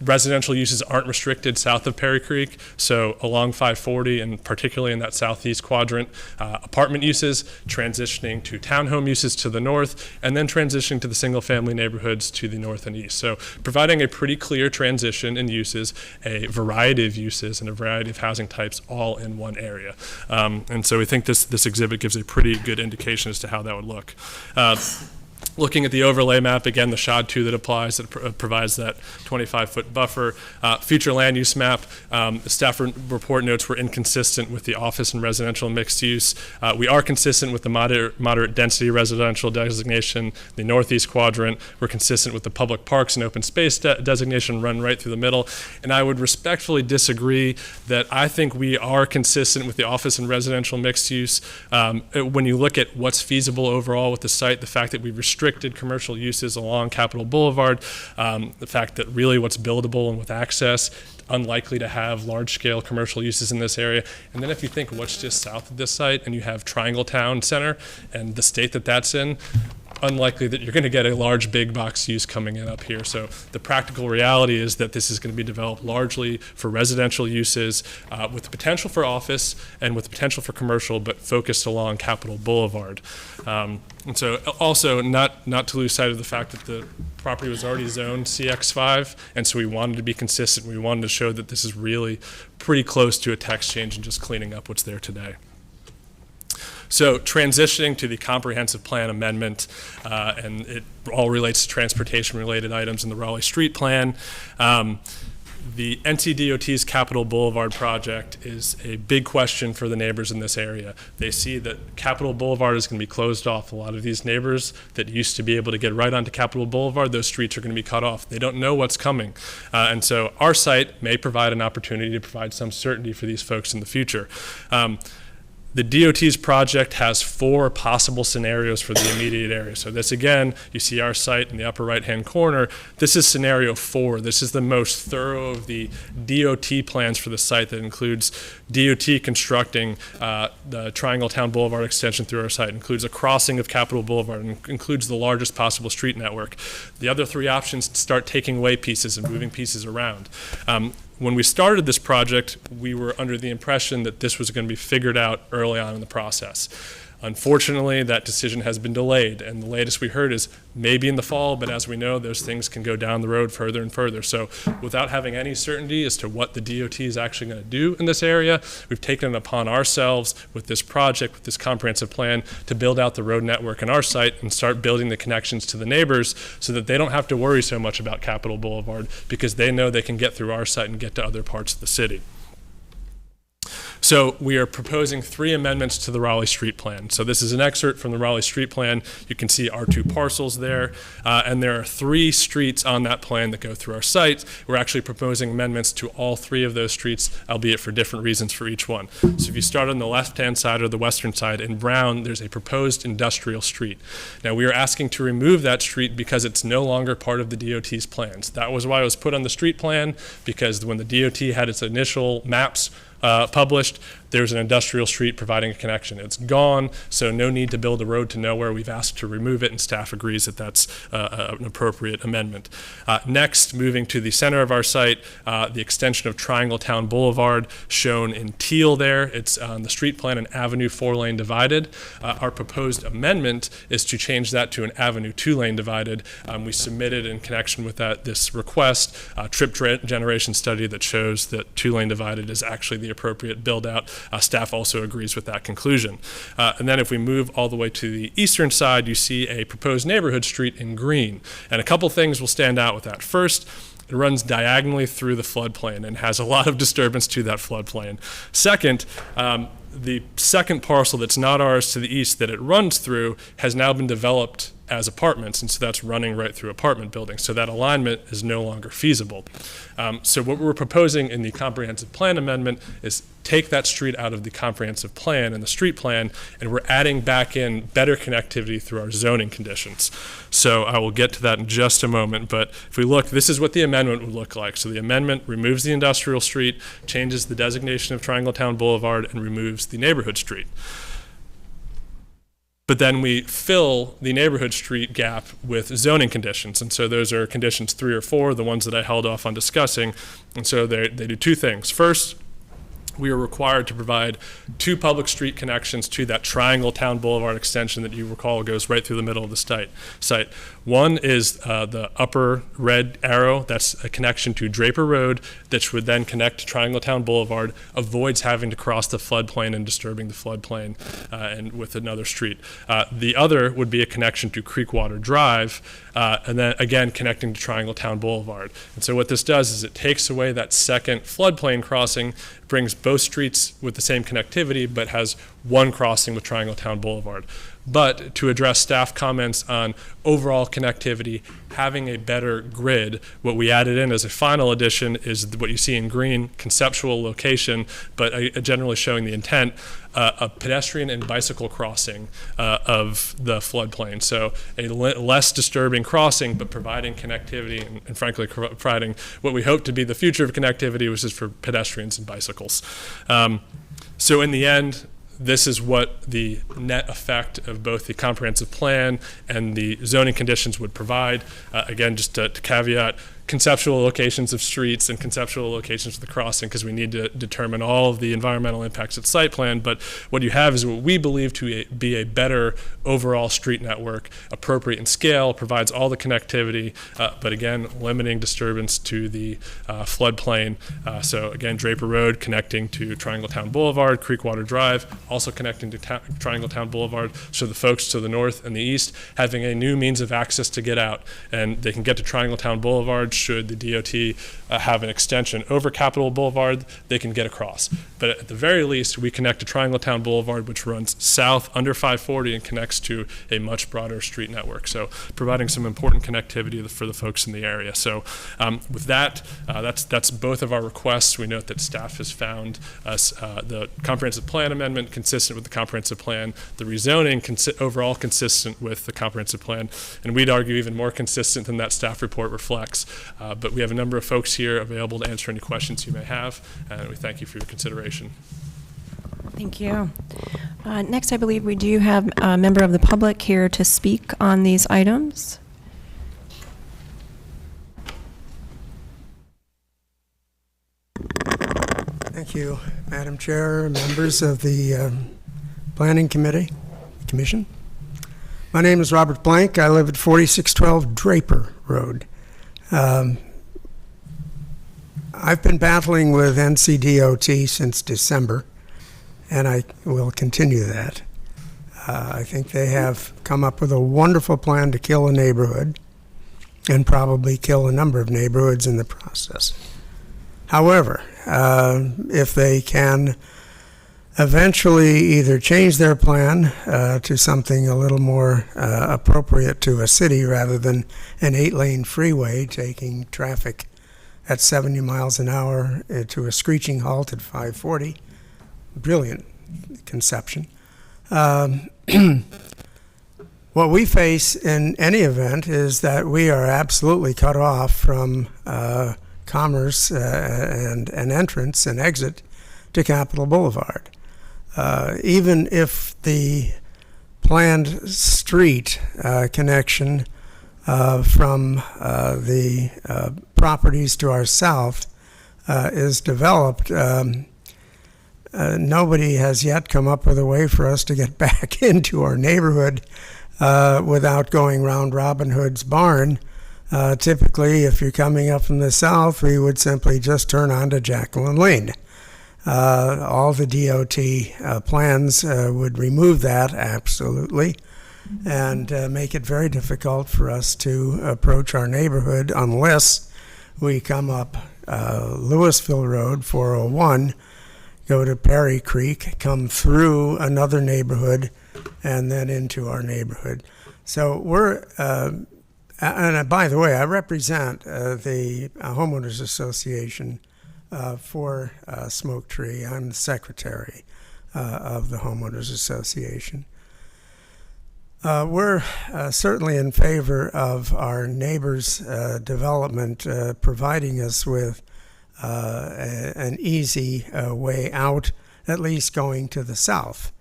residential uses aren't restricted south of Perry Creek, so along 540 and particularly in that southeast quadrant, apartment uses, transitioning to townhome uses to the north, and then transitioning to the single-family neighborhoods to the north and east. So providing a pretty clear transition in uses, a variety of uses, and a variety of housing types all in one area. And so we think this exhibit gives a pretty good indication as to how that would look. Looking at the overlay map, again, the SHOD 2 that applies, that provides that 25-foot buffer. Future land use map, the staff report notes we're inconsistent with the office and residential mixed use. We are consistent with the moderate density residential designation, the northeast quadrant. We're consistent with the public parks and open space designation run right through the middle. And I would respectfully disagree that I think we are consistent with the office and residential mixed use. When you look at what's feasible overall with the site, the fact that we restricted commercial uses along Capitol Boulevard, the fact that really what's buildable and with access, unlikely to have large-scale commercial uses in this area. And then if you think what's just south of this site and you have Triangle Town Center and the state that that's in, unlikely that you're going to get a large big box use coming in up here. So the practical reality is that this is going to be developed largely for residential uses, with the potential for office and with the potential for commercial, but focused along Capitol Boulevard. And so also not to lose sight of the fact that the property was already zoned CX5, and so we wanted to be consistent. We wanted to show that this is really pretty close to a text change and just cleaning up what's there today. So transitioning to the comprehensive plan amendment, and it all relates to transportation-related items in the Raleigh Street Plan. The NCDOT's Capitol Boulevard project is a big question for the neighbors in this area. They see that Capitol Boulevard is going to be closed off. A lot of these neighbors that used to be able to get right onto Capitol Boulevard, those streets are going to be cut off. They don't know what's coming. And so our site may provide an opportunity to provide some certainty for these folks in the future. The DOT's project has 4 possible scenarios for the immediate area. So this, again, you see our site in the upper right-hand corner. This is scenario 4. This is the most thorough of the DOT plans for the site that includes DOT constructing the Triangle Town Boulevard extension through our site, includes a crossing of Capitol Boulevard, and includes the largest possible street network. The other 3 options start taking away pieces and moving pieces around. When we started this project, we were under the impression that this was going to be figured out early on in the process. Unfortunately, that decision has been delayed, and the latest we heard is maybe in the fall, but as we know, those things can go down the road further and further. So without having any certainty as to what the DOT is actually going to do in this area, we've taken it upon ourselves with this project, with this comprehensive plan, to build out the road network in our site and start building the connections to the neighbors so that they don't have to worry so much about Capitol Boulevard, because they know they can get through our site and get to other parts of the city. So we are proposing 3 amendments to the Raleigh Street Plan. So this is an excerpt from the Raleigh Street Plan. You can see our 2 parcels there, and there are 3 streets on that plan that go through our site. We're actually proposing amendments to all 3 of those streets, albeit for different reasons for each one. So if you start on the left-hand side or the western side, in brown, there's a proposed industrial street. Now we are asking to remove that street because it's no longer part of the DOT's plans. That was why it was put on the street plan, because when the DOT had its initial maps published, there's an industrial street providing a connection. It's gone, so no need to build a road to nowhere. We've asked to remove it, and staff agrees that that's an appropriate amendment. Next, moving to the center of our site, the extension of Triangle Town Boulevard, shown in teal there. It's on the street plan, an avenue 4-lane divided. Our proposed amendment is to change that to an avenue 2-lane divided. We submitted in connection with this request a trip generation study that shows that 2-lane divided is actually the appropriate build out. Staff also agrees with that conclusion. And then if we move all the way to the eastern side, you see a proposed neighborhood street in green. And a couple things will stand out with that. First, it runs diagonally through the floodplain and has a lot of disturbance to that floodplain. Second, the second parcel that's not ours to the east that it runs through has now been developed as apartments, and so that's running right through apartment buildings. So that alignment is no longer feasible. So what we're proposing in the comprehensive plan amendment is take that street out of the comprehensive plan and the street plan, and we're adding back in better connectivity through our zoning conditions. So I will get to that in just a moment, but if we look, this is what the amendment would look like. So the amendment removes the industrial street, changes the designation of Triangle Town Boulevard, and removes the neighborhood street. But then we fill the neighborhood street gap with zoning conditions. And so those are conditions 3 or 4, the ones that I held off on discussing. And so they do 2 things. First, we are required to provide 2 public street connections to that Triangle Town Boulevard extension that you recall goes right through the middle of the site. One is the upper red arrow. That's a connection to Draper Road that would then connect to Triangle Town Boulevard, avoids having to cross the floodplain and disturbing the floodplain and with another street. The other would be a connection to Creekwater Drive, and then again connecting to Triangle Town Boulevard. And so what this does is it takes away that second floodplain crossing, brings both streets with the same connectivity, but has one crossing with Triangle Town Boulevard. But to address staff comments on overall connectivity, having a better grid, what we added in as a final addition is what you see in green, conceptual location, but generally showing the intent, a pedestrian and bicycle crossing of the floodplain. So a less disturbing crossing, but providing connectivity and frankly providing what we hope to be the future of connectivity, which is for pedestrians and bicycles. So in the end, this is what the net effect of both the comprehensive plan and the zoning conditions would provide. Again, just to caveat, conceptual locations of streets and conceptual locations of the crossing, because we need to determine all of the environmental impacts at site plan. But what you have is what we believe to be a better overall street network, appropriate in scale, provides all the connectivity, but again, limiting disturbance to the floodplain. So again, Draper Road connecting to Triangle Town Boulevard, Creekwater Drive, also connecting to Triangle Town Boulevard. So the folks to the north and the east having a new means of access to get out, and they can get to Triangle Town Boulevard. Should the DOT have an extension over Capitol Boulevard, they can get across. But at the very least, we connect to Triangle Town Boulevard, which runs south under 540 and connects to a much broader street network. So providing some important connectivity for the folks in the area. So with that, that's both of our requests. We note that staff has found the comprehensive plan amendment consistent with the comprehensive plan, the rezoning overall consistent with the comprehensive plan, and we'd argue even more consistent than that staff report reflects. But we have a number of folks here available to answer any questions you may have, and we thank you for your consideration. Thank you. Next, I believe we do have a member of the public here to speak on these items. Thank you, Madam Chair, members of the Planning Commission. My name is Robert Blank. I live at 4612 Draper Road. I've been battling with NCDOT since December, and I will continue that. I think they have come up with a wonderful plan to kill a neighborhood and probably kill a number of neighborhoods in the process. However, if they can eventually either change their plan to something a little more appropriate to a city rather than an 8-lane freeway taking traffic at 70 miles an hour to a screeching halt at 540, brilliant conception. What we face in any event is that we are absolutely cut off from commerce and an entrance and exit to Capitol Boulevard. Even if the planned street connection from the properties to our south is developed, nobody has yet come up with a way for us to get back into our neighborhood without going round Robin Hood's barn. Typically, if you're coming up from the south, we would simply just turn onto Jacqueline Lane. All the DOT plans would remove that, absolutely, and make it very difficult for us to approach our neighborhood unless we come up Louisville Road, 401, go to Perry Creek, come through another neighborhood, and then into our neighborhood. So we're, and by the way, I represent the Homeowners Association for Smoke Tree. I'm the secretary of the Homeowners Association. We're certainly in favor of our neighbors' development providing us with an easy way out, at least going to the south.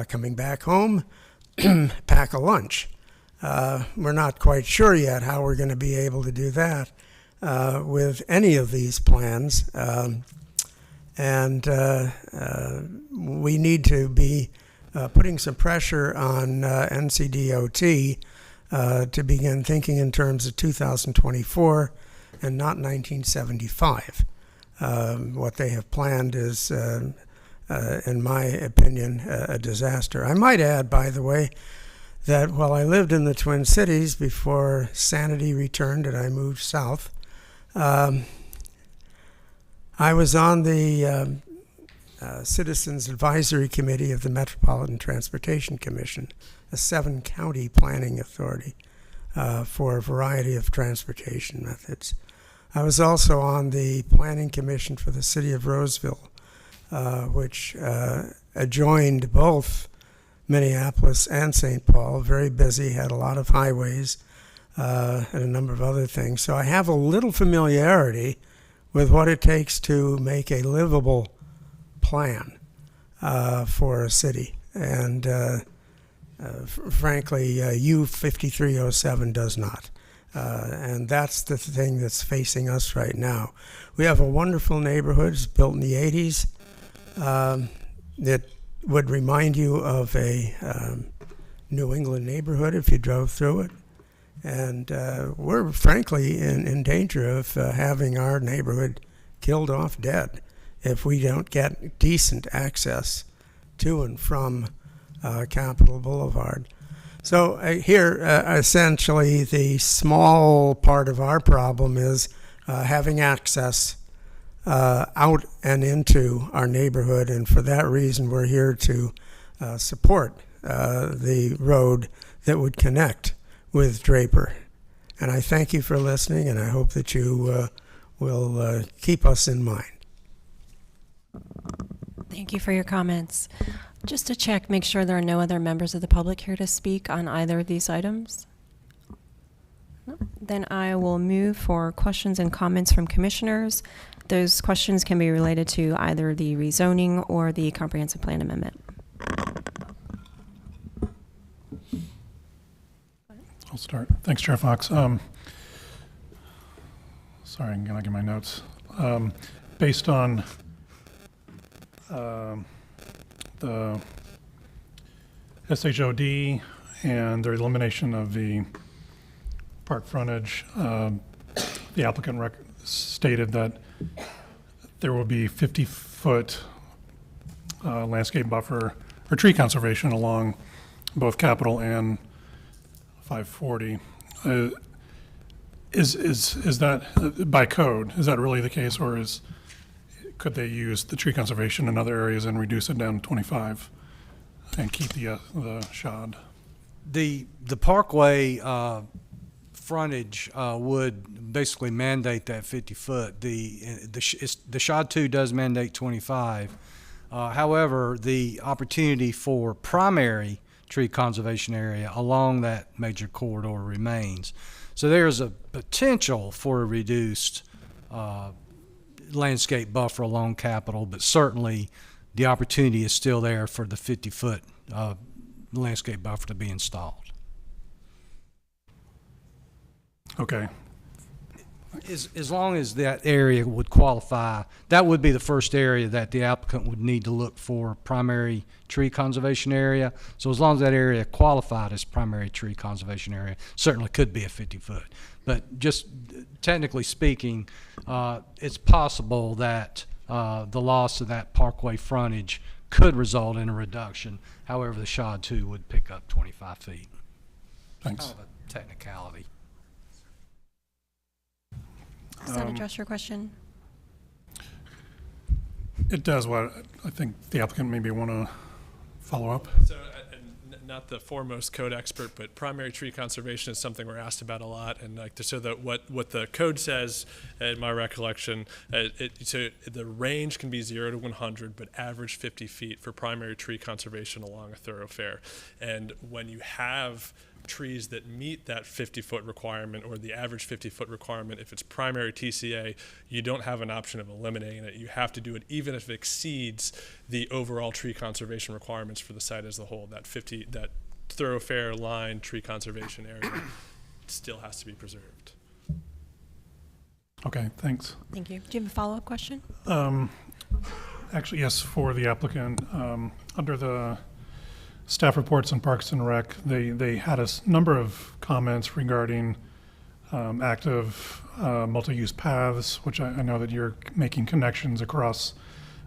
Coming back home, pack a lunch. We're not quite sure yet how we're going to be able to do that with any of these plans. And we need to be putting some pressure on NCDOT to begin thinking in terms of 2024 and not 1975. What they have planned is, in my opinion, a disaster. I might add, by the way, that while I lived in the Twin Cities before sanity returned and I moved south, I was on the Citizens Advisory Committee of the Metropolitan Transportation Commission, a 7-county planning authority for a variety of transportation methods. I was also on the Planning Commission for the City of Roseville, which adjoined both Minneapolis and St. Paul, very busy, had a lot of highways and a number of other things. So I have a little familiarity with what it takes to make a livable plan. for a city. And frankly, U5307 does not. And that's the thing that's facing us right now. We have a wonderful neighborhood. It's built in the 80s. That would remind you of a New England neighborhood if you drove through it. And we're frankly in danger of having our neighborhood killed off dead if we don't get decent access to and from Capitol Boulevard. So here, essentially, the small part of our problem is having access out and into our neighborhood, and for that reason, we're here to support the road that would connect with Draper. And I thank you for listening, and I hope that you will keep us in mind. Thank you for your comments. Just to check, make sure there are no other members of the public here to speak on either of these items. No? Then I will move for questions and comments from commissioners. Those questions can be related to either the rezoning or the comprehensive plan amendment. I'll start. Thanks, Chair Fox. Sorry, I'm going to get my notes. Based on the SHOD and their elimination of the park frontage, the applicant stated that there will be 50-foot landscape buffer or tree conservation along both Capitol and 540. Is that by code? Is that really the case, or could they use the tree conservation in other areas and reduce it down to 25 and keep the shod? The Parkway frontage would basically mandate that 50-foot. The SHOD 2 does mandate 25. However, the opportunity for primary tree conservation area along that major corridor remains. So there's a potential for a reduced landscape buffer along Capitol, but certainly the opportunity is still there for the 50-foot landscape buffer to be installed. Okay. As long as that area would qualify, that would be the first area that the applicant would need to look for primary tree conservation area. So as long as that area qualified as primary tree conservation area, certainly could be a 50-foot. But just technically speaking, it's possible that the loss of that Parkway frontage could result in a reduction. However, the SHOD 2 would pick up 25 feet. Thanks. Kind of a technicality. Does that address your question? It does. What I think the applicant maybe want to follow up. So, not the foremost code expert, but primary tree conservation is something we're asked about a lot. And so that what the code says, in my recollection, so the range can be 0 to 100, but average 50 feet for primary tree conservation along a thoroughfare. And when you have trees that meet that 50-foot requirement or the average 50-foot requirement, if it's primary TCA, you don't have an option of eliminating it. You have to do it even if it exceeds the overall tree conservation requirements for the site as a whole. That thoroughfare line tree conservation area still has to be preserved. Okay, thanks. Thank you. Do you have a follow-up question? Actually, yes, for the applicant. Under the staff reports on Parks and Rec, they had a number of comments regarding active multi-use paths, which I know that you're making connections across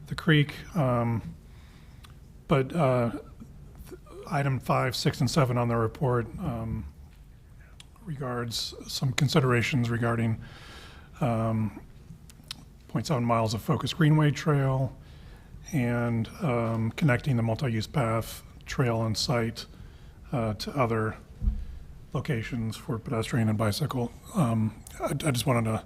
the creek. But item 5, 6, and 7 on the report regards some considerations regarding 0.7 miles of focused greenway trail and connecting the multi-use path trail and site to other locations for pedestrian and bicycle. I just wanted to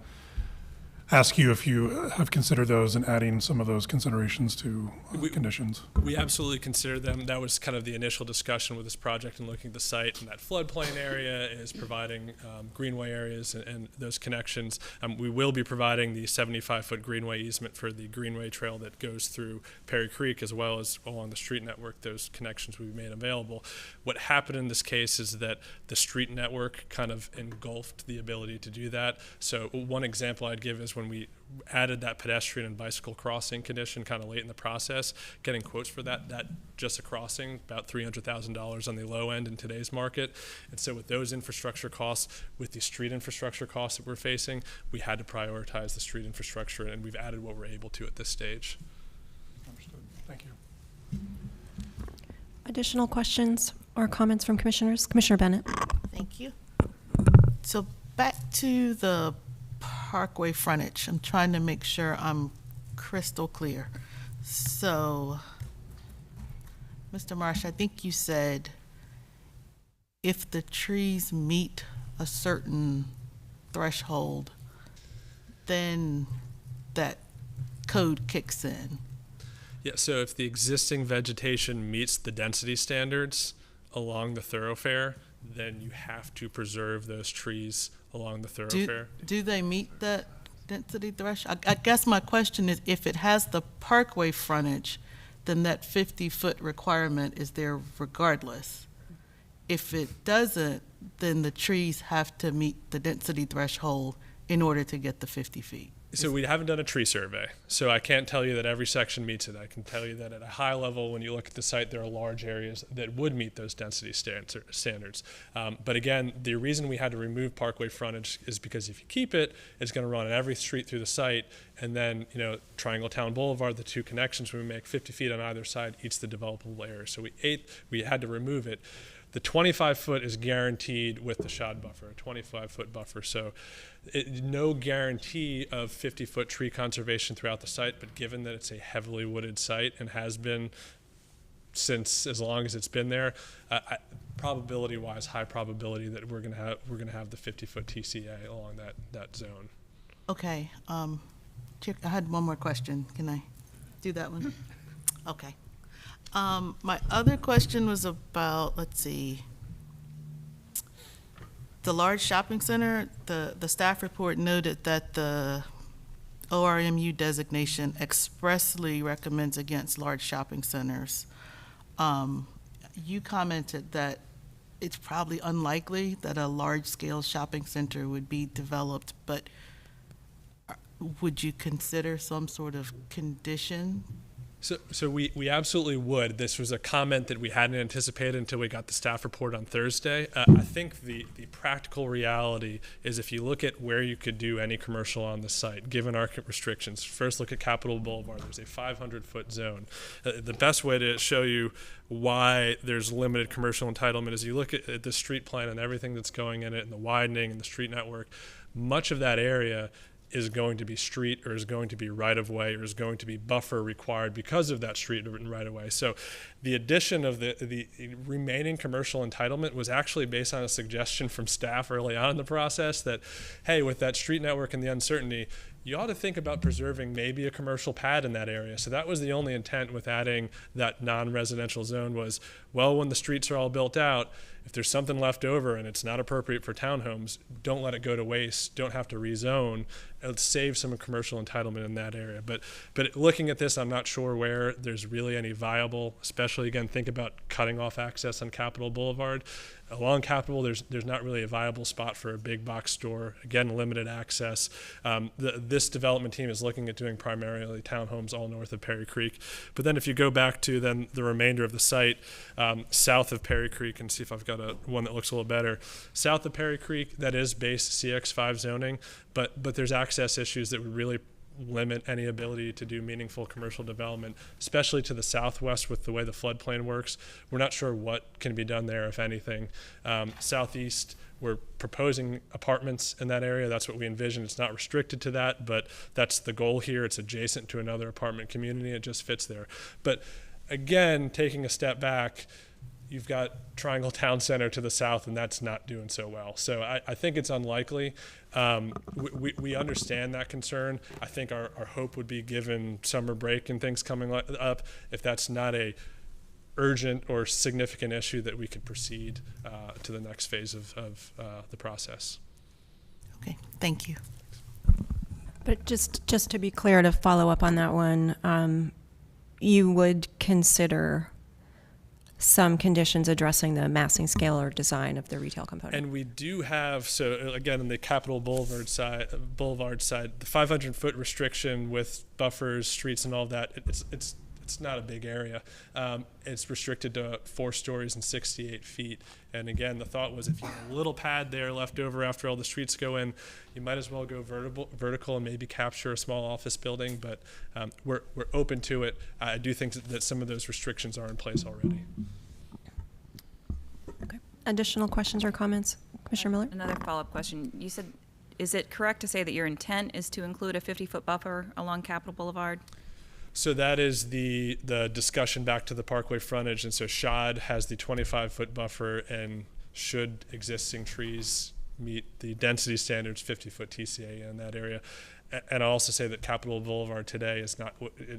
ask you if you have considered those and adding some of those considerations to conditions. We absolutely considered them. That was kind of the initial discussion with this project and looking at the site, and that floodplain area is providing greenway areas and those connections. We will be providing the 75-foot greenway easement for the greenway trail that goes through Perry Creek, as well as along the street network. Those connections will be made available. What happened in this case is that the street network kind of engulfed the ability to do that. So one example I'd give is when we added that pedestrian and bicycle crossing condition kind of late in the process, getting quotes for that just a crossing, about $300,000 on the low end in today's market. And so with those infrastructure costs, with the street infrastructure costs that we're facing, we had to prioritize the street infrastructure, and we've added what we're able to at this stage. Understood. Thank you. Additional questions or comments from commissioners? Commissioner Bennett. Thank you. So back to the parkway frontage. I'm trying to make sure I'm crystal clear. So, Mr. Marsh, I think you said if the trees meet a certain threshold, then that code kicks in. Yeah, so if the existing vegetation meets the density standards along the thoroughfare, then you have to preserve those trees along the thoroughfare. Do they meet that density threshold? I guess my question is, if it has the parkway frontage, then that 50-foot requirement is there regardless. If it doesn't, then the trees have to meet the density threshold in order to get the 50 feet. So we haven't done a tree survey, so I can't tell you that every section meets it. I can tell you that at a high level, when you look at the site, there are large areas that would meet those density standards. But again, the reason we had to remove parkway frontage is because if you keep it, it's going to run on every street through the site, and then, you know, Triangle Town Boulevard, the two connections, when we make 50 feet on either side, eats the developable area. So we had to remove it. The 25-foot is guaranteed with the shod buffer, a 25-foot buffer. So no guarantee of 50-foot tree conservation throughout the site, but given that it's a heavily wooded site and has been since as long as it's been there, probability-wise, high probability that we're going to have the 50-foot TCA along that zone. Okay. Chair, I had one more question. Can I do that one? Okay. My other question was about, let's see, the large shopping center. The staff report noted that the ORMU designation expressly recommends against large shopping centers. You commented that it's probably unlikely that a large-scale shopping center would be developed, but would you consider some sort of condition? So we absolutely would. This was a comment that we hadn't anticipated until we got the staff report on Thursday. I think the practical reality is if you look at where you could do any commercial on the site, given our restrictions, first look at Capitol Boulevard. There's a 500-foot zone. The best way to show you why there's limited commercial entitlement is you look at the street plan and everything that's going in it and the widening and the street network. Much of that area is going to be street or is going to be right-of-way or is going to be buffer required because of that street and right-of-way. So the addition of the remaining commercial entitlement was actually based on a suggestion from staff early on in the process that, hey, with that street network and the uncertainty, you ought to think about preserving maybe a commercial pad in that area. So that was the only intent with adding that non-residential zone was, well, when the streets are all built out, if there's something left over and it's not appropriate for townhomes, don't let it go to waste, don't have to rezone, save some commercial entitlement in that area. But looking at this, I'm not sure where there's really any viable, especially again, think about cutting off access on Capitol Boulevard. Along Capitol, there's not really a viable spot for a big box store. Again, limited access. This development team is looking at doing primarily townhomes all north of Perry Creek. But then if you go back to then the remainder of the site, south of Perry Creek, and see if I've got one that looks a little better. South of Perry Creek, that is base CX5 zoning, but there's access issues that would really limit any ability to do meaningful commercial development, especially to the southwest with the way the floodplain works. We're not sure what can be done there, if anything. Southeast, we're proposing apartments in that area. That's what we envision. It's not restricted to that, but that's the goal here. It's adjacent to another apartment community. It just fits there. But again, taking a step back, you've got Triangle Town Center to the south, and that's not doing so well. So I think it's unlikely. We understand that concern. I think our hope would be, given summer break and things coming up, if that's not a urgent or significant issue, that we could proceed to the next phase of the process. Okay, thank you. But just to be clear, to follow up on that one, you would consider some conditions addressing the massing scale or design of the retail component. And we do have, so again, on the Capitol Boulevard side, the 500-foot restriction with buffers, streets, and all that. It's not a big area. It's restricted to 4 stories and 68 feet. And again, the thought was, if you have a little pad there left over after all the streets go in, you might as well go vertical and maybe capture a small office building. But we're open to it. I do think that some of those restrictions are in place already. Okay. Additional questions or comments, Commissioner Miller? Another follow-up question. You said, is it correct to say that your intent is to include a 50-foot buffer along Capitol Boulevard? So that is the discussion back to the Parkway frontage, and so SHOD has the 25-foot buffer, and should existing trees meet the density standards, 50-foot TCA in that area. And I'll also say that Capitol Boulevard today is not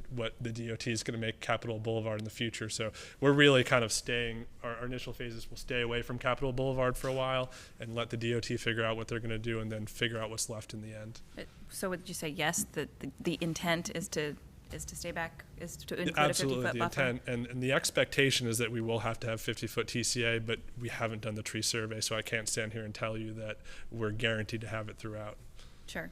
what the DOT is going to make Capitol Boulevard in the future. So we're really kind of staying, our initial phases will stay away from Capitol Boulevard for a while and let the DOT figure out what they're going to do, and then figure out what's left in the end. So would you say yes, that the intent is to stay back, is to include Absolutely, a 50-foot the buffer? intent, and the expectation is that we will have to have 50-foot TCA, but we haven't done the tree survey, so I can't stand here and tell you that we're guaranteed to have it throughout. Sure.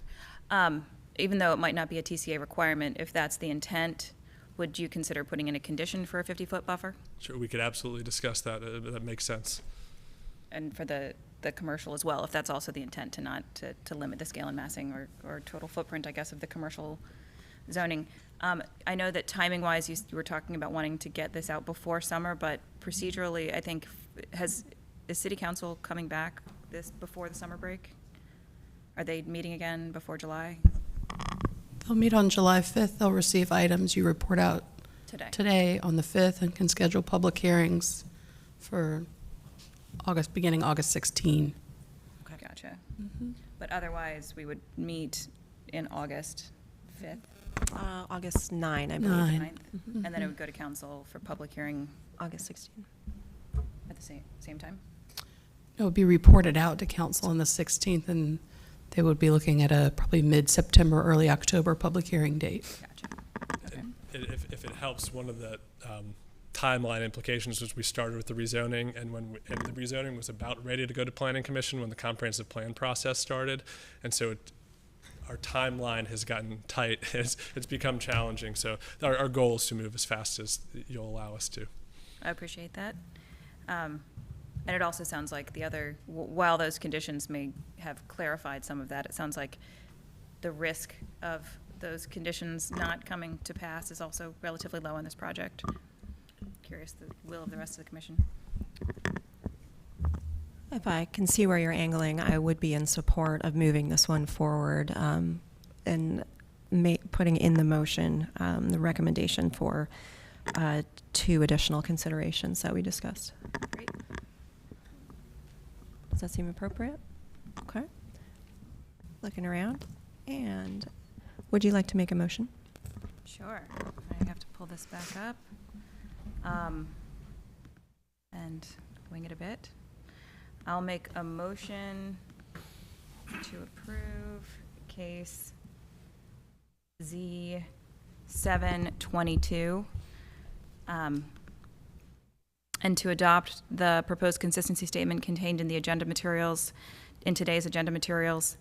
Even though it might not be a TCA requirement, if that's the intent, would you consider putting in a condition for a 50-foot buffer? Sure, we could absolutely discuss that. That makes sense. And for the commercial as well, if that's also the intent, to not to limit the scale and massing or total footprint, I guess, of the commercial zoning. I know that timing-wise, you were talking about wanting to get this out before summer, but procedurally, I think, is City Council coming back before the summer break? Are they meeting again before July? They'll meet on July 5th. They'll receive items you report out Today on the 5th, and can schedule public hearings for beginning August 16. Okay, gotcha. But otherwise, we would meet in August 5th? August 9, I believe. 9. 9th. And then it would go to council for public hearing August 16. at the same time? It would be reported out to council on the 16th, and they would be looking at a probably mid-September, early October public hearing date. Gotcha. If it helps, one of the timeline implications was we started with the rezoning, and the rezoning was about ready to go to Planning Commission when the comprehensive plan process started, and so our timeline has gotten tight. It's become challenging. So our goal is to move as fast as you'll allow us to. I appreciate that. And it also sounds like while those conditions may have clarified some of that, it sounds like the risk of those conditions not coming to pass is also relatively low on this project. Curious the will of the rest of the commission. If I can see where you're angling, I would be in support of moving this one forward and putting in the motion the recommendation for 2 additional considerations that we discussed. Great. Does that seem appropriate? Okay. Looking around. And would you like to make a motion? Sure. I have to pull this back up and wing it a bit. I'll make a motion to approve case Z722 and to adopt the proposed consistency statement contained in the agenda materials, in today's agenda materials,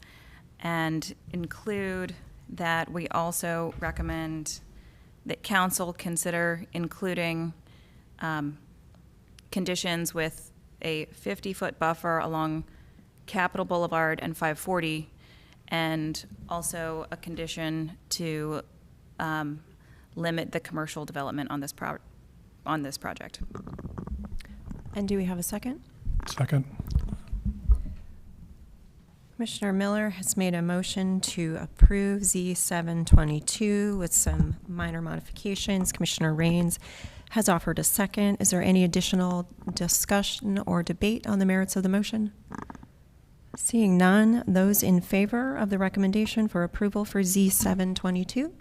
and include that we also recommend that council consider including conditions with a 50-foot buffer along Capitol Boulevard and 540, and also a condition to limit the commercial development on this project. And do we have a second? Second. Commissioner Miller has made a motion to approve Z722 with some minor modifications. Commissioner Rains has offered a second. Is there any additional discussion or debate on the merits of the motion? Seeing none, those in favor of the recommendation for approval for Z722?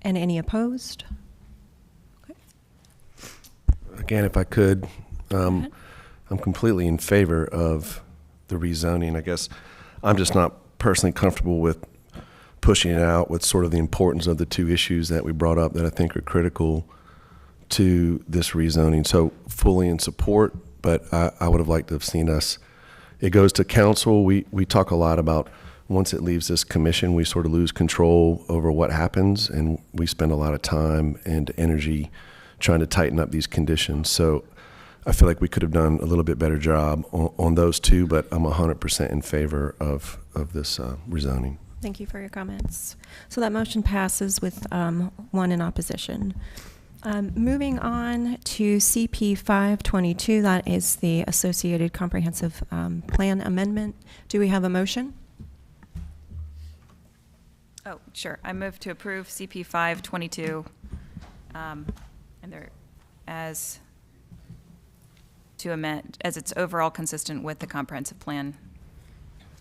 And any opposed? Again, if I could, I'm completely in favor of the rezoning. I guess I'm just not personally comfortable with pushing it out with sort of the importance of the two issues that we brought up that I think are critical to this rezoning. So fully in support, but I would have liked to have seen us, it goes to council. We talk a lot about once it leaves this commission, we sort of lose control over what happens, and we spend a lot of time and energy trying to tighten up these conditions. So I feel like we could have done a little bit better job on those two, but I'm 100% in favor of this rezoning. Thank you for your comments. So that motion passes with one in opposition. Moving on to CP 522, that is the Associated Comprehensive Plan Amendment. Do we have a motion? Oh, sure. I move to approve CP 522 and there as to amend as it's overall consistent with the comprehensive plan.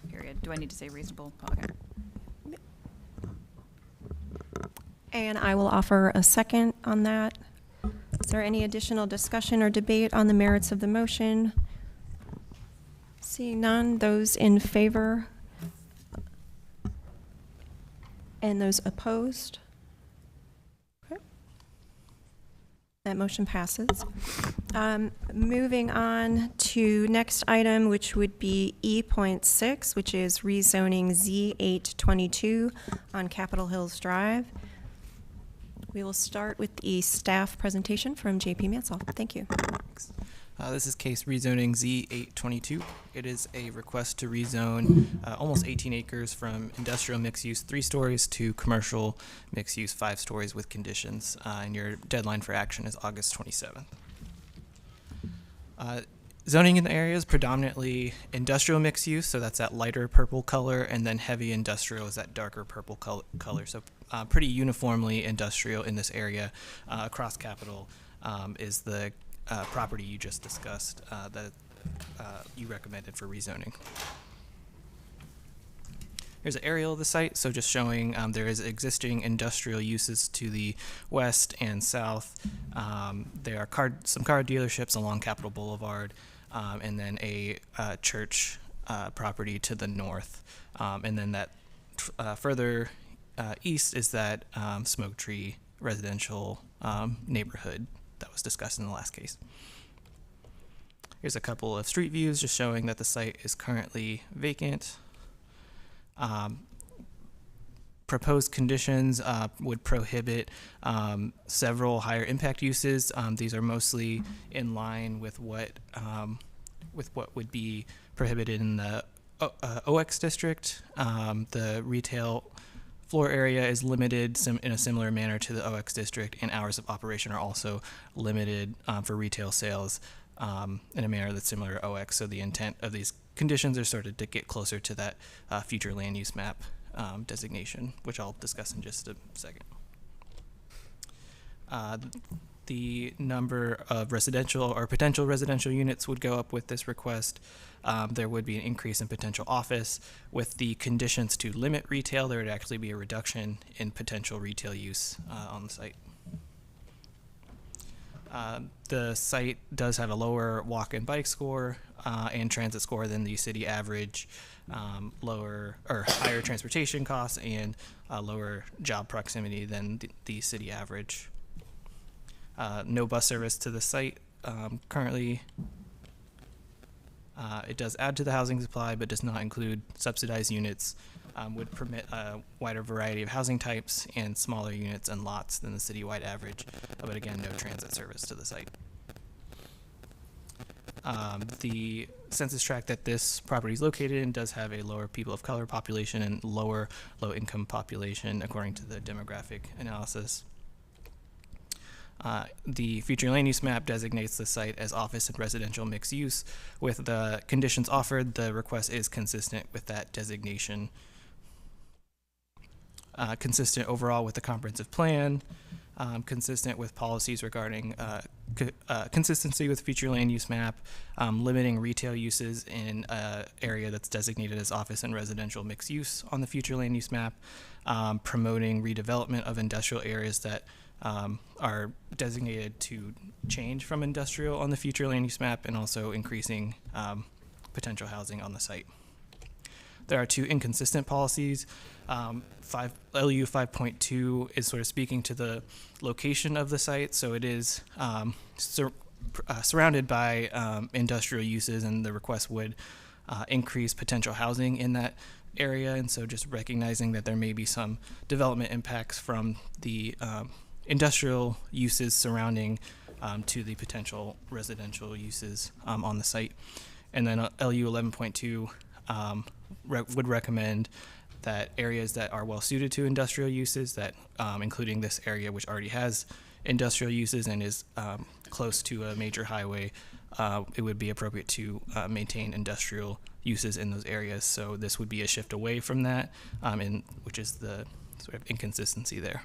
Period. Do I need to say reasonable? Okay. And I will offer a second on that. Is there any additional discussion or debate on the merits of the motion? Seeing none, those in favor and those opposed? Okay. That motion passes. Moving on to next item, which would be E.6, which is rezoning Z822 on Capitol Hills Drive. We will start with the staff presentation from JP Mansell. Thank you. This is case rezoning Z822. It is a request to rezone almost 18 acres from industrial mixed use 3 stories to commercial mixed use 5 stories with conditions. And your deadline for action is August 27th. Zoning in the area is predominantly industrial mixed use, so that's that lighter purple color, and then heavy industrial is that darker purple color. So pretty uniformly industrial in this area. Across Capitol is the property you just discussed that you recommended for rezoning. Here's an aerial of the site, so just showing there is existing industrial uses to the west and south. There are some car dealerships along Capitol Boulevard, and then a church property to the north. And then that further east is that Smoke Tree residential neighborhood that was discussed in the last case. Here's a couple of street views just showing that the site is currently vacant. Proposed conditions would prohibit several higher impact uses. These are mostly in line with what would be prohibited in the OX district. The retail floor area is limited in a similar manner to the OX district, and hours of operation are also limited for retail sales in a manner that's similar to OX. So the intent of these conditions are sort of to get closer to that future land use map designation, which I'll discuss in just a second. The number of residential or potential residential units would go up with this request. There would be an increase in potential office. With the conditions to limit retail, there would actually be a reduction in potential retail use on the site. The site does have a lower walk and bike score and transit score than the city average, higher transportation costs, and lower job proximity than the city average. No bus service to the site currently. It does add to the housing supply, but does not include subsidized units. Would permit a wider variety of housing types and smaller units and lots than the citywide average, but again, no transit service to the site. The census tract that this property is located in does have a lower people of color population and lower low-income population according to the demographic analysis. The future land use map designates the site as office and residential mixed use. With the conditions offered, the request is consistent with that designation. Consistent overall with the comprehensive plan, consistent with policies regarding consistency with future land use map, limiting retail uses in an area that's designated as office and residential mixed use on the future land use map, promoting redevelopment of industrial areas that are designated to change from industrial on the future land use map, and also increasing potential housing on the site. There are two inconsistent policies. LU 5.2 is sort of speaking to the location of the site, so it is surrounded by industrial uses, and the request would increase potential housing in that area. And so just recognizing that there may be some development impacts from the industrial uses surrounding to the potential residential uses on the site. And then LU 11.2 would recommend that areas that are well suited to industrial uses, that including this area which already has industrial uses and is close to a major highway, it would be appropriate to maintain industrial uses in those areas. So this would be a shift away from that, which is the sort of inconsistency there.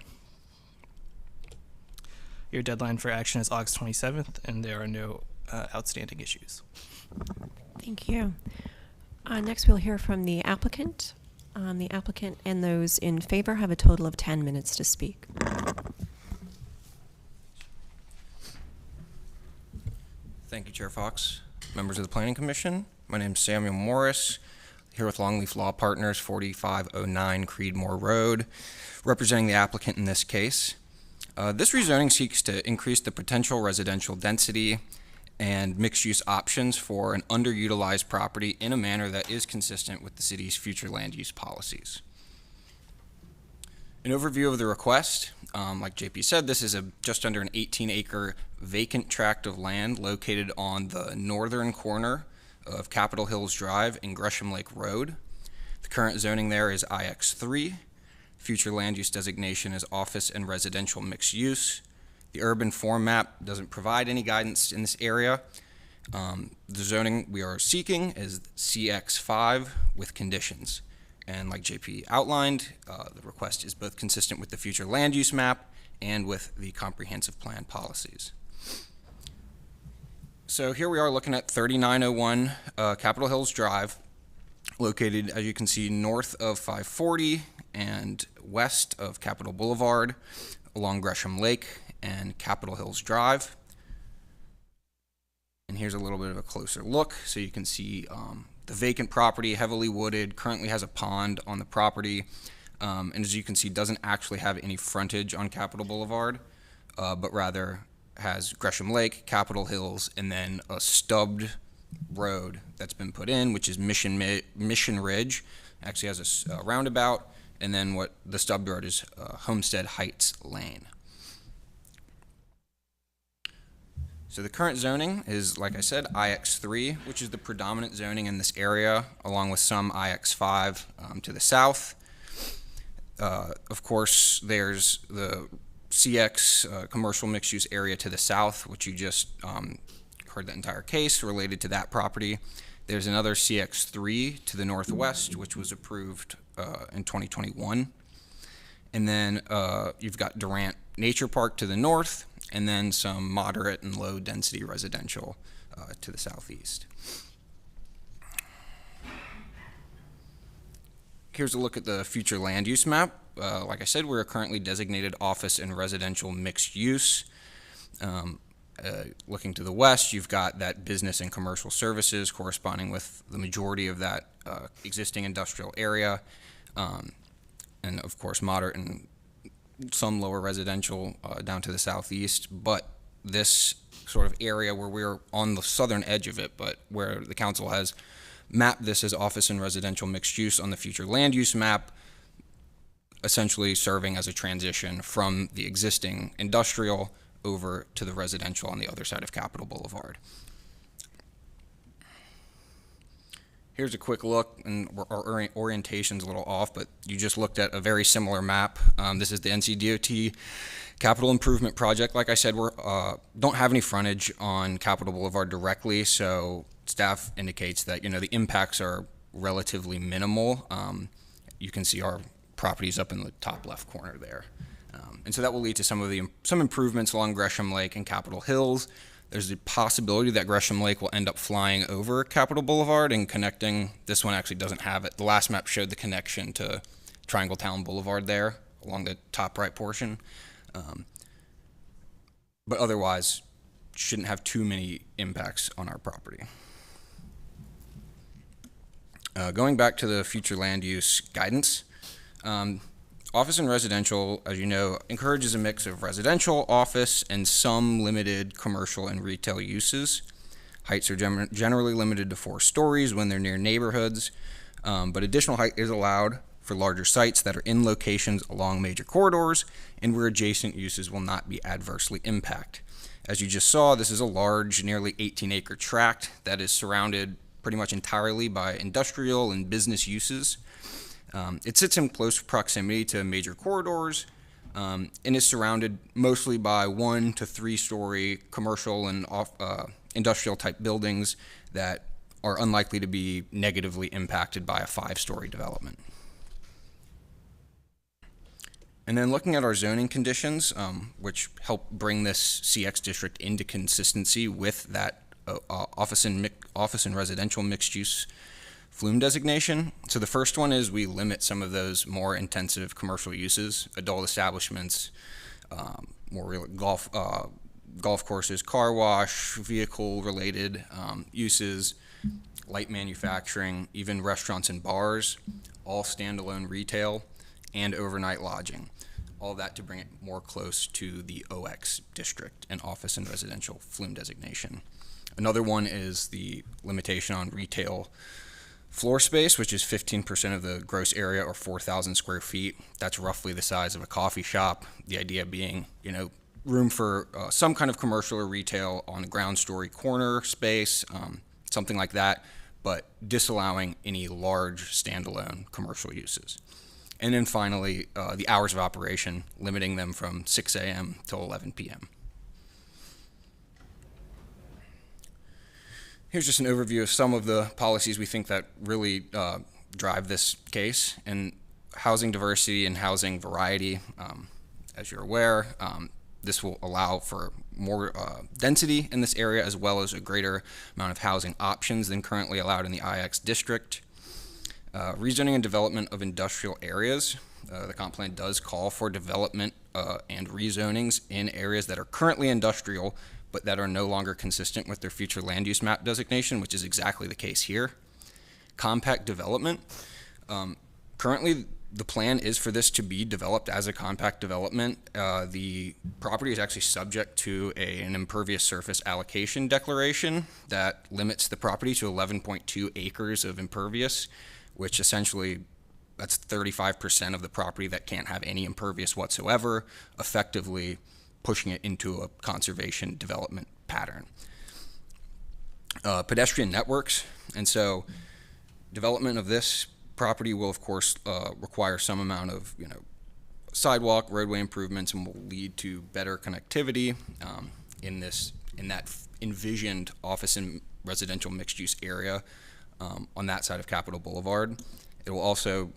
Your deadline for action is August 27th, and there are no outstanding issues. Thank you. Next, we'll hear from the applicant. The applicant and those in favor have a total of 10 minutes to speak. Thank you, Chair Fox. Members of the Planning Commission, my name is Samuel Morris, here with Longleaf Law Partners, 4509 Creedmoor Road, representing the applicant in this case. This rezoning seeks to increase the potential residential density and mixed-use options for an underutilized property in a manner that is consistent with the city's future land use policies. An overview of the request, like JP said, this is just under an 18-acre vacant tract of land located on the northern corner of Capitol Hills Drive and Gresham Lake Road. The current zoning there is IX3. Future land use designation is office and residential mixed use. The urban form map doesn't provide any guidance in this area. The zoning we are seeking is CX5 with conditions. And like JP outlined, the request is both consistent with the future land use map and with the comprehensive plan policies. So here we are looking at 3901 Capitol Hills Drive, located, as you can see, north of 540 and west of Capitol Boulevard, along Gresham Lake and Capitol Hills Drive. And here's a little bit of a closer look. So you can see the vacant property, heavily wooded, currently has a pond on the property, and as you can see, doesn't actually have any frontage on Capitol Boulevard, but rather has Gresham Lake, Capitol Hills, and then a stubbed road that's been put in, which is Mission Ridge. Actually has a roundabout, and then what the stubbed road is Homestead Heights Lane. So the current zoning is, like I said, IX3, which is the predominant zoning in this area, along with some IX5 to the south. Of course, there's the CX commercial mixed-use area to the south, which you just heard the entire case related to that property. There's another CX3 to the northwest, which was approved in 2021. And then you've got Durant Nature Park to the north, and then some moderate and low density residential to the southeast. Here's a look at the future land use map. Like I said, we're currently designated office and residential mixed use. Looking to the west, you've got that business and commercial services corresponding with the majority of that existing industrial area. And of course, moderate and some lower residential down to the southeast, but this sort of area where we're on the southern edge of it, but where the council has mapped this as office and residential mixed use on the future land use map, essentially serving as a transition from the existing industrial over to the residential on the other side of Capitol Boulevard. Here's a quick look, and our orientation's a little off, but you just looked at a very similar map. This is the NCDOT capital improvement project. Like I said, we don't have any frontage on Capitol Boulevard directly, so staff indicates that, you know, the impacts are relatively minimal. You can see our properties up in the top left corner there. And so that will lead to some improvements along Gresham Lake and Capitol Hills. There's the possibility that Gresham Lake will end up flying over Capitol Boulevard and connecting. This one actually doesn't have it. The last map showed the connection to Triangle Town Boulevard there along the top right portion. But otherwise, shouldn't have too many impacts on our property. Going back to the future land use guidance, office and residential, as you know, encourages a mix of residential, office, and some limited commercial and retail uses. Heights are generally limited to 4 stories when they're near neighborhoods, but additional height is allowed for larger sites that are in locations along major corridors and where adjacent uses will not be adversely impacted. As you just saw, this is a large, nearly 18-acre tract that is surrounded pretty much entirely by industrial and business uses. It sits in close proximity to major corridors and is surrounded mostly by 1 to 3 story commercial and industrial type buildings that are unlikely to be negatively impacted by a 5-story development. And then looking at our zoning conditions, which help bring this CX district into consistency with that office and residential mixed use flume designation. So the first one is we limit some of those more intensive commercial uses, adult establishments, more real golf courses, car wash, vehicle related uses, light manufacturing, even restaurants and bars, all standalone retail, and overnight lodging. All that to bring it more close to the OX district and office and residential flume designation. Another one is the limitation on retail floor space, which is 15% of the gross area or 4,000 square feet. That's roughly the size of a coffee shop. The idea being, you know, room for some kind of commercial or retail on the ground story corner space, something like that, but disallowing any large standalone commercial uses. And then finally, the hours of operation, limiting them from 6 a.m. till 11 p.m. Here's just an overview of some of the policies we think that really drive this case. And housing diversity and housing variety, as you're aware, this will allow for more density in this area as well as a greater amount of housing options than currently allowed in the IX district. Rezoning and development of industrial areas. The comp plan does call for development and rezonings in areas that are currently industrial but that are no longer consistent with their future land use map designation, which is exactly the case here. Compact development. Currently, the plan is for this to be developed as a compact development. The property is actually subject to an impervious surface allocation declaration that limits the property to 11.2 acres of impervious, which essentially, that's 35% of the property that can't have any impervious whatsoever, effectively pushing it into a conservation development pattern. Pedestrian networks, and so development of this property will of course require some amount of sidewalk, roadway improvements, and will lead to better connectivity in that envisioned office and residential mixed use area on that side of Capitol Boulevard. It will also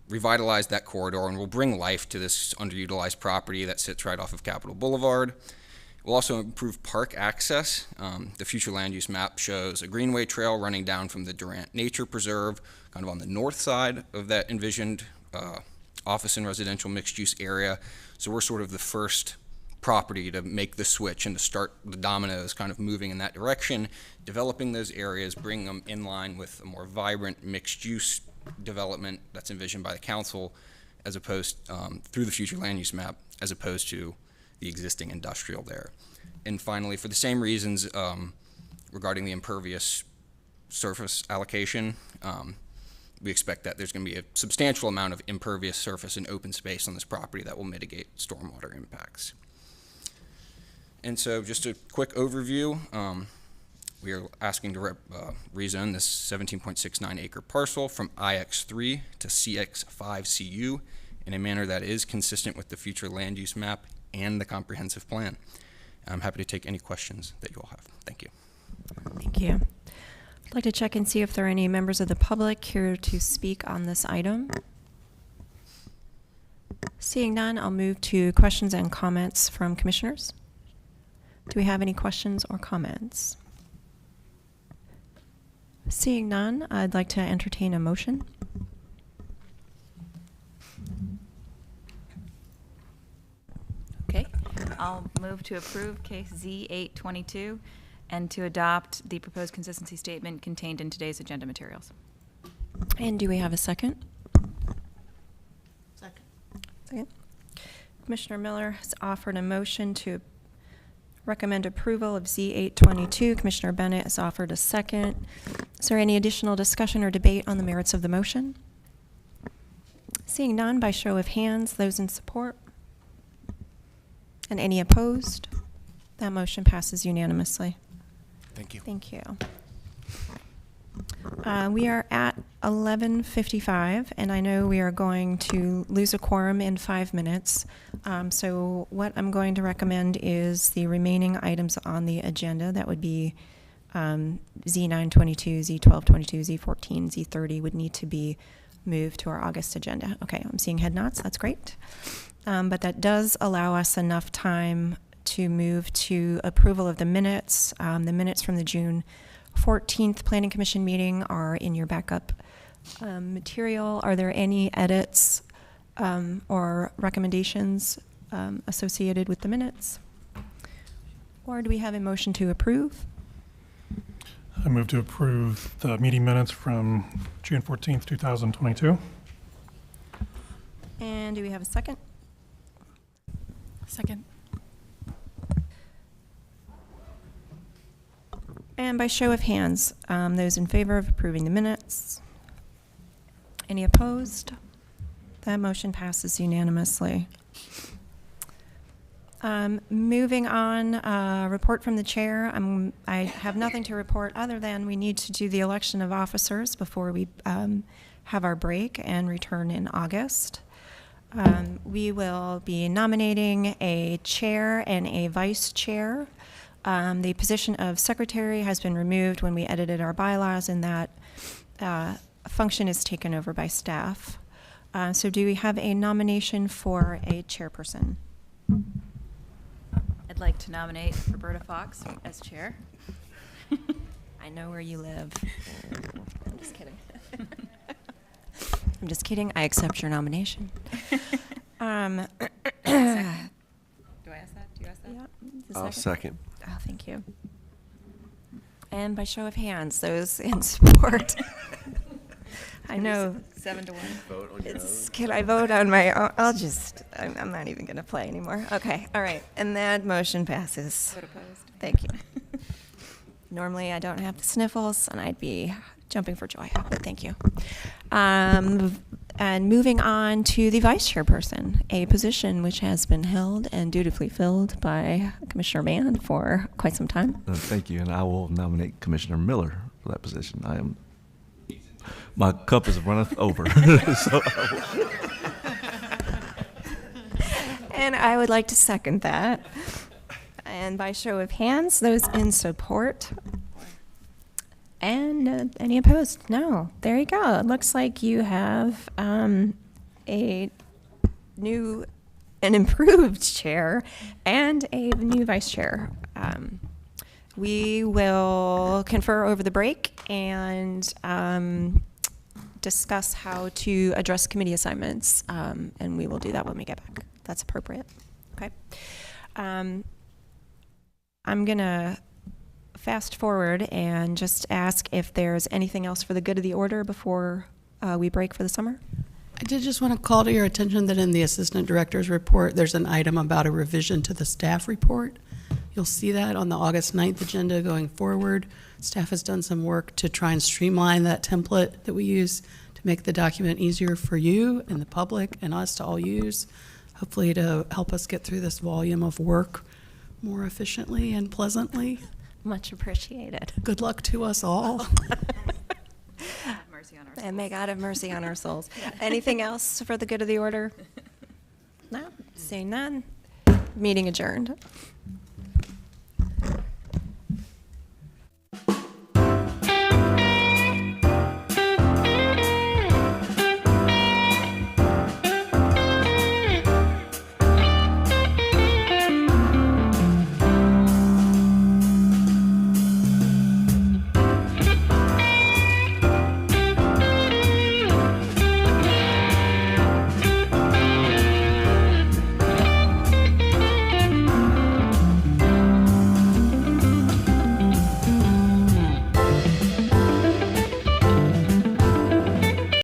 revitalize that corridor and will bring life to this underutilized property that sits right off of Capitol Boulevard. It will also improve park access. The future land use map shows a greenway trail running down from the Durant Nature Preserve, kind of on the north side of that envisioned office and residential mixed use area. So we're sort of the first property to make the switch and to start the dominoes kind of moving in that direction, developing those areas, bringing them in line with a more vibrant mixed use development that's envisioned by the council, as opposed through the future land use map, as opposed to the existing industrial there. And finally, for the same reasons regarding the impervious surface allocation, we expect that there's going to be a substantial amount of impervious surface and open space on this property that will mitigate stormwater impacts. And so just a quick overview. We are asking to rezone this 17.69 acre parcel from IX3 to CX5CU in a manner that is consistent with the future land use map and the comprehensive plan. I'm happy to take any questions that you all have. Thank you. Thank you. I'd like to check and see if there are any members of the public here to speak on this item. Seeing none, I'll move to questions and comments from commissioners. Do we have any questions or comments? Seeing none, I'd like to entertain a motion. Okay, I'll move to approve case Z822 and to adopt the proposed consistency statement contained in today's agenda materials. And do we have a second? Second. Second. Commissioner Miller has offered a motion to recommend approval of Z822. Commissioner Bennett has offered a second. Is there any additional discussion or debate on the merits of the motion? Seeing none, by show of hands, those in support? And any opposed? That motion passes unanimously. Thank you. Thank you. We are at 11:55, and I know we are going to lose a quorum in 5 minutes. So what I'm going to recommend is the remaining items on the agenda. That would be Z922, Z1222, Z14, Z30 would need to be moved to our August agenda. Okay, I'm seeing head nods. That's great. But that does allow us enough time to move to approval of the minutes. The minutes from the June 14th Planning Commission meeting are in your backup material. Are there any edits or recommendations associated with the minutes? Or do we have a motion to approve? I move to approve the meeting minutes from June 14th, 2022. And do we have a second? Second. And by show of hands, those in favor of approving the minutes? Any opposed? That motion passes unanimously. Moving on, report from the chair. I have nothing to report other than we need to do the election of officers before we have our break and return in August. We will be nominating a chair and a vice chair. The position of secretary has been removed when we edited our bylaws, and that function is taken over by staff. So do we have a nomination for a chairperson? I'd like to nominate Roberta Fox as chair. I know where you live. I'm just kidding. I'm just kidding. I accept your nomination. Do I ask that? Do you ask that? Yeah, I'll second. Oh, thank you. And by show of hands, those in support. I know. 7 to 1. Vote on your own. Can I vote on my own? I'm not even going to play anymore. Okay, all right. And that motion passes. Vote opposed. Thank you. Normally, I don't have the sniffles, and I'd be jumping for joy, but thank you. And moving on to the vice chairperson, a position which has been held and dutifully filled by Commissioner Mann for quite some time. Thank you, and I will nominate Commissioner Miller for that position. My cup is runneth over. So And I would like to second that. And by show of hands, those in support. And any opposed? No. There you go. It looks like you have a new and improved chair and a new vice chair. We will confer over the break and discuss how to address committee assignments, and we will do that when we get back. That's appropriate. Okay. I'm going to fast forward and just ask if there's anything else for the good of the order before we break for the summer. I did just want to call to your attention that in the assistant director's report, there's an item about a revision to the staff report. You'll see that on the August 9th agenda going forward. Staff has done some work to try and streamline that template that we use to make the document easier for you and the public and us to all use, hopefully to help us get through this volume of work more efficiently and pleasantly. Much appreciated. Good luck to us all. Mercy on our And may God have mercy on our souls. Anything else for the good of the order? No, seeing none. Meeting adjourned.